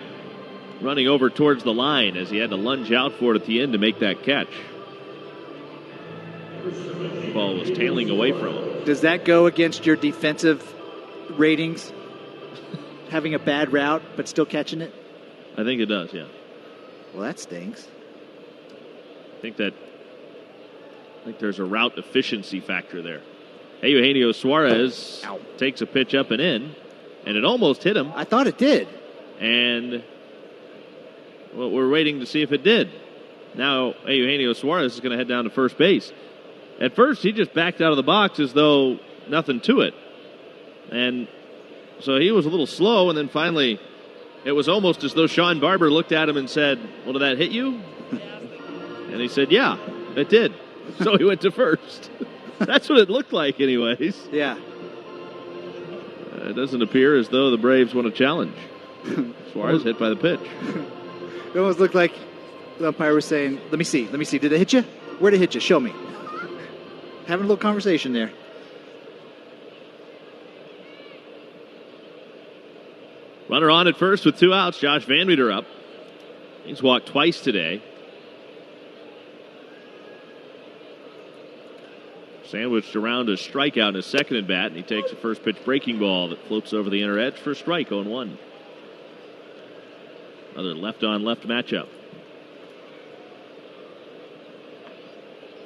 running over towards the line as he had to lunge out for it at the end to make that catch. The ball was tailing away from him. Does that go against your defensive ratings? Having a bad route but still catching it? I think it does, yeah. Well, that stinks. I think there's a route efficiency factor there. Eugenio Suarez takes a pitch up and in, and it almost hit him. I thought it did. And we're waiting to see if it did. Now Eugenio Suarez is going to head down to first base. At first, he just backed out of the box as though nothing to it. And so he was a little slow, and then finally it was almost as though Sean Barber looked at him and said, well, did that hit you? And he said, yeah, it did. So he went to first. That's what it looked like anyways. Yeah. It doesn't appear as though the Braves want a challenge. Suarez hit by the pitch. It almost looked like the umpire was saying, let me see. Did it hit you? Where'd it hit you? Show me. Having a little conversation there. Runner on at first with 2 outs. Josh Van Meter up. He's walked twice today. Sandwiched around a strikeout in his second at bat, and he takes a first pitch breaking ball that floats over the inner edge for a strike, 0-1. Another left on left matchup.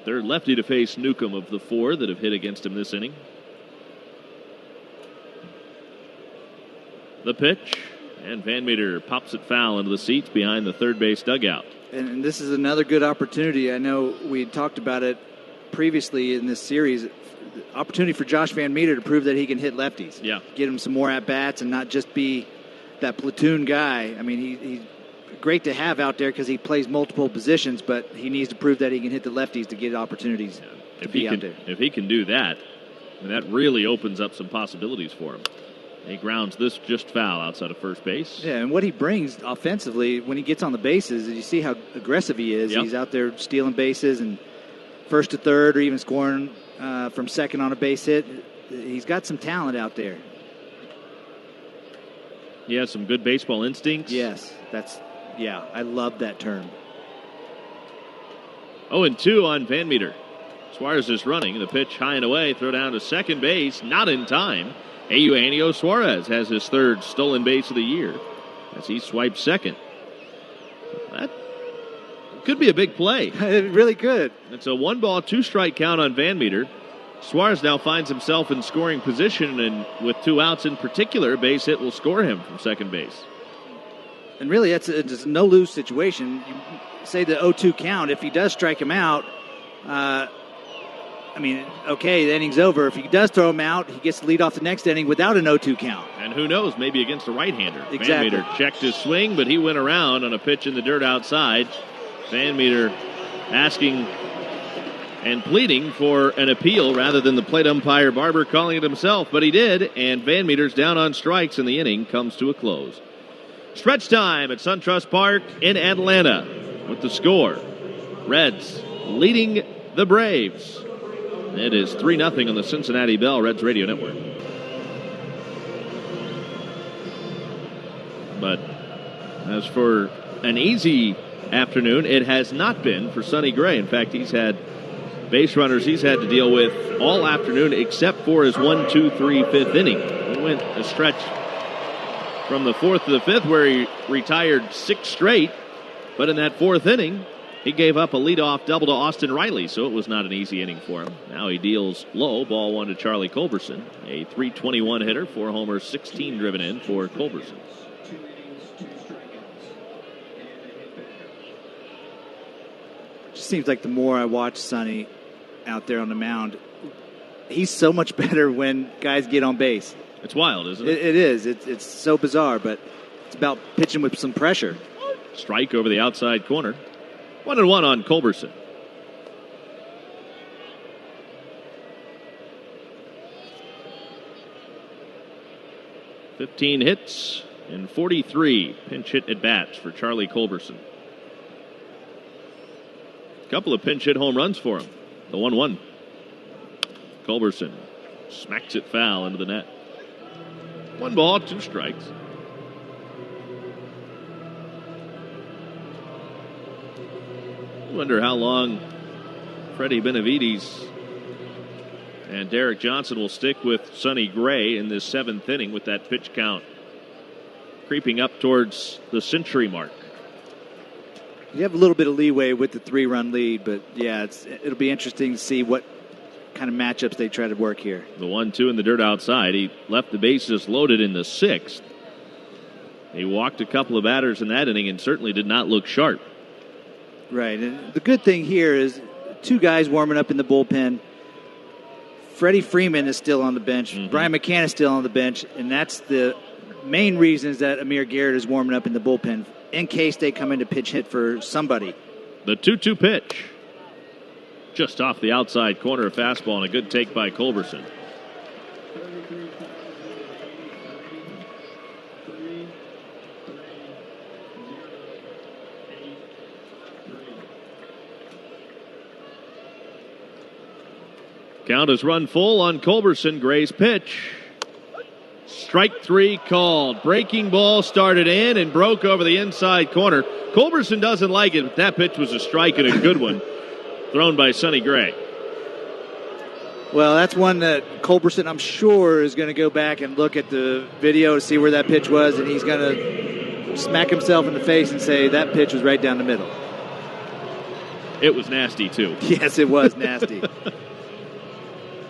Third lefty to face Newcomb of the 4 that have hit against him this inning. The pitch, and Van Meter pops it foul into the seats behind the third base dugout. And this is another good opportunity. I know we talked about it previously in this series. Opportunity for Josh Van Meter to prove that he can hit lefties. Yeah. Get him some more at-bats and not just be that platoon guy. I mean, he's great to have out there because he plays multiple positions, but he needs to prove that he can hit the lefties to get opportunities to be out there. If he can do that, then that really opens up some possibilities for him. He grounds this just foul outside of first base. Yeah, and what he brings offensively when he gets on the bases, you see how aggressive he is. Yep. He's out there stealing bases and first to third or even scoring from second on a base hit. He's got some talent out there. He has some good baseball instincts. Yes, I love that term. 0-2 on Van Meter. Suarez is running. The pitch high and away. Throw down to second base. Not in time. Eugenio Suarez has his third stolen base of the year as he swipes second. That could be a big play. It really could. It's a 1-ball, 2-strike count on Van Meter. Suarez now finds himself in scoring position, and with 2 outs in particular, a base hit will score him from second base. And really, it's a no-lose situation. You say the 0-2 count. If he does strike him out, the inning's over. If he does throw him out, he gets to lead off the next inning without an 0-2 count. And who knows, maybe against a right-hander. Exactly. Van Meter checked his swing, but he went around on a pitch in the dirt outside. Van Meter asking and pleading for an appeal rather than the plate umpire Barber calling it himself. But he did, and Van Meter's down on strikes, and the inning comes to a close. Stretch time at SunTrust Park in Atlanta with the score. Reds leading the Braves. It is 3-0 on the Cincinnati Bell Reds Radio Network. But as for an easy afternoon, it has not been for Sonny Gray. In fact, he's had base runners he's had to deal with all afternoon except for his 1, 2, 3, 5th inning. He went a stretch from the 4th to the 5th where he retired 6 straight. But in that 4th inning, he gave up a leadoff double to Austin Riley, so it was not an easy inning for him. Now he deals low, ball 1 to Charlie Culberson. A .321 hitter, 4 homers, 16 driven in for Culberson. Just seems like the more I watch Sonny out there on the mound, he's so much better when guys get on base. It's wild, isn't it? It is. It's so bizarre, but it's about pitching with some pressure. Strike over the outside corner. 1-1 on Culberson. $15 hits and 43 pinch hit at bats for Charlie Culberson. A couple of pinch hit home runs for him. The 1-1. Culberson smacks it foul into the net. 1 ball, 2 strikes. Wonder how long Freddie Benavides and Derek Johnson will stick with Sonny Gray in this 7th inning with that pitch count creeping up towards the century mark. You have a little bit of leeway with the 3-run lead, but yeah, it'll be interesting to see what kind of matchups they try to work here. The 1-2 in the dirt outside. He left the bases loaded in the 6th. He walked a couple of batters in that inning and certainly did not look sharp. Right, and the good thing here is 2 guys warming up in the bullpen. Freddie Freeman is still on the bench. Mm-hmm. Brian McCann is still on the bench, and that's the main reasons that Amir Garrett is warming up in the bullpen in case they come in to pitch hit for somebody. The 2-2 pitch. Just off the outside corner, a fastball, and a good take by Culberson. Count is run full on Culberson. Gray's pitch. Strike 3 called. Breaking ball started in and broke over the inside corner. Culberson doesn't like it, but that pitch was a strike and a good one thrown by Sonny Gray. Well, that's one that Culberson, I'm sure, is going to go back and look at the video to see where that pitch was, and he's going to smack himself in the face and say that pitch was right down the middle. It was nasty, too. Yes, it was nasty.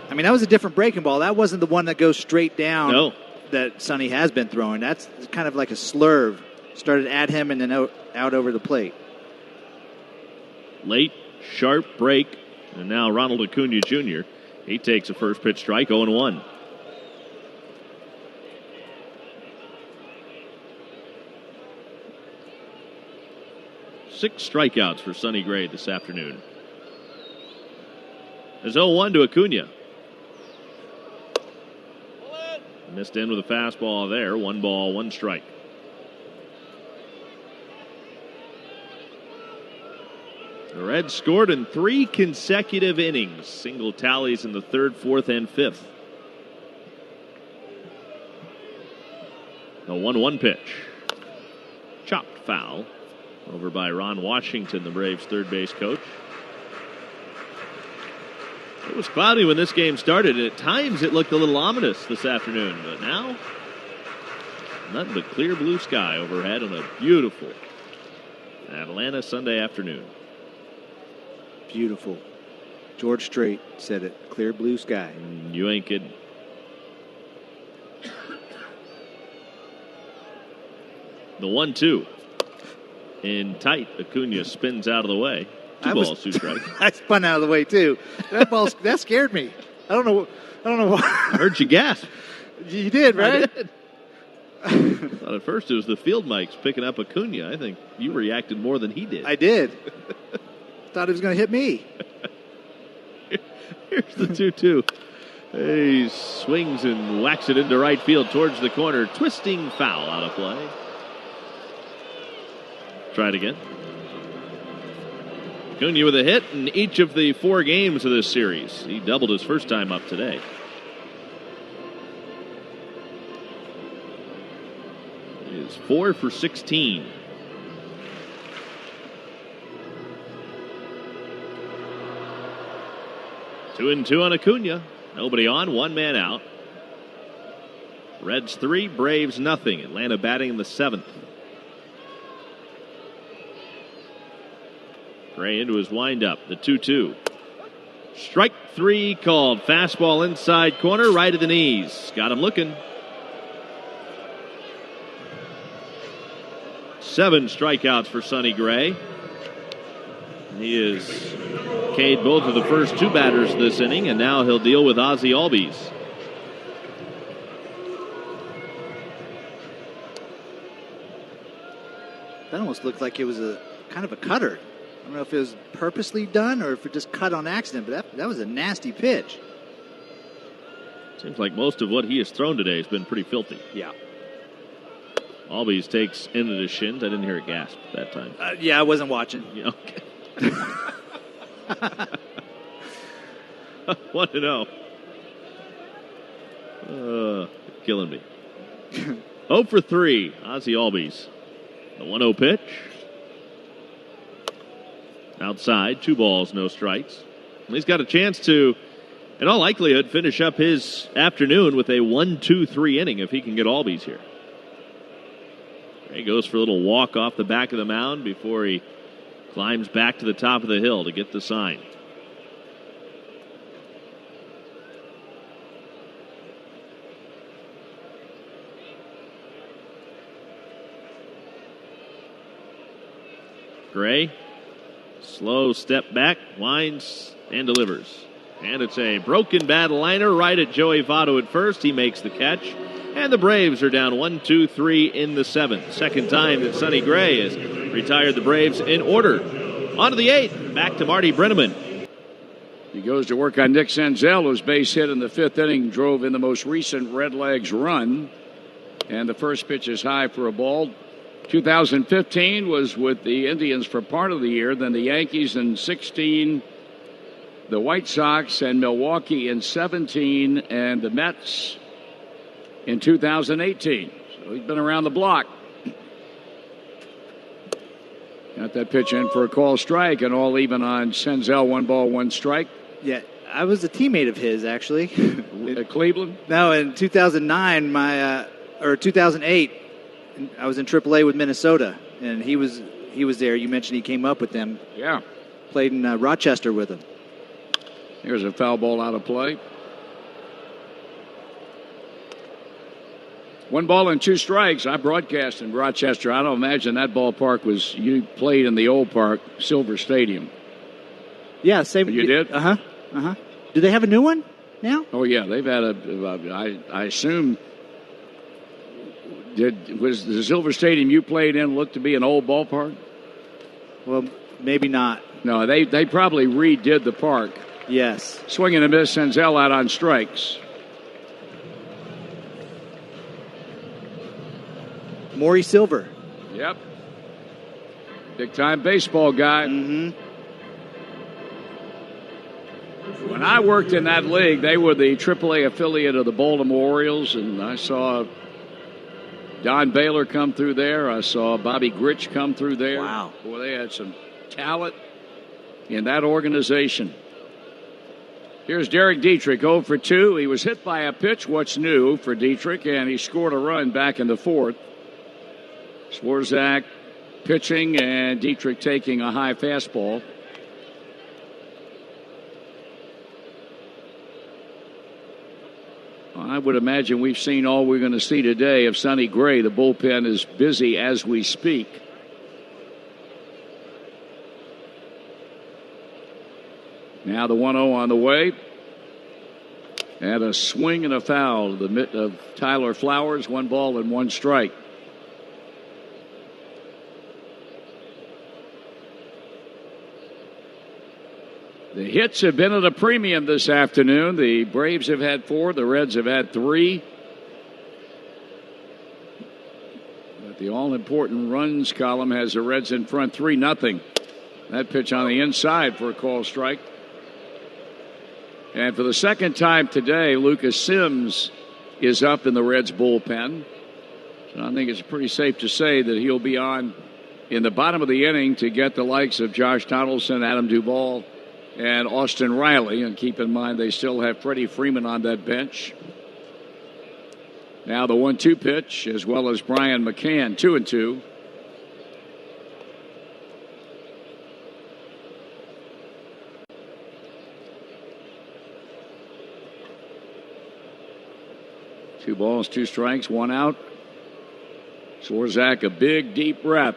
I mean, that was a different breaking ball. That wasn't the one that goes straight down that Sonny has been throwing. That's kind of like a slurve. Started at him and then out over the plate. Late, sharp break. And now Ronald Acuna Jr. He takes a first pitch strike, 0-1. Six strikeouts for Sonny Gray this afternoon. There's 0-1 to Acuna. Missed in with a fastball there. 1 ball, 1 strike. The Reds scored in 3 consecutive innings. Single tallies in the 3rd, 4th, and 5th. The 1-1 pitch. Chopped foul. Over by Ron Washington, the Braves' third base coach. It was cloudy when this game started, and at times it looked a little ominous this afternoon. But now, nothing but clear blue sky overhead on a beautiful Atlanta Sunday afternoon. Beautiful. George Strait said it. Clear blue sky. You ain't kidding. The 1-2. In tight, Acuna spins out of the way. 2 balls, 2 strikes. I spun out of the way too. That scared me. I don't know why. I heard you gasp. You did, right? I did. I thought at first it was the field mics picking up Acuna. I think you reacted more than he did. I did. Thought he was going to hit me. Here's the 2-2. He swings and whacks it into right field towards the corner. Twisting foul out of play. Try it again. Acuna with a hit in each of the 4 games of this series. He doubled his first time up today. He is 4 for 16. Two and 2 on Acuna. Nobody on, 1 man out. Reds 3, Braves nothing. Atlanta batting in the 7th. Gray into his windup, the 2-2. Strike 3 called. Fastball inside corner, right at the knees. Got him looking. 7 strikeouts for Sonny Gray. He has K'd both of the first 2 batters this inning, and now he'll deal with Ozzie Albies. That almost looked like it was a kind of a cutter. I don't know if it was purposely done or if it just cut on accident, but that was a nasty pitch. Seems like most of what he has thrown today has been pretty filthy. Yeah. Albies takes into the shins. I didn't hear a gasp that time. Yeah, I wasn't watching. Yeah, okay. 1-0. Killing me. 0 for 3, Ozzie Albies. The 1-0 pitch. Outside, 2 balls, no strikes. He's got a chance to, in all likelihood, finish up his afternoon with a 1-2-3 inning if he can get Albies here. He goes for a little walk off the back of the mound before he climbs back to the top of the hill to get the sign. Gray, slow step back, winds and delivers. And it's a broken bat liner right at Joey Votto at first. He makes the catch. And the Braves are down 1-2-3 in the 7th. Second time that Sonny Gray has retired the Braves in order. On to the 8th. Back to Marty Brenneman. He goes to work on Nick Senzel, whose base hit in the 5th inning drove in the most recent Redlegs run. And the first pitch is high for a ball. 2015 was with the Indians for part of the year. Then the Yankees in 16, the White Sox and Milwaukee in 17, and the Mets in 2018. So he's been around the block. Got that pitch in for a call strike, and all even on Senzel. 1 ball, 1 strike. Yeah, I was a teammate of his, actually. At Cleveland? No, in 2009, or 2008, I was in AAA with Minnesota, and he was there. You mentioned he came up with them. Yeah. Played in Rochester with him. Here's a foul ball out of play. 1 ball and 2 strikes. I broadcast in Rochester. I don't imagine that ballpark you played in the old park, Silver Stadium. Yeah, same. You did? Uh-huh. Do they have a new one now? Oh, yeah. They've had I assume, was the Silver Stadium you played in look to be an old ballpark? Well, maybe not. No, they probably redid the park. Yes. Swing and a miss, Senzel out on strikes. Maury Silver. Yep. Big-time baseball guy. Mm-hmm. When I worked in that league, they were the AAA affiliate of the Baltimore Orioles, and I saw Don Baylor come through there. I saw Bobby Grich come through there. Wow. Boy, they had some talent in that organization. Here's Derek Dietrich, 0 for 2. He was hit by a pitch, what's new for Dietrich, and he scored a run back in the 4th. Swarzak pitching and Dietrich taking a high fastball. I would imagine we've seen all we're going to see today of Sonny Gray. The bullpen is busy as we speak. Now the 1-0 on the way. And a swing and a foul to the mitt of Tyler Flowers. 1 ball and 1 strike. The hits have been at a premium this afternoon. The Braves have had 4. The Reds have had 3. But the all-important runs column has the Reds in front 3-0. That pitch on the inside for a call strike. And for the second time today, Lucas Sims is up in the Reds bullpen. So I think it's pretty safe to say that he'll be on in the bottom of the inning to get the likes of Josh Donaldson, Adam Duvall, and Austin Riley. And keep in mind they still have Freddie Freeman on that bench. Now the 1-2 pitch, as well as Brian McCann, 2-2. Two balls, 2 strikes, 1 out. Swarzak a big, deep breath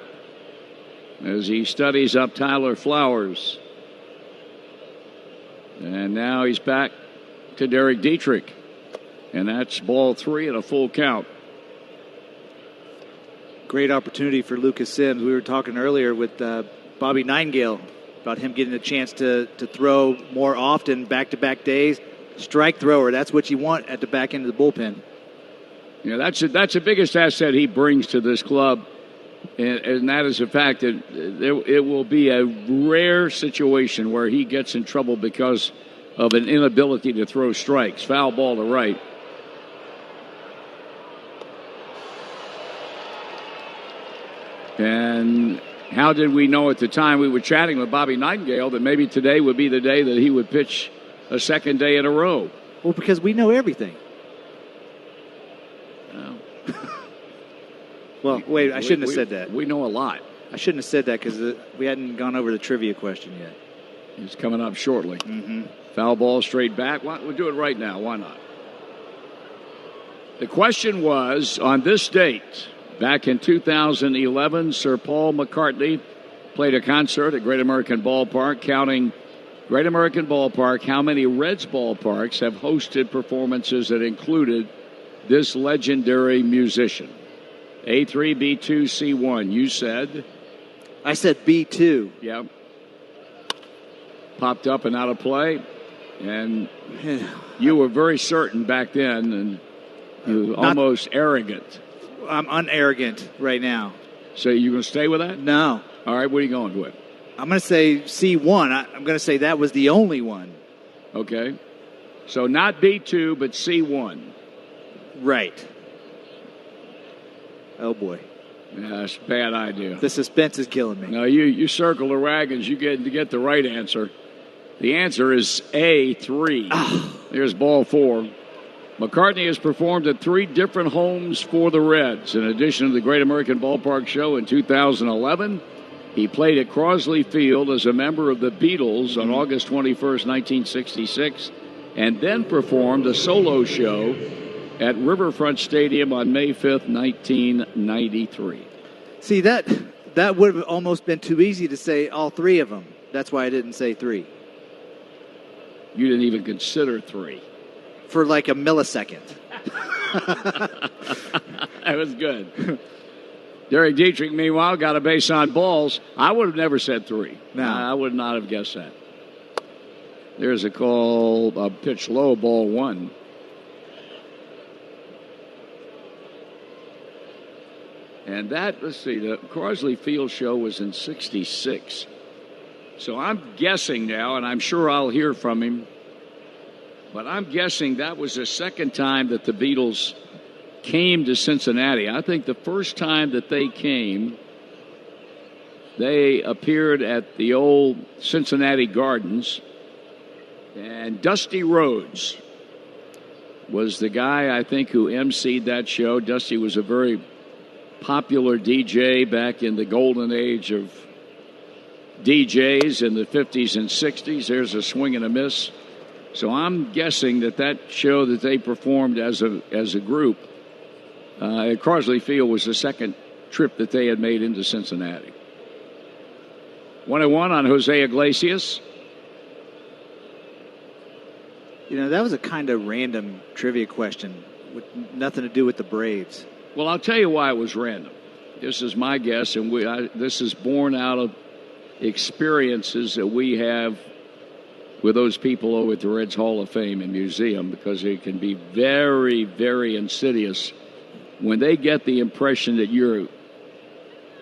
as he studies up Tyler Flowers. And now he's back to Derek Dietrich. And that's ball 3 and a full count. Great opportunity for Lucas Sims. We were talking earlier with Bobby Nightingale about him getting a chance to throw more often, back-to-back days. Strike thrower, that's what you want at the back end of the bullpen. Yeah, that's the biggest asset he brings to this club, and that is the fact that it will be a rare situation where he gets in trouble because of an inability to throw strikes. Foul ball to right. And how did we know at the time we were chatting with Bobby Nightingale that maybe today would be the day that he would pitch a second day in a row? Well, because we know everything. Well, wait, I shouldn't have said that. We know a lot. I shouldn't have said that because we hadn't gone over the trivia question yet. It's coming up shortly. Mm-hmm. Foul ball straight back. We'll do it right now. Why not? The question was, on this date, back in 2011, Sir Paul McCartney played a concert at Great American Ballpark, counting Great American Ballpark, how many Reds ballparks have hosted performances that included this legendary musician. A3, B2, C1. You said? I said B2. Yep. Popped up and out of play. And you were very certain back then, and you were almost arrogant. I'm unarrogant right now. So you going to stay with that? No. All right, what are you going with? I'm going to say C1. I'm going to say that was the only one. Okay. So not B2, but C1. Right. Oh, boy. Yeah, that's a bad idea. The suspense is killing me. No, you circle the wagons. You get the right answer. The answer is A3. Here's ball 4. McCartney has performed at 3 different homes for the Reds. In addition to the Great American Ballpark show in 2011, He played at Crosley Field as a member of the Beatles on August 21st, 1966, and then performed a solo show at Riverfront Stadium on May 5th, 1993. See, that would have almost been too easy to say all three of them. That's why I didn't say three. You didn't even consider three. For like a millisecond. That was good. Derek Dietrich, meanwhile, got a base on balls. I would have never said three. No. I would not have guessed that. There's a call, a pitch low, ball one. And that, let's see, the Crosley Field show was in 66. So I'm guessing now, and I'm sure I'll hear from him, but I'm guessing that was the second time that the Beatles came to Cincinnati. I think the first time that they came, they appeared at the old Cincinnati Gardens, and Dusty Rhodes was the guy, I think, who emceed that show. Dusty was a very popular DJ back in the golden age of DJs in the 50s and 60s. There's a swing and a miss. So I'm guessing that show that they performed as a group at Crosley Field was the second trip that they had made into Cincinnati. 1-1 on Jose Iglesias. You know, that was a kind of random trivia question with nothing to do with the Braves. Well, I'll tell you why it was random. This is my guess, and this is born out of experiences that we have with those people over at the Reds Hall of Fame and Museum, because it can be very, very insidious when they get the impression that you're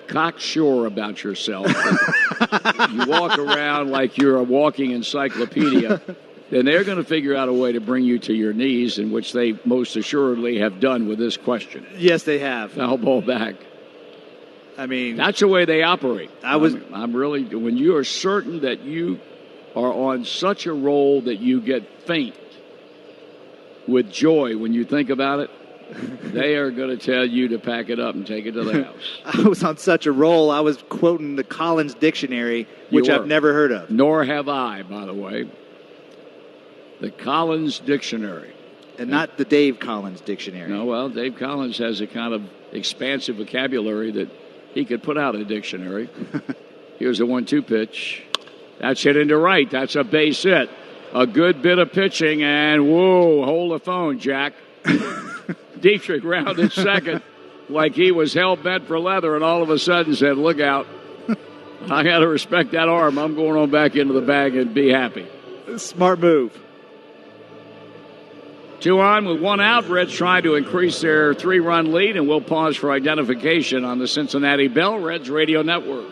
cocksure about yourself. You walk around like you're a walking encyclopedia. Then they're going to figure out a way to bring you to your knees, in which they most assuredly have done with this question. Yes, they have. Elbow back. I mean, that's the way they operate. I'm really, when you are certain that you are on such a roll that you get faint with joy when you think about it, they are going to tell you to pack it up and take it to the house. I was on such a roll, I was quoting the Collins Dictionary, which I've never heard of. Nor have I, by the way. The Collins Dictionary. And not the Dave Collins Dictionary. No, well, Dave Collins has a kind of expansive vocabulary that he could put out a dictionary. Here's a 1-2 pitch. That's hit into right. That's a base hit. A good bit of pitching, and whoa, hold the phone, Jack. Dietrich rounded second like he was hell-bent for leather, and all of a sudden said, look out. I got to respect that arm. I'm going on back into the bag and be happy. Smart move. 2 on with 1 out. Reds trying to increase their 3-run lead, and we'll pause for identification on the Cincinnati Bell Reds Radio Network.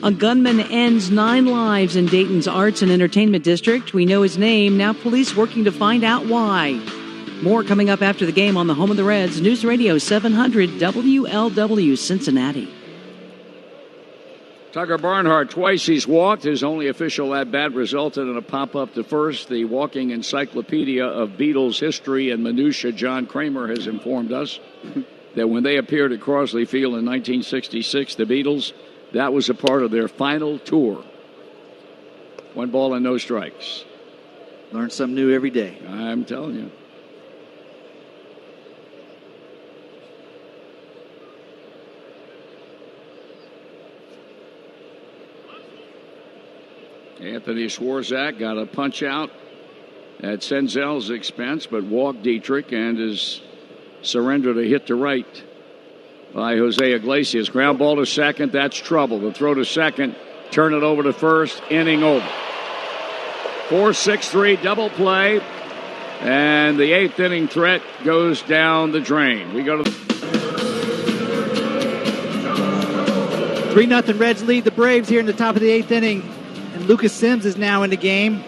A gunman ends 9 lives in Dayton's Arts and Entertainment District. We know his name. Now police working to find out why. More coming up after the game on the home of the Reds, News Radio 700 WLW Cincinnati. Tucker Barnhart, twice he's walked. His only official at-bat resulted in a pop-up to first. The walking encyclopedia of Beatles history and minutia, John Kramer, has informed us that when they appeared at Crosley Field in 1966, the Beatles, that was a part of their final tour. 1 ball and no strikes. Learn something new every day. I'm telling you. Anthony Swarzak got a punch out at Senzel's expense, but walked Dietrich and is surrendered a hit to right by Jose Iglesias. Ground ball to second. That's trouble. The throw to second. Turn it over to first. Inning over. 4-6-3 double play. And the 8th inning threat goes down the drain. We go to 3-0 Reds lead the Braves here in the top of the 8th inning. And Lucas Sims is now in the game,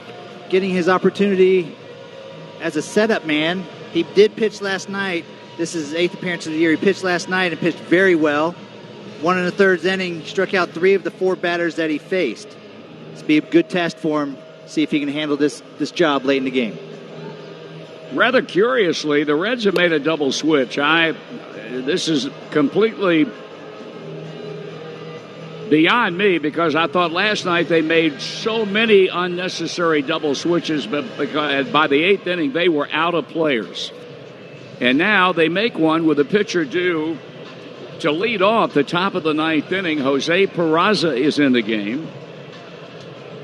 getting his opportunity as a setup man. He did pitch last night. This is his 8th appearance of the year. He pitched last night and pitched very well. 1 1/3 inning, he struck out 3 of the 4 batters that he faced. This will be a good test for him. See if he can handle this job late in the game. Rather curiously, the Reds have made a double switch. This is completely beyond me, because I thought last night they made so many unnecessary double switches, but because by the 8th inning they were out of players. And now they make one with a pitcher due to lead off the top of the 9th inning. Jose Peraza is in the game.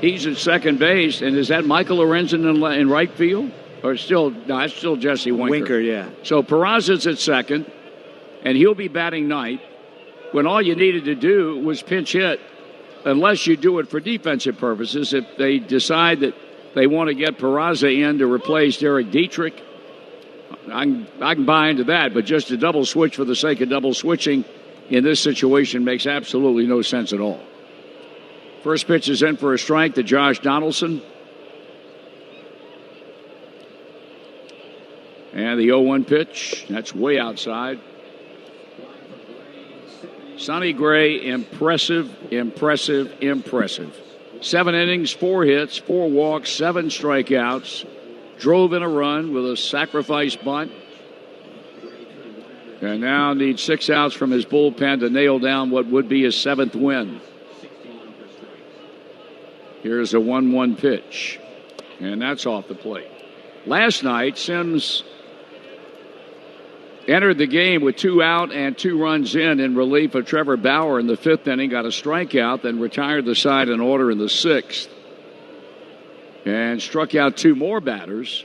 He's at second base, and is that Michael Lorenzen in right field? Or still, no, it's still Jesse Winker. Winker, yeah. So Peraza's at second, and he'll be batting ninth, when all you needed to do was pinch hit, unless you do it for defensive purposes. If they decide that they want to get Peraza in to replace Derek Dietrich, I can buy into that, but just a double switch for the sake of double switching in this situation makes absolutely no sense at all. First pitch is in for a strike to Josh Donaldson. And the 0-1 pitch, that's way outside. Sonny Gray, impressive. 7 innings, 4 hits, 4 walks, 7 strikeouts. Drove in a run with a sacrifice bunt. And now needs 6 outs from his bullpen to nail down what would be his 7th win. Here's a 1-1 pitch. And that's off the plate. Last night, Sims entered the game with 2 out and 2 runs in relief of Trevor Bauer in the 5th inning. Got a strikeout, then retired the side in order in the 6th. And struck out 2 more batters.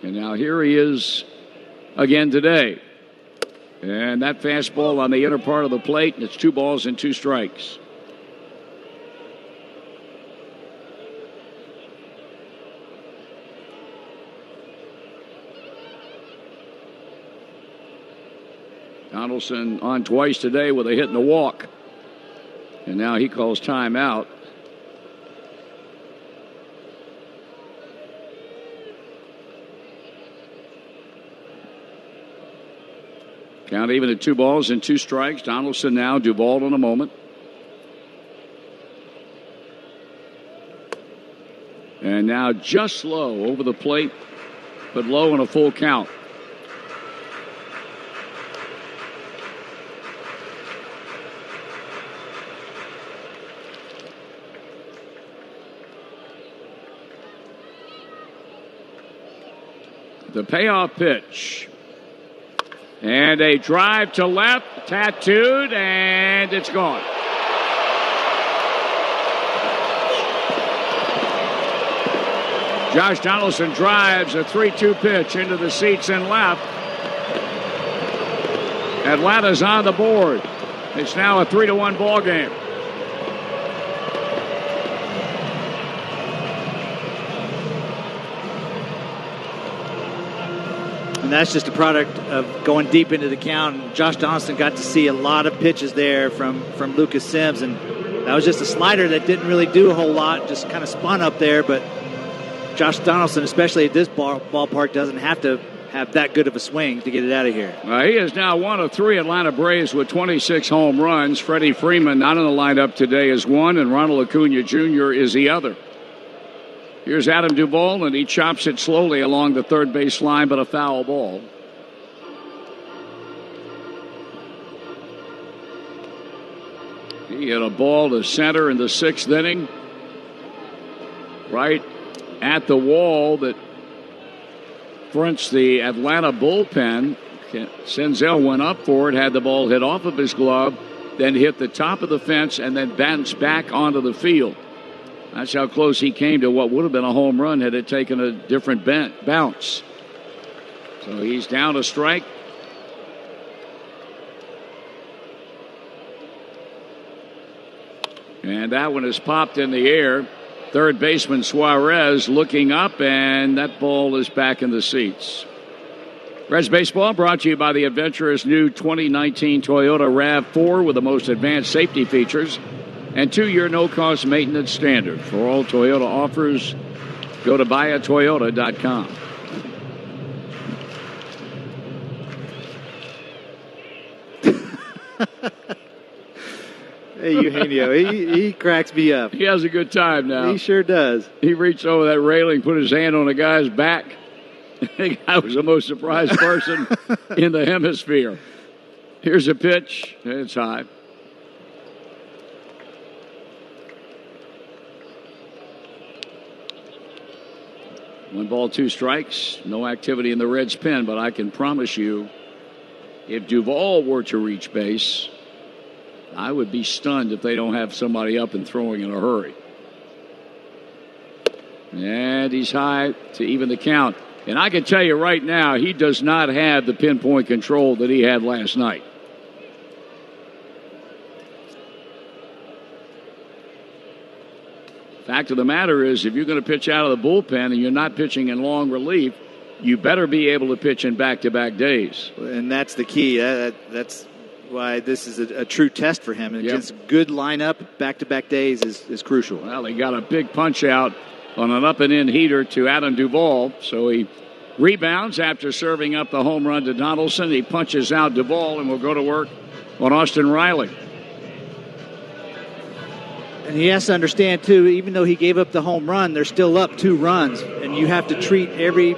And now here he is again today. And that fastball on the inner part of the plate, and it's 2 balls and 2 strikes. Donaldson on twice today with a hit and a walk. And now he calls timeout. Count even at 2 balls and 2 strikes. Donaldson now, Duvall in a moment. And now just low over the plate, but low in a full count. The payoff pitch. And a drive to left, tattooed, and it's gone. Josh Donaldson drives a 3-2 pitch into the seats in left. Atlanta's on the board. It's now a 3-1 ball game. And that's just a product of going deep into the count. Josh Donaldson got to see a lot of pitches there from Lucas Sims, and that was just a slider that didn't really do a whole lot, just kind of spun up there. But Josh Donaldson, especially at this ballpark, doesn't have to have that good of a swing to get it out of here. He is now one of 3 Atlanta Braves with 26 home runs. Freddie Freeman not in the lineup today is one, and Ronald Acuna Jr. is the other. Here's Adam Duvall, and he chops it slowly along the third base line, but a foul ball. He hit a ball to center in the 6th inning, right at the wall that fronts the Atlanta bullpen. Senzel went up for it, had the ball hit off of his glove, then hit the top of the fence, and then bounced back onto the field. That's how close he came to what would have been a home run had it taken a different bounce. So he's down a strike. And that one is popped in the air. Third baseman Suarez looking up, and that ball is back in the seats. Reds baseball brought to you by the adventurous new 2019 Toyota RAV4 with the most advanced safety features and 2-year no-cost maintenance standard. For all Toyota offers, go to buyatoyota.com. Hey, Eugenio, he cracks me up. He has a good time now. He sure does. He reached over that railing, put his hand on a guy's back. I was the most surprised person in the hemisphere. Here's a pitch. It's high. 1 ball, 2 strikes. No activity in the Reds' pen, but I can promise you, if Duvall were to reach base, I would be stunned if they don't have somebody up and throwing in a hurry. And he's high to even the count. And I can tell you right now, he does not have the pinpoint control that he had last night. Fact of the matter is, if you're going to pitch out of the bullpen and you're not pitching in long relief, you better be able to pitch in back-to-back days. And that's the key. That's why this is a true test for him. And just good lineup, back-to-back days is crucial. Well, he got a big punch-out on an up-and-in heater to Adam Duvall. So he rebounds after serving up the home run to Donaldson. He punches out Duvall and will go to work on Austin Riley. And he has to understand, too, even though he gave up the home run, they're still up 2 runs. And you have to treat every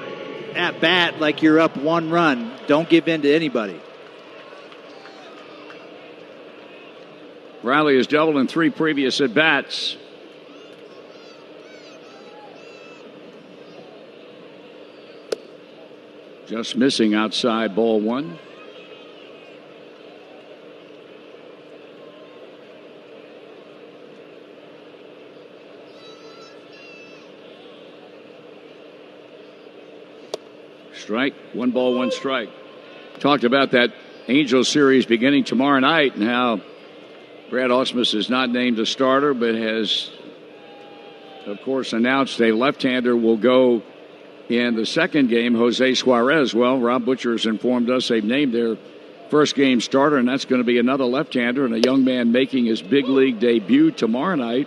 at-bat like you're up 1 run. Don't give in to anybody. Riley has doubled in 3 previous at-bats. Just missing outside, ball 1. Strike. 1 ball, 1 strike. Talked about that Angels series beginning tomorrow night and how Brad Ausmus is not named a starter, but has, of course, announced a left-hander will go in the second game, Jose Suarez. Well, Rob Butcher has informed us they've named their first game starter, and that's going to be another left-hander and a young man making his big league debut tomorrow night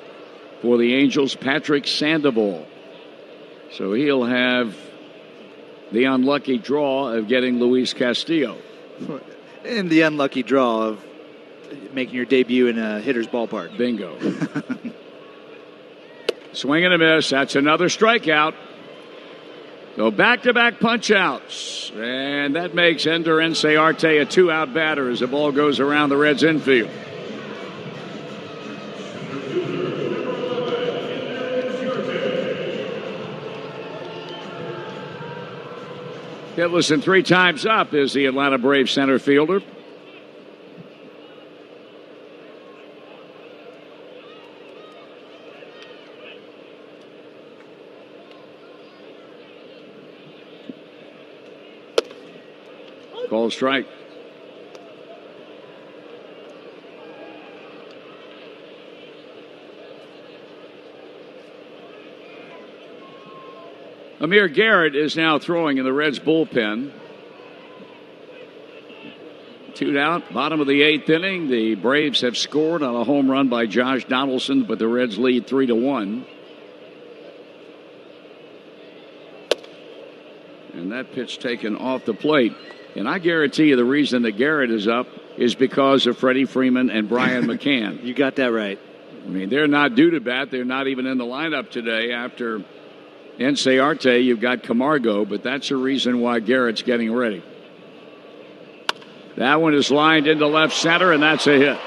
for the Angels, Patrick Sandoval. So he'll have the unlucky draw of getting Luis Castillo. And the unlucky draw of making your debut in a hitter's ballpark. Bingo. Swing and a miss. That's another strikeout. So back-to-back punch-outs. And that makes Ender Inciarte a 2-out batter as the ball goes around the Reds' infield. Hitless and 3 times up is the Atlanta Braves center fielder. Call strike. Amir Garrett is now throwing in the Reds bullpen. 2 out, bottom of the 8th inning. The Braves have scored on a home run by Josh Donaldson, but the Reds lead 3-1. And that pitch taken off the plate. And I guarantee you the reason that Garrett is up is because of Freddie Freeman and Brian McCann. You got that right. I mean, they're not due to bat. They're not even in the lineup today after Inciarte. You've got Camargo, but that's the reason why Garrett's getting ready. That one is lined into left center, and that's a hit.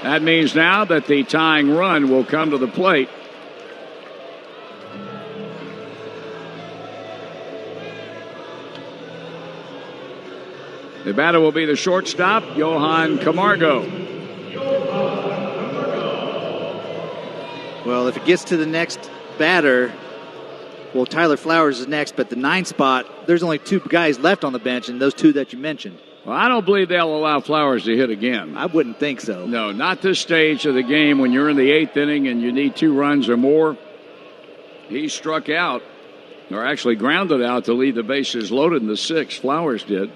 That means now that the tying run will come to the plate. The batter will be the shortstop, Johan Camargo. Well, if it gets to the next batter, well, Tyler Flowers is next, but the 9th spot, there's only 2 guys left on the bench, and those 2 that you mentioned. Well, I don't believe they'll allow Flowers to hit again. I wouldn't think so. No, not this stage of the game when you're in the 8th inning and you need 2 runs or more. He struck out, or actually grounded out to leave the bases loaded in the 6th. Flowers did.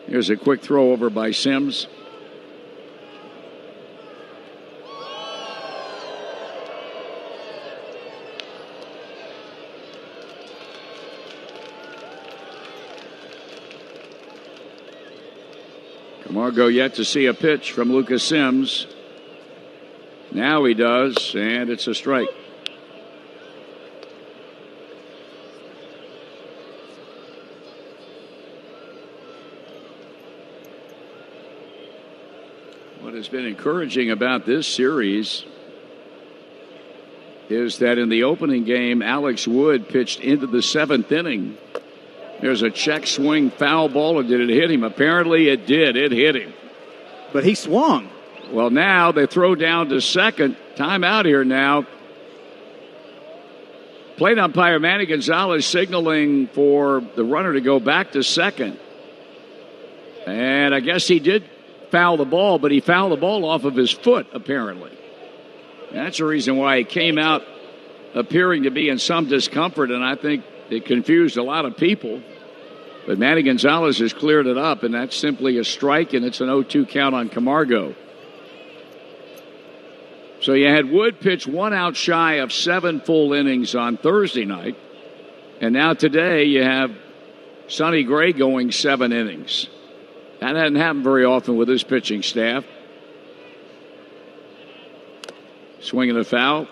Here's a quick throw over by Sims. Camargo yet to see a pitch from Lucas Sims. Now he does, and it's a strike. What has been encouraging about this series is that in the opening game, Alex Wood pitched into the 7th inning. There's a check swing foul ball, and did it hit him? Apparently it did. It hit him. But he swung. Well, now they throw down to second. Time out here now. Plate umpire Manny Gonzalez signaling for the runner to go back to second. And I guess he did foul the ball, but he fouled the ball off of his foot, apparently. That's the reason why he came out appearing to be in some discomfort, and I think it confused a lot of people. But Manny Gonzalez has cleared it up, and that's simply a strike, and it's an 0-2 count on Camargo. So you had Wood pitch 1 out shy of 7 full innings on Thursday night. And now today you have Sonny Gray going 7 innings. That hadn't happened very often with his pitching staff. Swinging a foul.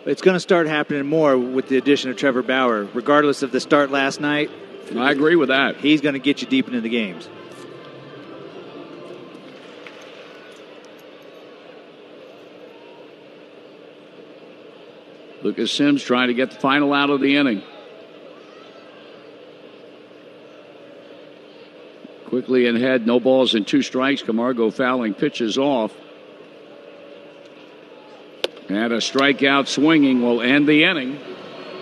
It's going to start happening more with the addition of Trevor Bauer. Regardless of the start last night, I agree with that. He's going to get you deep into the games. Lucas Sims trying to get the final out of the inning. Quickly in head, no balls and 2 strikes. Camargo fouling pitches off. And a strikeout swinging will end the inning.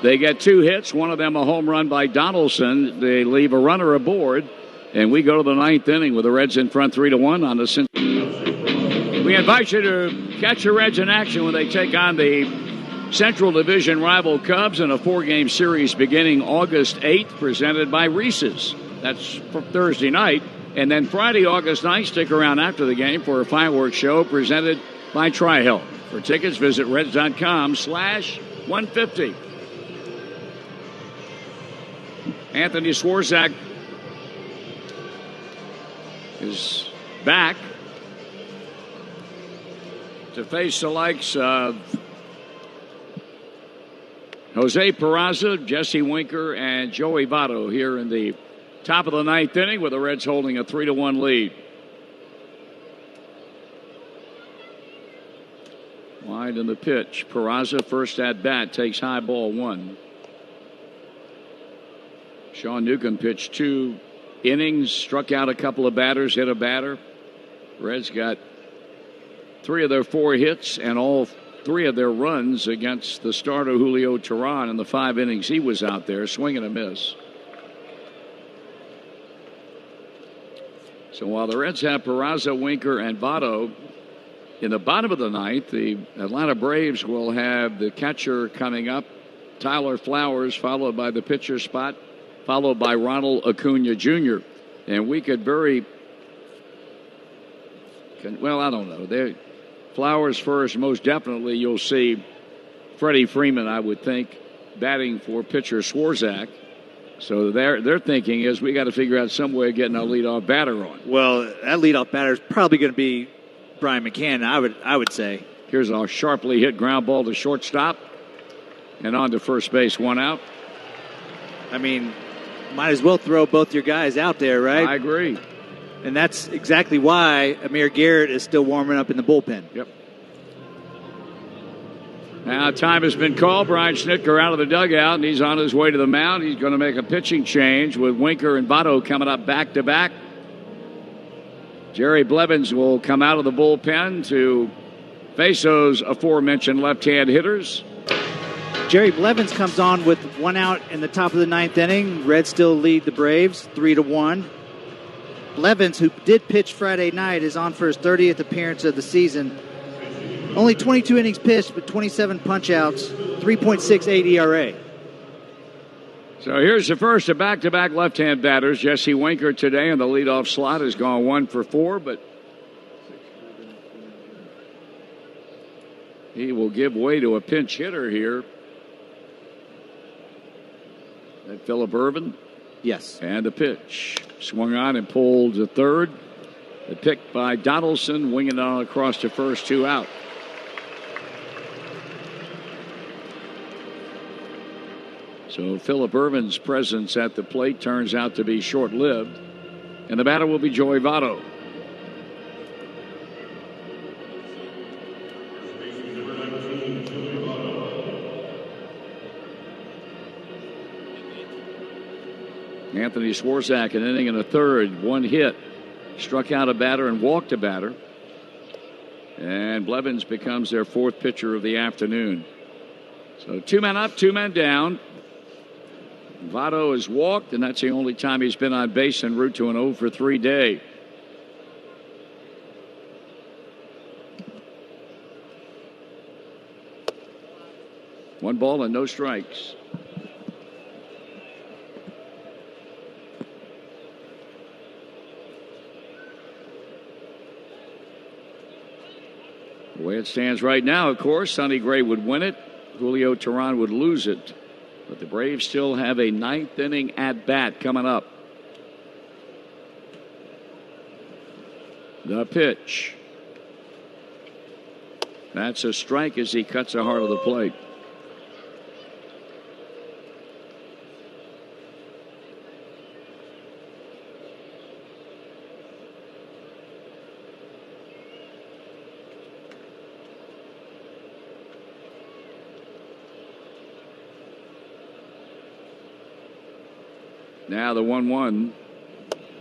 They get 2 hits, one of them a home run by Donaldson. They leave a runner aboard, and we go to the 9th inning with the Reds in front 3-1 on the Cincinnati. We invite you to catch the Reds in action when they take on the Central Division rival Cubs in a 4-game series beginning August 8th, presented by Reese's. That's for Thursday night. And then Friday, August 9th, stick around after the game for a fireworks show presented by Tri-Health. For tickets, visit Reds.com/150. Anthony Swarzak is back to face the likes of Jose Peraza, Jesse Winker, and Joey Votto here in the top of the 9th inning with the Reds holding a 3-1 lead. Wide in the pitch. Peraza first at bat takes high ball 1. Sean Newcomb pitched 2 innings, struck out a couple of batters, hit a batter. Reds got 3 of their 4 hits and all 3 of their runs against the starter Julio Teheran in the 5 innings he was out there, swing and a miss. So while the Reds have Peraza, Winker, and Votto, in the bottom of the 9th, the Atlanta Braves will have the catcher coming up, Tyler Flowers, followed by the pitcher spot, followed by Ronald Acuna Jr. And we could I don't know. Flowers first, most definitely you'll see Freddie Freeman, I would think, batting for pitcher Swarzak. So their thinking is we got to figure out some way of getting a leadoff batter on. Well, that leadoff batter is probably going to be Brian McCann, I would say. Here's a sharply hit ground ball to shortstop and on to first base, 1 out. I mean, might as well throw both your guys out there, right? I agree. And that's exactly why Amir Garrett is still warming up in the bullpen. Yep. Now time has been called. Brian Schnitker out of the dugout, and he's on his way to the mound. He's going to make a pitching change with Winker and Votto coming up back-to-back. Jerry Blevins will come out of the bullpen to face those aforementioned left-hand hitters. Jerry Blevins comes on with 1 out in the top of the 9th inning. Reds still lead the Braves 3-1. Blevins, who did pitch Friday night, is on for his 30th appearance of the season. Only 22 innings pitched, but 27 punch-outs, 3.68 ERA. So here's the first of back-to-back left-hand batters. Jesse Winker today in the leadoff slot has gone 1 for 4, but he will give way to a pinch hitter here. That Phillip Ervin? Yes. And the pitch. Swung on and pulled to third. The pick by Donaldson, winging it on across to first, 2 out. So Phillip Ervin's presence at the plate turns out to be short-lived. And the batter will be Joey Votto. Anthony Swarzak, an inning and a third, one hit. Struck out a batter and walked a batter. And Blevins becomes their fourth pitcher of the afternoon. So 2 men up, 2 men down. Votto has walked, and that's the only time he's been on base en route to an 0 for 3 day. One ball and no strikes. The way it stands right now, of course, Sonny Gray would win it. Julio Teheran would lose it. But the Braves still have a 9th inning at bat coming up. The pitch. That's a strike as he cuts the heart of the plate. Now the 1-1,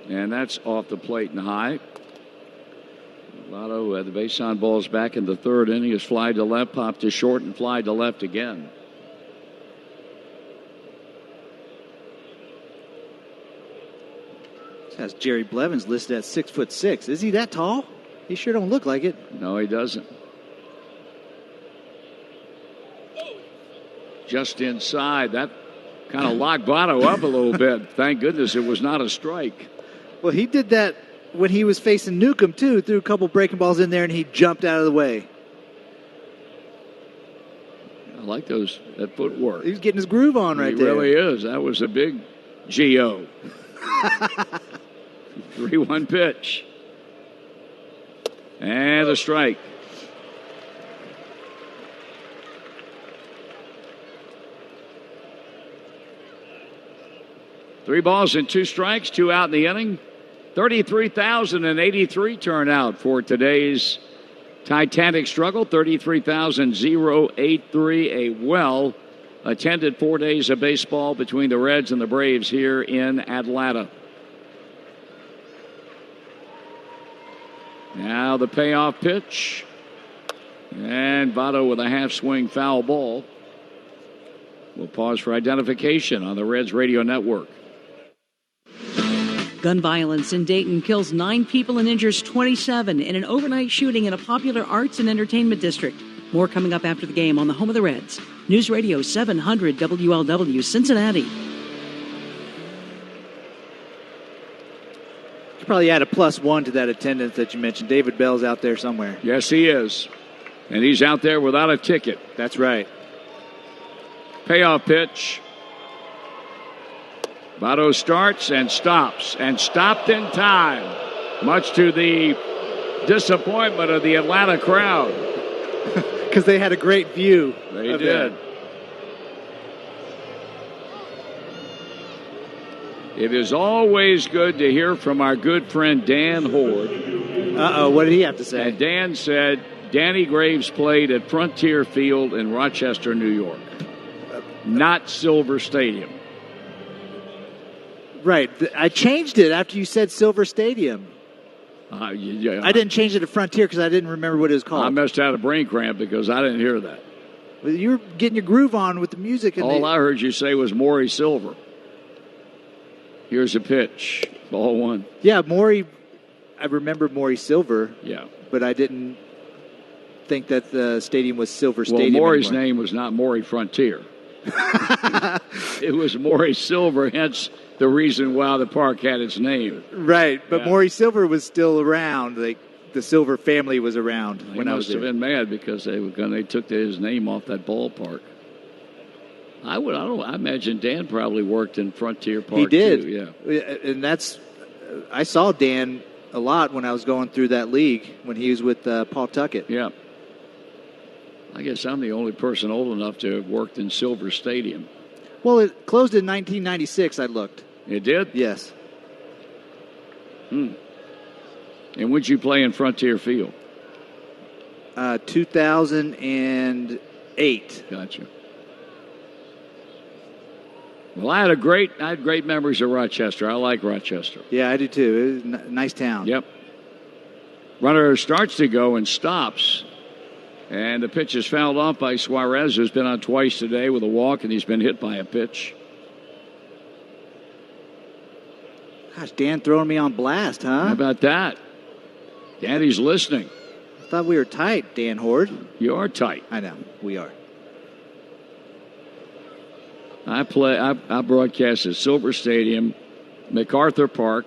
and that's off the plate and high. Votto had the base on balls back in the third inning. His fly to left, popped to short, and fly to left again. This has Jerry Blevins listed at 6'6". Is he that tall? He sure don't look like it. No, he doesn't. Just inside. That kind of locked Votto up a little bit. Thank goodness it was not a strike. Well, he did that when he was facing Newcomb, too. Threw a couple breaking balls in there, and he jumped out of the way. I like that footwork. He's getting his groove on right there. He really is. That was a big GO. 3-1 pitch. And a strike. Three balls and 2 strikes, 2 out in the inning. 33,083 turnout for today's Titanic struggle. 33,083, a well-attended 4 days of baseball between the Reds and the Braves here in Atlanta. Now the payoff pitch. And Votto with a half-swing foul ball. We'll pause for identification on the Reds Radio Network. Gun violence in Dayton kills 9 people and injures 27 in an overnight shooting in a popular arts and entertainment district. More coming up after the game on the home of the Reds. News Radio 700 WLW Cincinnati. You probably add a +1 to that attendance that you mentioned. David Bell's out there somewhere. Yes, he is. And he's out there without a ticket. That's right. Payoff pitch. Votto starts and stops, and stopped in time, much to the disappointment of the Atlanta crowd. Because they had a great view. They did. It is always good to hear from our good friend Dan Horde. What did he have to say? And Dan said Danny Graves played at Frontier Field in Rochester, New York, not Silver Stadium. Right. I changed it after you said Silver Stadium. Yeah, I didn't change it to Frontier because I didn't remember what it was called. I must have had a brain cramp because I didn't hear that. Well, you were getting your groove on with the music. And all I heard you say was Maury Silver. Here's a pitch. Ball 1. Yeah, Maury. I remember Maury Silver. Yeah. But I didn't think that the stadium was Silver Stadium. Well, Maury's anymore. name was not Maury Frontier. It was Maury Silver, hence the reason why the park had its name. Right, but Maury Silver was still around. Like the Silver family was around when I was there. He must have been mad because they took his name off that ballpark. I imagine Dan probably worked in Frontier Park. He did, too, yeah. And I saw Dan a lot when I was going through that league when he was with Paul Tuckett. Yeah. I guess I'm the only person old enough to have worked in Silver Stadium. Well, it closed in 1996, I looked. It did? Yes. And when'd you play in Frontier Field? 2008. Gotcha. Well, I had great memories of Rochester. I like Rochester. Yeah, I do too. It was a nice town. Yep. Runner starts to go and stops. And the pitch is fouled off by Suarez, who's been on twice today with a walk, and he's been hit by a pitch. Gosh, Dan throwing me on blast, huh? How about that? Danny's listening. I thought we were tight, Dan Horde. You are tight. I know, we are. I broadcast at Silver Stadium, MacArthur Park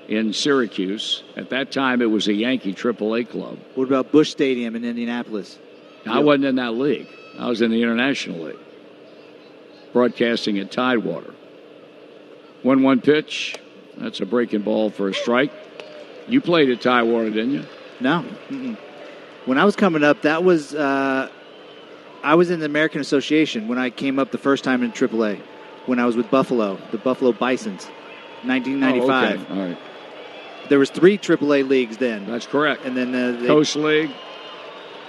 in Syracuse. At that time, it was a Yankee AAA club. What about Busch Stadium in Indianapolis? I wasn't in that league. I was in the International League, broadcasting at Tidewater. 1-1 pitch. That's a breaking ball for a strike. You played at Tidewater, didn't you? No. Mm-mm. When I was coming up, that was I was in the American Association when I came up the first time in AAA. When I was with Buffalo, the Buffalo Bisons, 1995. Oh, okay. All right. There was 3 AAA leagues then. That's correct. And then the Coast League,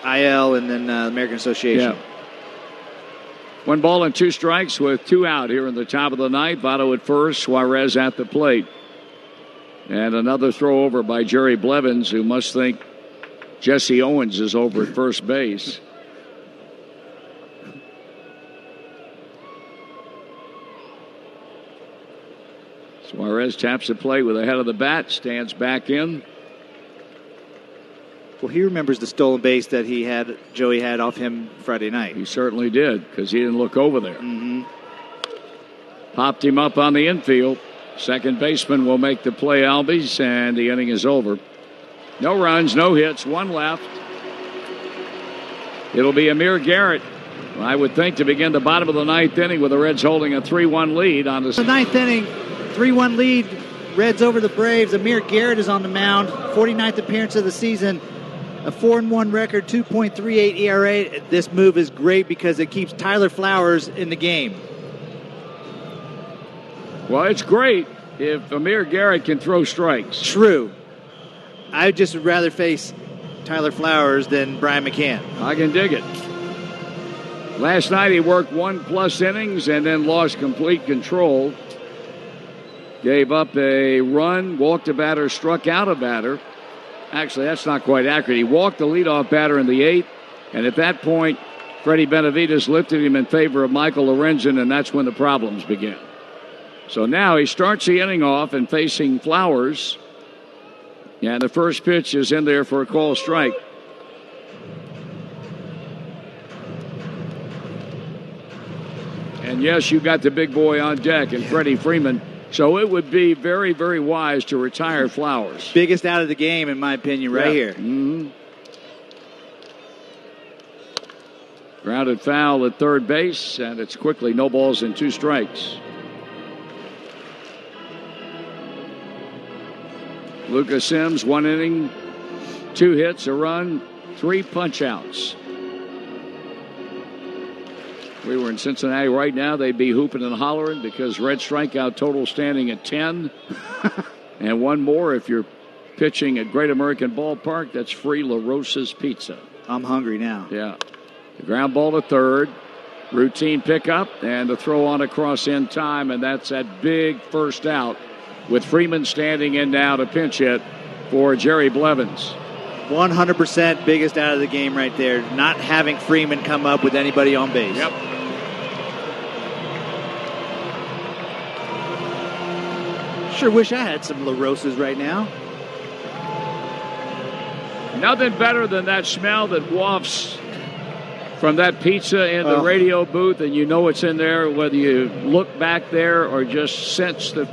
IL, and then American Association. Yeah. 1 ball and 2 strikes with 2 out here in the top of the ninth. Votto at first, Suarez at the plate. And another throw over by Jerry Blevins, who must think Jesse Owens is over at first base. Suarez taps the plate with the head of the bat, stands back in. Well, he remembers the stolen base that Joey had off him Friday night. He certainly did, because he didn't look over there. Mm-hmm. Popped him up on the infield. Second baseman will make the play, Albies, and the inning is over. No runs, no hits, 1 left. It'll be Amir Garrett, I would think, to begin the bottom of the ninth inning with the Reds holding a 3-1 lead on the ninth inning. 3-1 lead. Reds over the Braves. Amir Garrett is on the mound. 49th appearance of the season. A 4-1 record, 2.38 ERA. This move is great because it keeps Tyler Flowers in the game. Well, it's great if Amir Garrett can throw strikes. True. I would just rather face Tyler Flowers than Brian McCann. I can dig it. Last night he worked 1+ innings and then lost complete control. Gave up a run, walked a batter, struck out a batter. Actually, that's not quite accurate. He walked the leadoff batter in the 8th, and at that point, Freddie Benavides lifted him in favor of Michael Lorenzen, and that's when the problems began. So now he starts the inning off and facing Flowers, and the first pitch is in there for a call strike. And yes, you got the big boy on deck and Freddie Freeman. So it would be very, very wise to retire Flowers. Biggest out of the game, in my opinion, right here. Mm-hmm. Grounded foul at third base, and it's quickly no balls and 2 strikes. Lucas Sims, 1 inning, 2 hits, a run, 3 punch-outs. We were in Cincinnati right now, they'd be hooping and hollering because Red strikeout total standing at 10. And 1 more if you're pitching at Great American Ballpark. That's free La Rosa's Pizza. I'm hungry now. Yeah. The ground ball to third. Routine pickup and the throw on across in time. And that's that big first out with Freeman standing in now to pinch hit for Jerry Blevins. 100% biggest out of the game right there. Not having Freeman come up with anybody on base. Yep. Sure wish I had some La Rosas right now. Nothing better than that smell that wafts from that pizza in the radio booth, and you know it's in there, whether you look back there or just sense the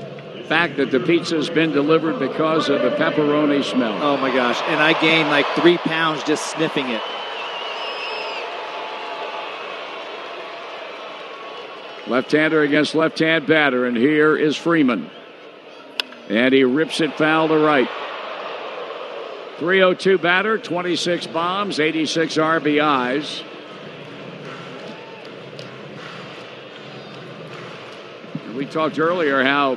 fact that the pizza's been delivered because of the pepperoni smell. Oh, my gosh. And I gained like 3 pounds just sniffing it. Left-hander against left-hand batter, and here is Freeman. And he rips it foul to right. 302 batter, 26 bombs, 86 RBIs. And we talked earlier how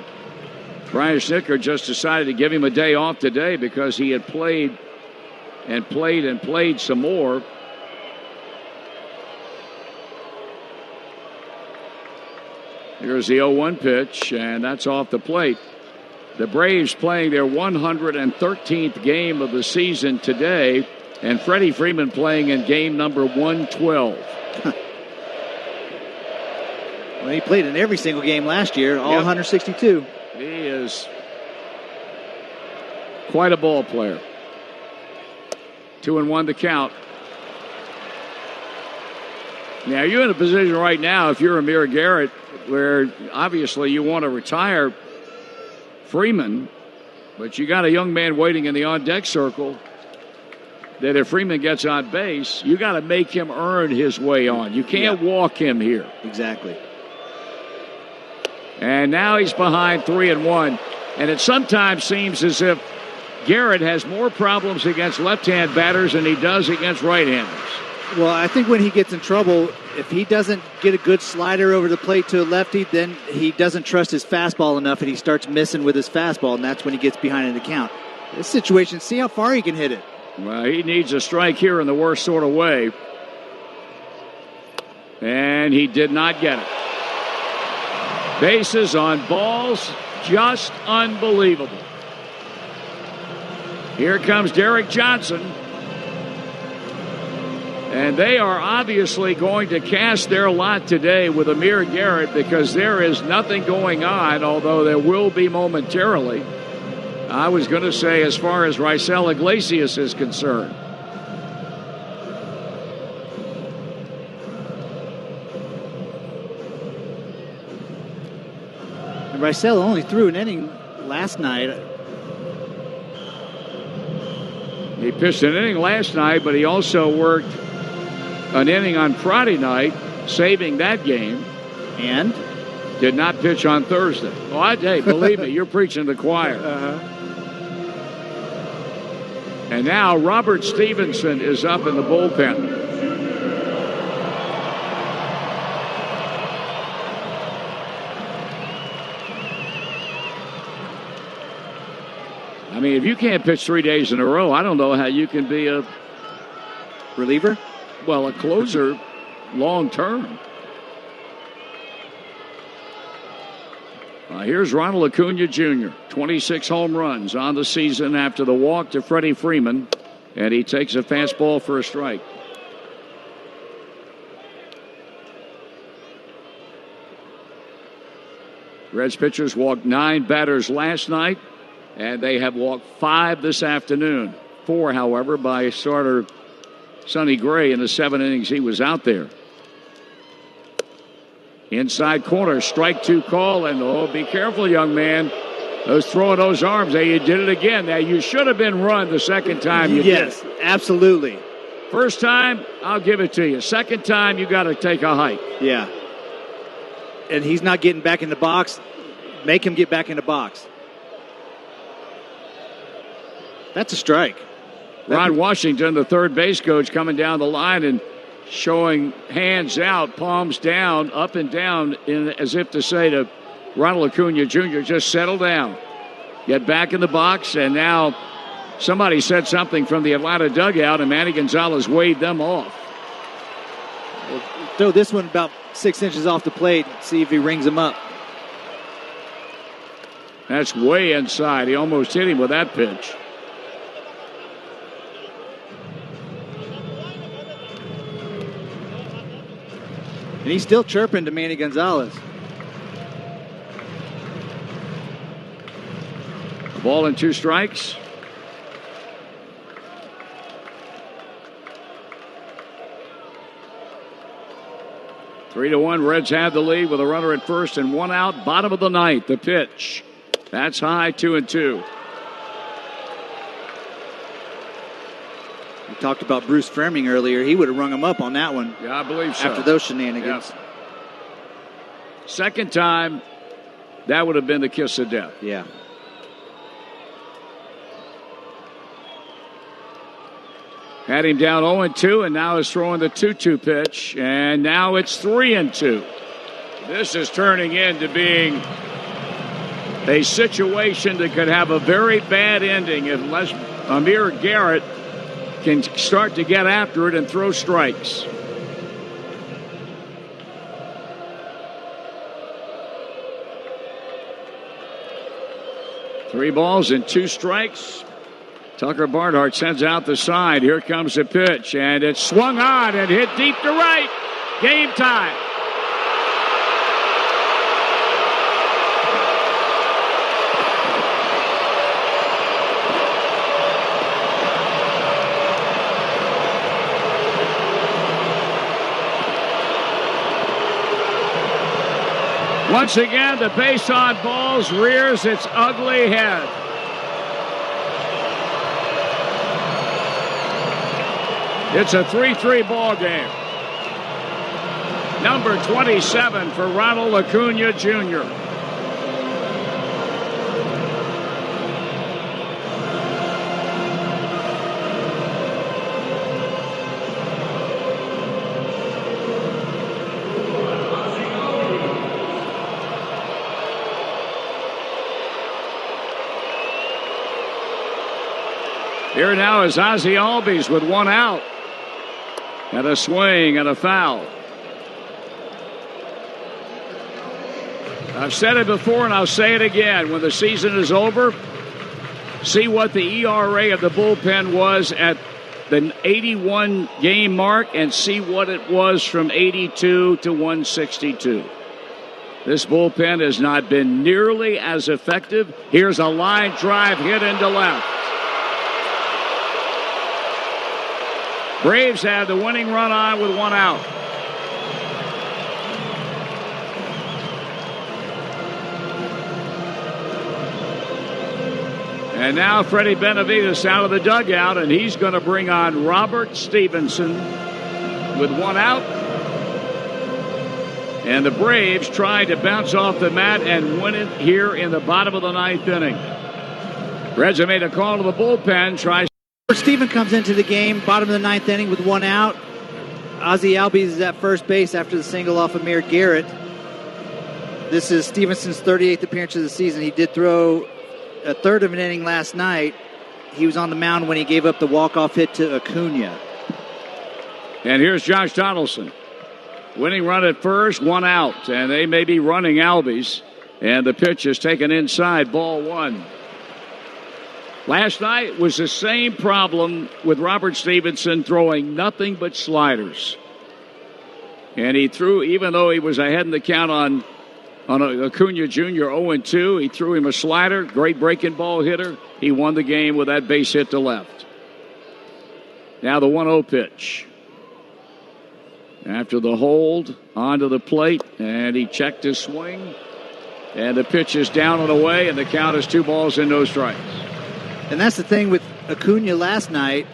Brian Snitker just decided to give him a day off today because he had played and played and played some more. Here's the 0-1 pitch, and that's off the plate. The Braves playing their 113th game of the season today, and Freddie Freeman playing in game number 112. Well, he played in every single game last year, all 162. He is quite a ball player. 2-1 the count. Now, you're in a position right now, if you're Amir Garrett, where obviously you want to retire Freeman, but you got a young man waiting in the on-deck circle that if Freeman gets on base, you got to make him earn his way on. You can't walk him here. Exactly. And now he's behind 3-1. And it sometimes seems as if Garrett has more problems against left-hand batters than he does against right-handers. Well, I think when he gets in trouble, if he doesn't get a good slider over the plate to a lefty, then he doesn't trust his fastball enough and he starts missing with his fastball, and that's when he gets behind in the count. This situation, see how far he can hit it. Well, he needs a strike here in the worst sort of way. And he did not get it. Bases on balls, just unbelievable. Here comes Derek Johnson. And they are obviously going to cast their lot today with Amir Garrett because there is nothing going on, although there will be momentarily. I was going to say as far as Raisel Iglesias is concerned. And Raisel only threw an inning last night. He pitched an inning last night, but he also worked an inning on Friday night, saving that game. And? Did not pitch on Thursday. Oh, hey, believe me, you're preaching to the choir. And now Robert Stevenson is up in the bullpen. I mean, if you can't pitch 3 days in a row, I don't know how you can be a reliever. Well, a closer long term. Here's Ronald Acuna Jr., 26 home runs on the season after the walk to Freddie Freeman, and he takes a fastball for a strike. Reds pitchers walked 9 batters last night, and they have walked 5 this afternoon. 4, however, by starter Sonny Gray in the 7 innings he was out there. Inside corner, strike 2 call, and oh, be careful, young man. Throwing those arms. Hey, you did it again. Now, you should have been run the second time you did. Yes, absolutely. First time, I'll give it to you. Second time, you got to take a hike. Yeah. And he's not getting back in the box. Make him get back in the box. That's a strike. Ron Washington, the third base coach, coming down the line and showing hands out, palms down, up and down, as if to say to Ronald Acuna Jr., just settle down. Get back in the box, and now somebody said something from the Atlanta dugout, and Manny Gonzalez waved them off. We'll throw this one about 6 inches off the plate, see if he rings him up. That's way inside. He almost hit him with that pitch. And he's still chirping to Manny Gonzalez. Ball and 2 strikes. Three to 1. Reds have the lead with a runner at first and 1 out. Bottom of the 9th. The pitch. That's high. 2-2. We talked about Bruce Fleming earlier. He would have rung him up on that one. Yeah, I believe so. After those shenanigans. Yeah. Second time, that would have been the kiss of death. Yeah. Had him down 0-2, and now is throwing the 2-2 pitch, and now it's 3-2. This is turning into being a situation that could have a very bad ending unless Amir Garrett can start to get after it and throw strikes. 3 balls and 2 strikes. Tucker Barnhart sends out the side. Here comes the pitch, and it's swung on and hit deep to right. Game time. Once again, the base on balls rears its ugly head. It's a 3-3 ball game. Number 27 for Ronald Acuna Jr. Here now is Ozzie Albies with 1 out. And a swing and a foul. I've said it before and I'll say it again. When the season is over, see what the ERA of the bullpen was at the 81 game mark and see what it was from 82 to 162. This bullpen has not been nearly as effective. Here's a line drive hit into left. Braves had the winning run on with 1 out. And now Freddie Benavidez out of the dugout, and he's going to bring on Robert Stevenson with 1 out. And the Braves trying to bounce off the mat and win it here in the bottom of the 9th inning. Reds have made a call to the bullpen, tries. Steven comes into the game, bottom of the 9th inning with 1 out. Ozzie Albies is at first base after the single off Amir Garrett. This is Stevenson's 38th appearance of the season. He did throw a third of an inning last night. He was on the mound when he gave up the walk-off hit to Acuna. And here's Josh Donaldson. Winning run at first, 1 out. And they may be running Albies. And the pitch is taken inside, ball 1. Last night was the same problem with Robert Stevenson throwing nothing but sliders. And he threw, even though he was ahead in the count on Acuna Jr. 0-2, he threw him a slider, great breaking ball hitter. He won the game with that base hit to left. Now the 1-0 pitch. After the hold, onto the plate, and he checked his swing. And the pitch is down and away, and the count is 2 balls and no strikes. And that's the thing with Acuna last night.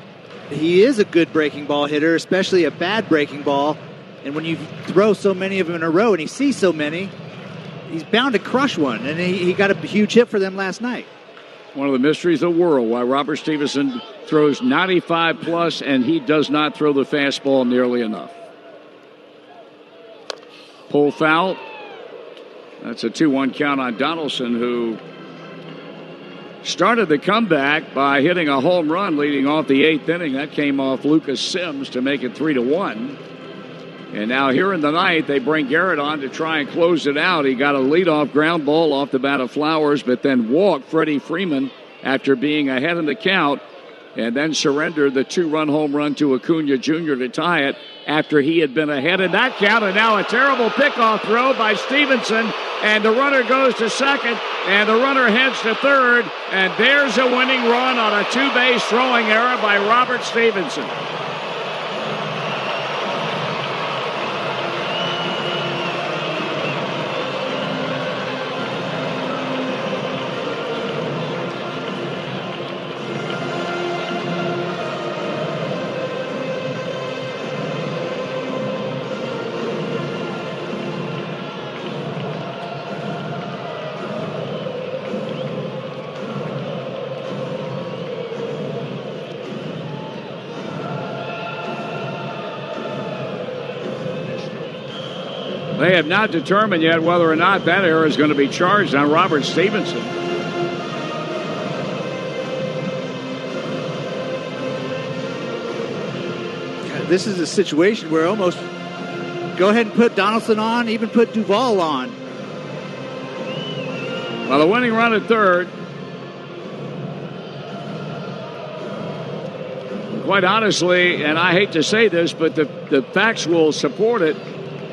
He is a good breaking ball hitter, especially a bad breaking ball. And when you throw so many of them in a row and he sees so many, he's bound to crush one. And he got a huge hit for them last night. One of the mysteries of the world, why Robert Stevenson throws 95 plus and he does not throw the fastball nearly enough. Pull foul. That's a 2-1 count on Donaldson, who started the comeback by hitting a home run leading off the 8th inning. That came off Lucas Sims to make it 3-1. And now here in the 9th, they bring Garrett on to try and close it out. He got a leadoff ground ball off the bat of Flowers, but then walked Freddie Freeman after being ahead in the count, and then surrendered the 2-run home run to Acuna Jr. to tie it after he had been ahead in that count. And now a terrible pickoff throw by Stevenson, and the runner goes to second, and the runner heads to third, and there's a winning run on a 2-base throwing error by Robert Stevenson. They have not determined yet whether or not that error is going to be charged on Robert Stevenson. This is a situation where almost go ahead and put Donaldson on, even put Duvall on. Well, the winning run at third quite honestly, and I hate to say this, but the facts will support it,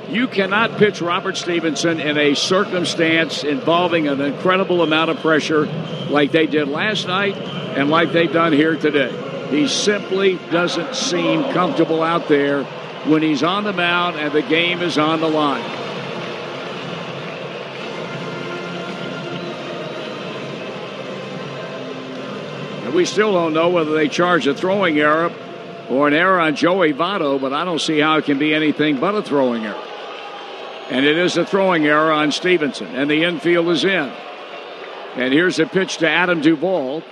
you cannot pitch Robert Stevenson in a circumstance involving an incredible amount of pressure like they did last night and like they've done here today. He simply doesn't seem comfortable out there when he's on the mound and the game is on the line. And we still don't know whether they charge a throwing error or an error on Joey Votto, but I don't see how it can be anything but a throwing error. And it is a throwing error on Stevenson, and the infield is in. And here's a pitch to Adam Duvall.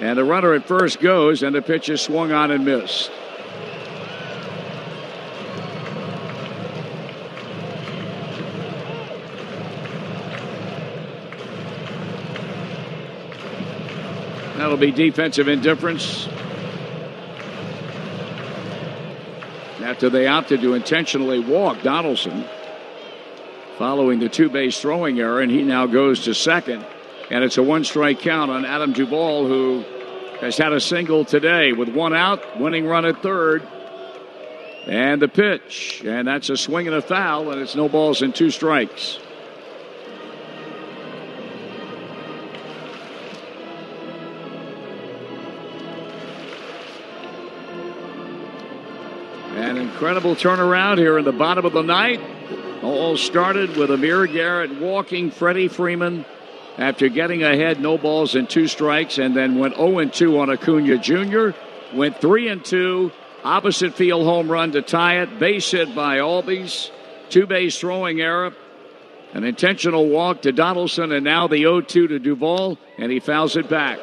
And the runner at first goes, and the pitch is swung on and missed. That'll be defensive indifference. After they opted to intentionally walk Donaldson following the two-base throwing error, and he now goes to second. And it's a one-strike count on Adam Duvall, who has had a single today with one out, winning run at third. And the pitch, and that's a swing and a foul, and it's no balls and two strikes. An incredible turnaround here in the bottom of the ninth. All started with Amir Garrett walking Freddie Freeman after getting ahead, no balls and two strikes, and then went 0-2 on Acuna Jr. Went 3-2, opposite field home run to tie it, base hit by Albies, two-base throwing error, an intentional walk to Donaldson, and now the 0-2 to Duvall, and he fouls it back.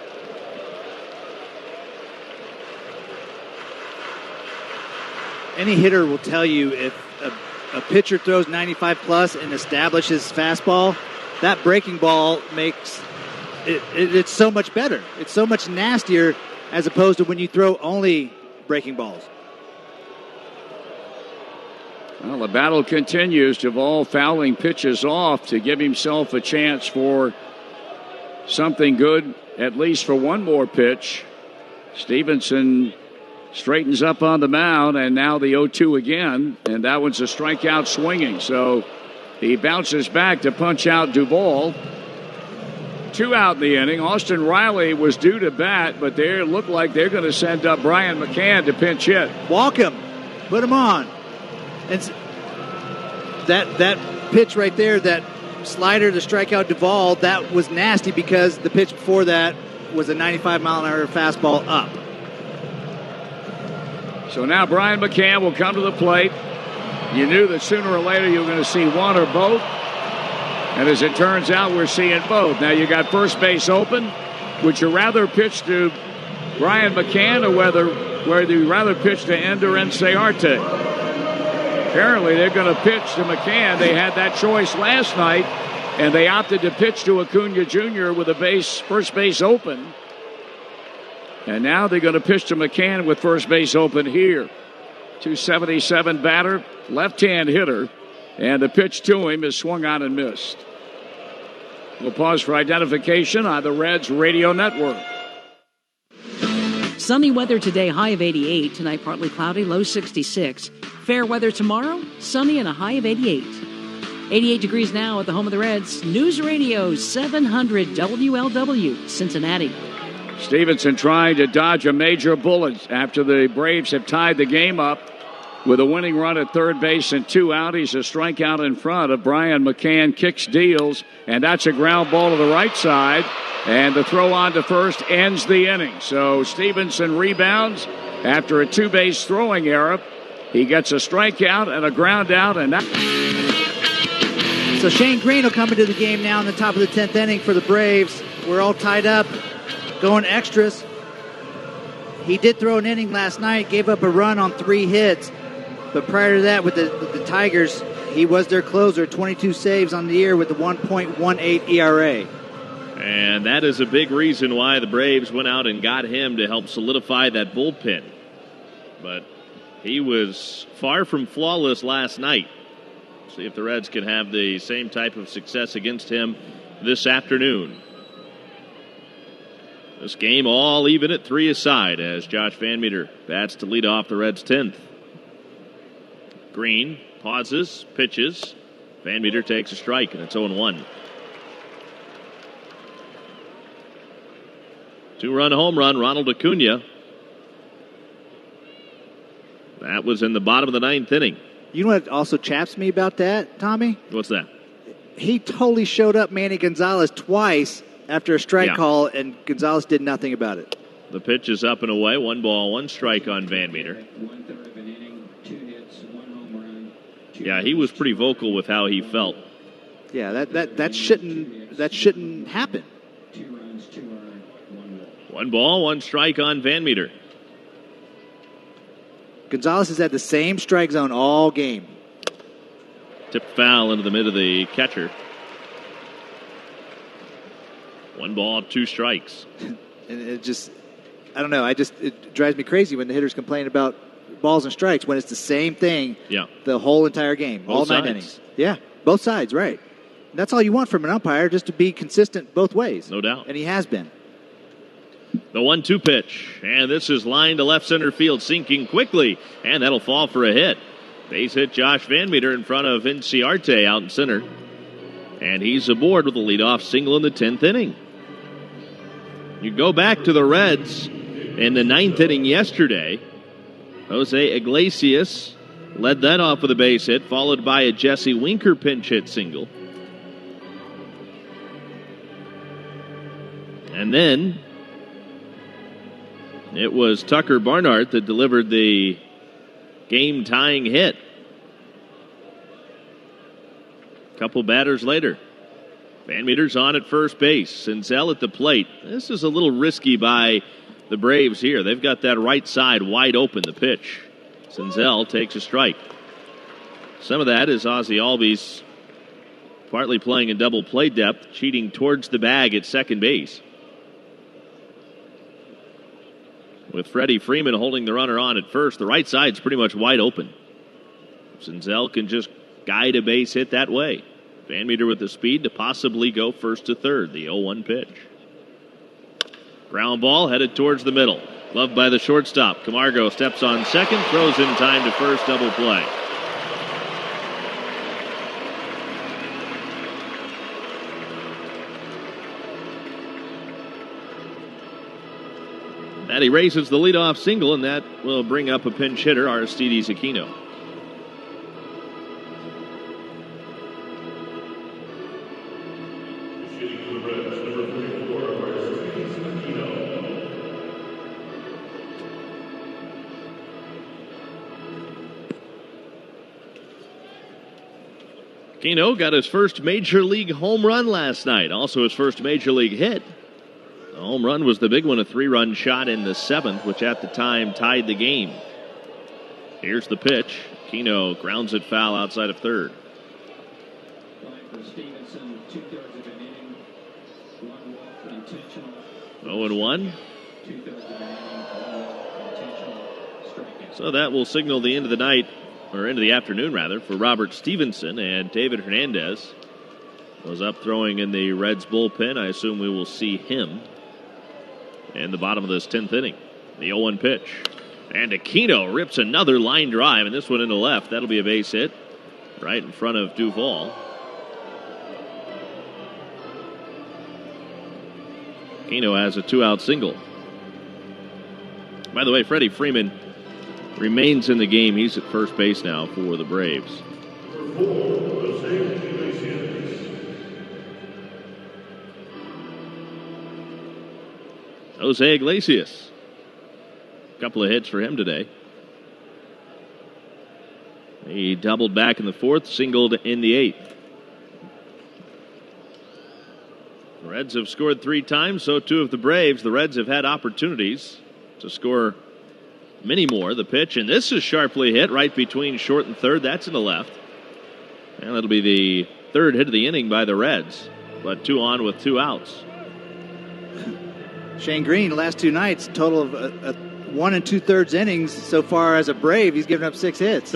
Any hitter will tell you if a pitcher throws 95 plus and establishes fastball, that breaking ball makes it's so much better. It's so much nastier as opposed to when you throw only breaking balls. Well, the battle continues. Duvall fouling pitches off to give himself a chance for something good, at least for one more pitch. Stevenson straightens up on the mound, and now the 0-2 again, and that one's a strikeout swinging. So he bounces back to punch out Duvall. Two out in the inning. Austin Riley was due to bat, but they look like they're going to send up Brian McCann to pinch hit. Walk him. Put him on. And that pitch right there, that slider to strike out Duvall, that was nasty because the pitch before that was a 95-mile-an-hour fastball up. So now Brian McCann will come to the plate. You knew that sooner or later you were going to see one or both. And as it turns out, we're seeing both. Now you got first base open. Would you rather pitch to Brian McCann or whether you rather pitch to Ender Inciarte? Apparently they're going to pitch to McCann. They had that choice last night, and they opted to pitch to Acuna Jr. with first base open. And now they're going to pitch to McCann with first base open here. 277 batter, left-hand hitter, and the pitch to him is swung on and missed. We'll pause for identification on the Reds Radio Network. Sunny weather today, high of 88. Tonight, partly cloudy, low 66. Fair weather tomorrow, sunny and a high of 88. 88 degrees now at the home of the Reds. News Radio 700 WLW, Cincinnati. Stevenson trying to dodge a major bullet after the Braves have tied the game up with a winning run at third base and two out. He's a strikeout in front of Brian McCann, kicks, deals, and that's a ground ball to the right side. And the throw on to first ends the inning. So Stevenson rebounds after a two-base throwing error. He gets a strikeout and a ground out, and that. So Shane Green will come into the game now in the top of the 10th inning for the Braves. We're all tied up, going extras. He did throw an inning last night, gave up a run on 3 hits. But prior to that, with the Tigers, he was their closer, 22 saves on the year with the 1.18 ERA. And that is a big reason why the Braves went out and got him to help solidify that bullpen. But he was far from flawless last night. See if the Reds can have the same type of success against him this afternoon. This game all even at 3 aside as Josh Van Meter bats to lead off the Reds' 10th. Green pauses, pitches. Van Meter takes a strike, and it's 0-1. 2-run home run, Ronald Acuna. That was in the bottom of the 9th inning. You know what also chaps me about that, Tommy? What's that? He totally showed up Manny Gonzalez twice after a strike call, and Gonzalez did nothing about it. The pitch is up and away. 1 ball, 1 strike on Van Meter. Yeah, he was pretty vocal with how he felt. Yeah, that shouldn't happen. 1 ball, 1 strike on Van Meter. Gonzalez has had the same strike zone all game. Tip foul into the mid of the catcher. 1 ball, 2 strikes. And it just, I don't know. It drives me crazy when the hitters complain about balls and strikes when it's the same thing. Yeah. The whole entire game, all 9 innings. Yeah, both sides, right. And that's all you want from an umpire, just to be consistent both ways. No doubt. And he has been. The 1-2 pitch, and this is lined to left center field, sinking quickly, and that'll fall for a hit. Base hit Josh Van Meter in front of Inciarte out in center, and he's aboard with a leadoff single in the 10th inning. You go back to the Reds in the 9th inning yesterday. Jose Iglesias led that off with a base hit, followed by a Jesse Winker pinch hit single. And then it was Tucker Barnhart that delivered the game-tying hit. A couple batters later, Van Meter's on at first base. Senzel at the plate. This is a little risky by the Braves here. They've got that right side wide open, the pitch. Senzel takes a strike. Some of that is Ozzie Albies partly playing in double play depth, cheating towards the bag at second base. With Freddie Freeman holding the runner on at first, the right side's pretty much wide open. Senzel can just guide a base hit that way. Van Meter with the speed to possibly go first to third. The 0-1 pitch. Ground ball headed towards the middle. Gloved by the shortstop. Camargo steps on second, throws in time to first, double play. That erases the leadoff single, and that will bring up a pinch hitter, Aristides Aquino. Aquino got his first major league home run last night, also his first major league hit. The home run was the big one, a 3-run shot in the 7th, which at the time tied the game. Here's the pitch. Aquino grounds it foul outside of third. 0-1. So that will signal the end of the night, or end of the afternoon rather, for Robert Stevenson, and David Hernandez was up throwing in the Reds bullpen. I assume we will see him in the bottom of this 10th inning. The 0-1 pitch. And Aquino rips another line drive, and this one into left. That'll be a base hit right in front of Duvall. Aquino has a 2-out single. By the way, Freddie Freeman remains in the game. He's at first base now for the Braves. Jose Iglesias. A couple of hits for him today. He doubled back in the 4th, singled in the 8th. The Reds have scored 3 times, so too have the Braves. The Reds have had opportunities to score many more. The pitch, and this is sharply hit right between short and third. That's in the left. And that'll be the 3rd hit of the inning by the Reds. But 2 on with 2 outs. Shane Green, the last 2 nights, total of 1 2/3 innings so far as a Brave. He's given up 6 hits.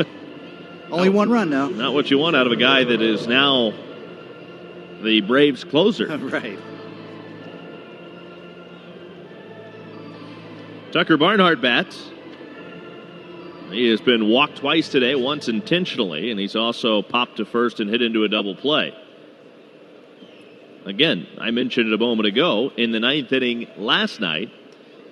Only 1 run now. Not what you want out of a guy that is now the Braves closer. Right. Tucker Barnhart bats. He has been walked twice today, once intentionally, and he's also popped to first and hit into a double play. Again, I mentioned it a moment ago, in the ninth inning last night,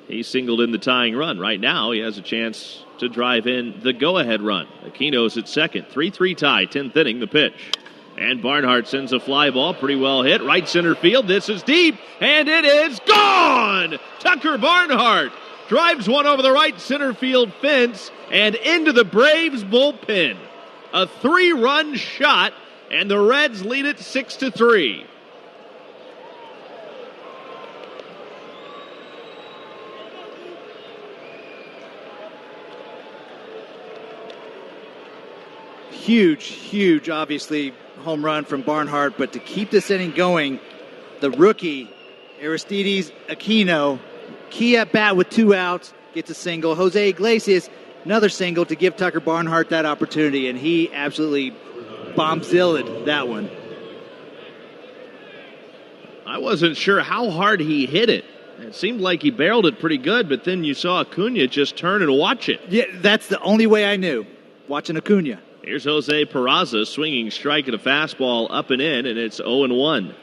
he singled in the tying run. Right now, he has a chance to drive in the go-ahead run. Aquino's at second. 3-3 tie, 10th inning, the pitch. And Barnhart sends a fly ball, pretty well hit, right center field. This is deep, and it is gone! Tucker Barnhart drives one over the right center field fence and into the Braves bullpen. A 3-run shot, and the Reds lead it 6-3. Huge, obviously, home run from Barnhart. But to keep this inning going, the rookie, Aristides Aquino, key at bat with 2 outs, gets a single. Jose Iglesias, another single to give Tucker Barnhart that opportunity, and he absolutely bombzilled that one. I wasn't sure how hard he hit it. It seemed like he barreled it pretty good, but then you saw Acuna just turn and watch it. Yeah, that's the only way I knew, watching Acuna. Here's Jose Peraza swinging strike at a fastball up and in, and it's 0-1.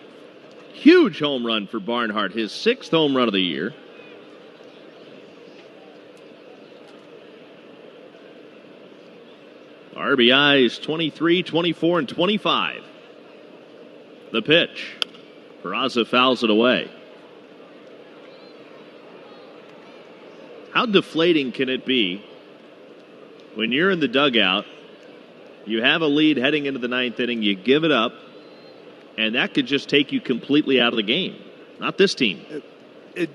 Huge home run for Barnhart, his 6th home run of the year. RBIs 23, 24, and 25. The pitch. Peraza fouls it away. How deflating can it be when you're in the dugout, you have a lead heading into the ninth inning, you give it up, and that could just take you completely out of the game. Not this team. It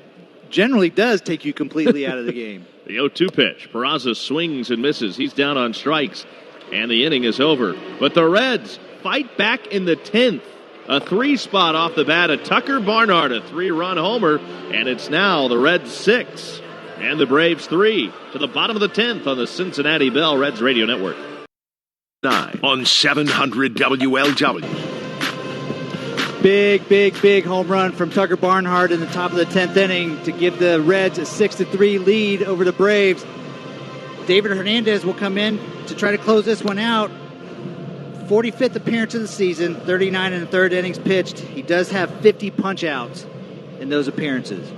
generally does take you completely out of the game. The 0-2 pitch. Peraza swings and misses. He's down on strikes, and the inning is over. But the Reds fight back in the 10th. A 3-spot off the bat of Tucker Barnhart, a 3-run homer, and it's now the Reds 6 and the Braves 3 to the bottom of the 10th on the Cincinnati Bell Reds Radio Network. 9 on 700 WLW. Big home run from Tucker Barnhart in the top of the 10th inning to give the Reds a 6-3 lead over the Braves. David Hernandez will come in to try to close this one out. 45th appearance of the season, 39 in the third innings pitched. He does have 50 punch-outs in those appearances.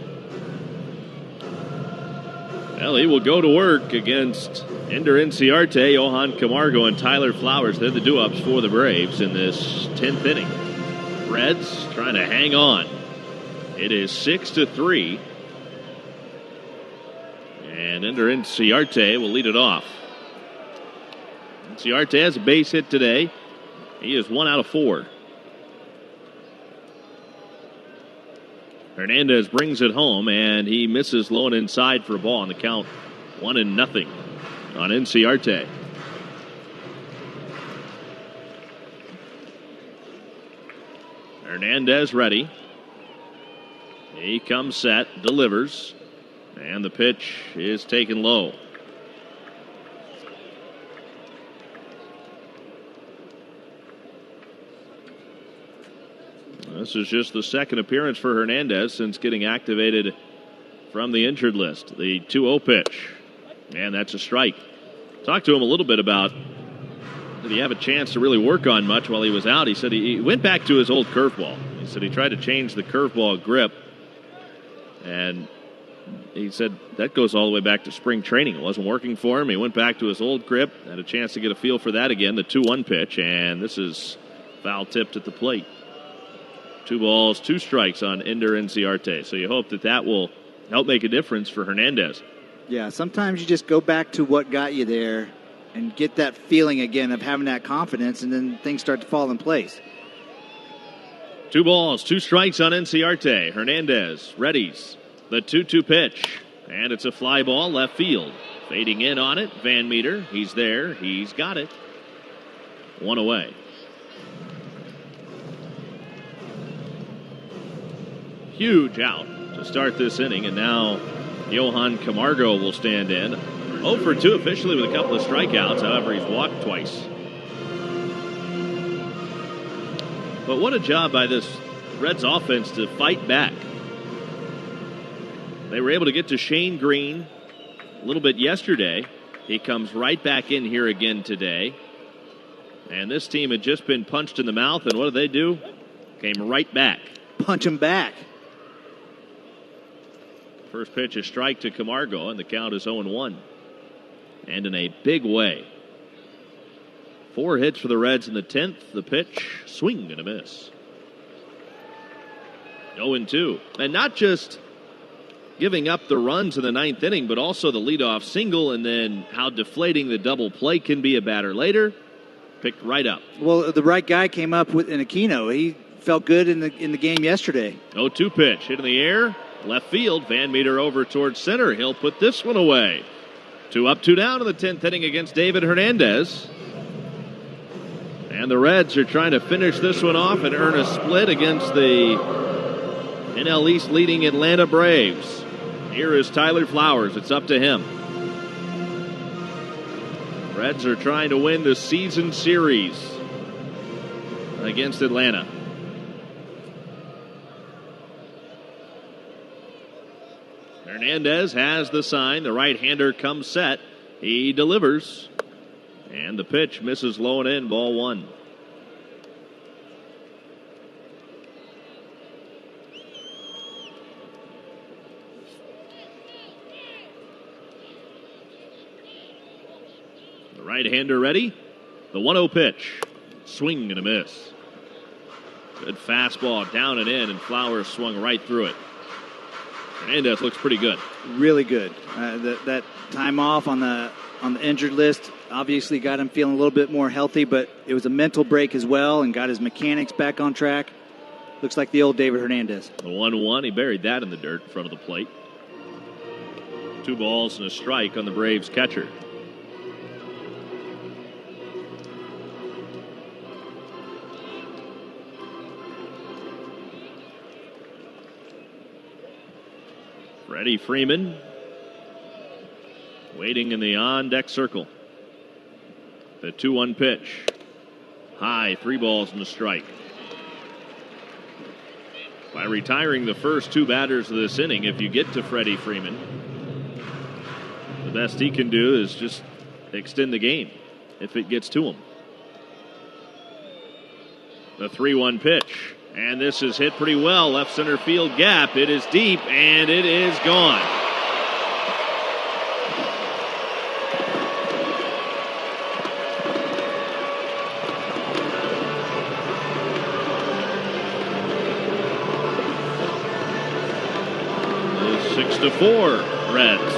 Well, he will go to work against Ender Inciarte, Johan Camargo, and Tyler Flowers. They're the do-ups for the Braves in this 10th inning. Reds trying to hang on. It is 6-3. And Ender Inciarte will lead it off. Inciarte has a base hit today. He is 1 out of 4. Hernandez brings it home, and he misses low and inside for a ball on the count. 1-0 on Inciarte. Hernandez ready. He comes set, delivers, and the pitch is taken low. This is just the second appearance for Hernandez since getting activated from the injured list. The 2-0 pitch, and that's a strike. Talked to him a little bit about, did he have a chance to really work on much while he was out? He said he went back to his old curveball. He said he tried to change the curveball grip, and he said that goes all the way back to spring training. It wasn't working for him. He went back to his old grip, had a chance to get a feel for that again. The 2-1 pitch, and this is foul tipped at the plate. 2 balls, 2 strikes on Ender Inciarte. So you hope that will help make a difference for Hernandez. Yeah, sometimes you just go back to what got you there and get that feeling again of having that confidence, and then things start to fall in place. 2 balls, 2 strikes on Inciarte. Hernandez readies the 2-2 pitch, and it's a fly ball left field. Fading in on it, Van Meter. He's there. He's got it. 1 away. Huge out to start this inning, and now Johan Camargo will stand in. 0 for 2 officially with a couple of strikeouts. However, he's walked twice. But what a job by this Reds offense to fight back. They were able to get to Shane Green a little bit yesterday. He comes right back in here again today. And this team had just been punched in the mouth, and what did they do? Came right back. Punch him back. First pitch, a strike to Camargo, and the count is 0-1. And in a big way. 4 hits for the Reds in the 10th. The pitch, swing and a miss. 0-2. And not just giving up the runs in the 9th inning, but also the leadoff single, and then how deflating the double play can be a batter later. Picked right up. Well, the right guy came up with in Aquino. He felt good in the game yesterday. 0-2 pitch, hit in the air, left field. Van Meter over towards center. He'll put this one away. 2 up, 2 down in the 10th inning against David Hernandez. And the Reds are trying to finish this one off and earn a split against the NL East leading Atlanta Braves. Here is Tyler Flowers. It's up to him. Reds are trying to win the season series against Atlanta. Hernandez has the sign. The right-hander comes set. He delivers. And the pitch misses low and in, ball 1. The right-hander ready. The 1-0 pitch. Swing and a miss. Good fastball down and in, and Flowers swung right through it. Hernandez looks pretty good. Really good. That time off on the injured list obviously got him feeling a little bit more healthy, but it was a mental break as well and got his mechanics back on track. Looks like the old David Hernandez. The 1-1, he buried that in the dirt in front of the plate. 2 balls and a strike on the Braves catcher. Freddie Freeman waiting in the on-deck circle. The 2-1 pitch. High, 3 balls and a strike. By retiring the first 2 batters of this inning, if you get to Freddie Freeman, the best he can do is just extend the game if it gets to him. The 3-1 pitch. And this is hit pretty well. Left center field gap. It is deep, and it is gone. It's 6-4 Reds.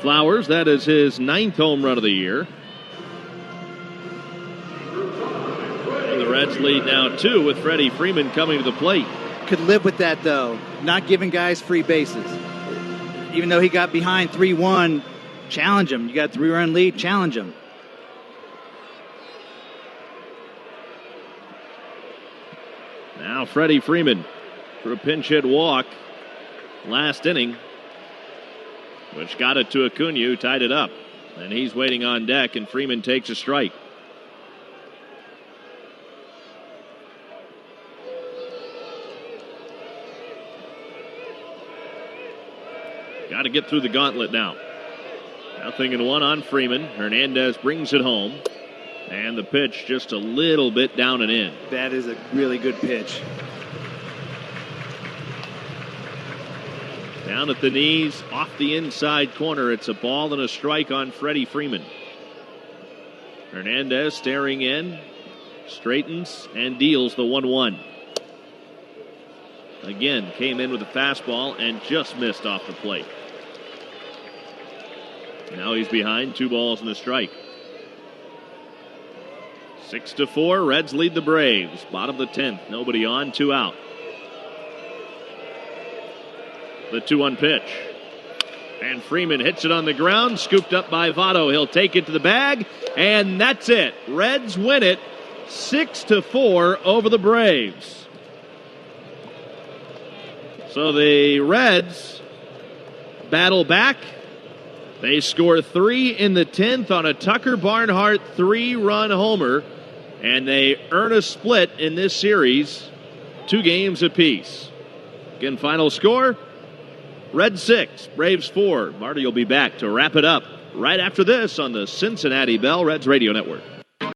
Flowers, that is his 9th home run of the year. And the Reds lead now 2 with Freddie Freeman coming to the plate. Could live with that, though. Not giving guys free bases. Even though he got behind 3-1, challenge him. You got a 3-run lead, challenge him. Now Freddie Freeman for a pinch hit walk last inning, which got it to Acuna, who tied it up. And he's waiting on deck, and Freeman takes a strike. Got to get through the gauntlet now. 0-1 on Freeman. Hernandez brings it home. And the pitch just a little bit down and in. That is a really good pitch. Down at the knees, off the inside corner. It's a ball and a strike on Freddie Freeman. Hernandez staring in, straightens, and deals the 1-1. Again, came in with a fastball and just missed off the plate. Now he's behind, 2 balls and a strike. 6-4, Reds lead the Braves. Bottom of the 10th, nobody on, 2 out. The 2-1 pitch. And Freeman hits it on the ground, scooped up by Votto. He'll take it to the bag, and that's it. Reds win it 6-4 over the Braves. So the Reds battle back. They score 3 in the 10th on a Tucker Barnhart 3-run homer. And they earn a split in this series, 2 games apiece. Again, final score, Reds 6, Braves 4. Marty will be back to wrap it up right after this on the Cincinnati Bell Reds Radio Network.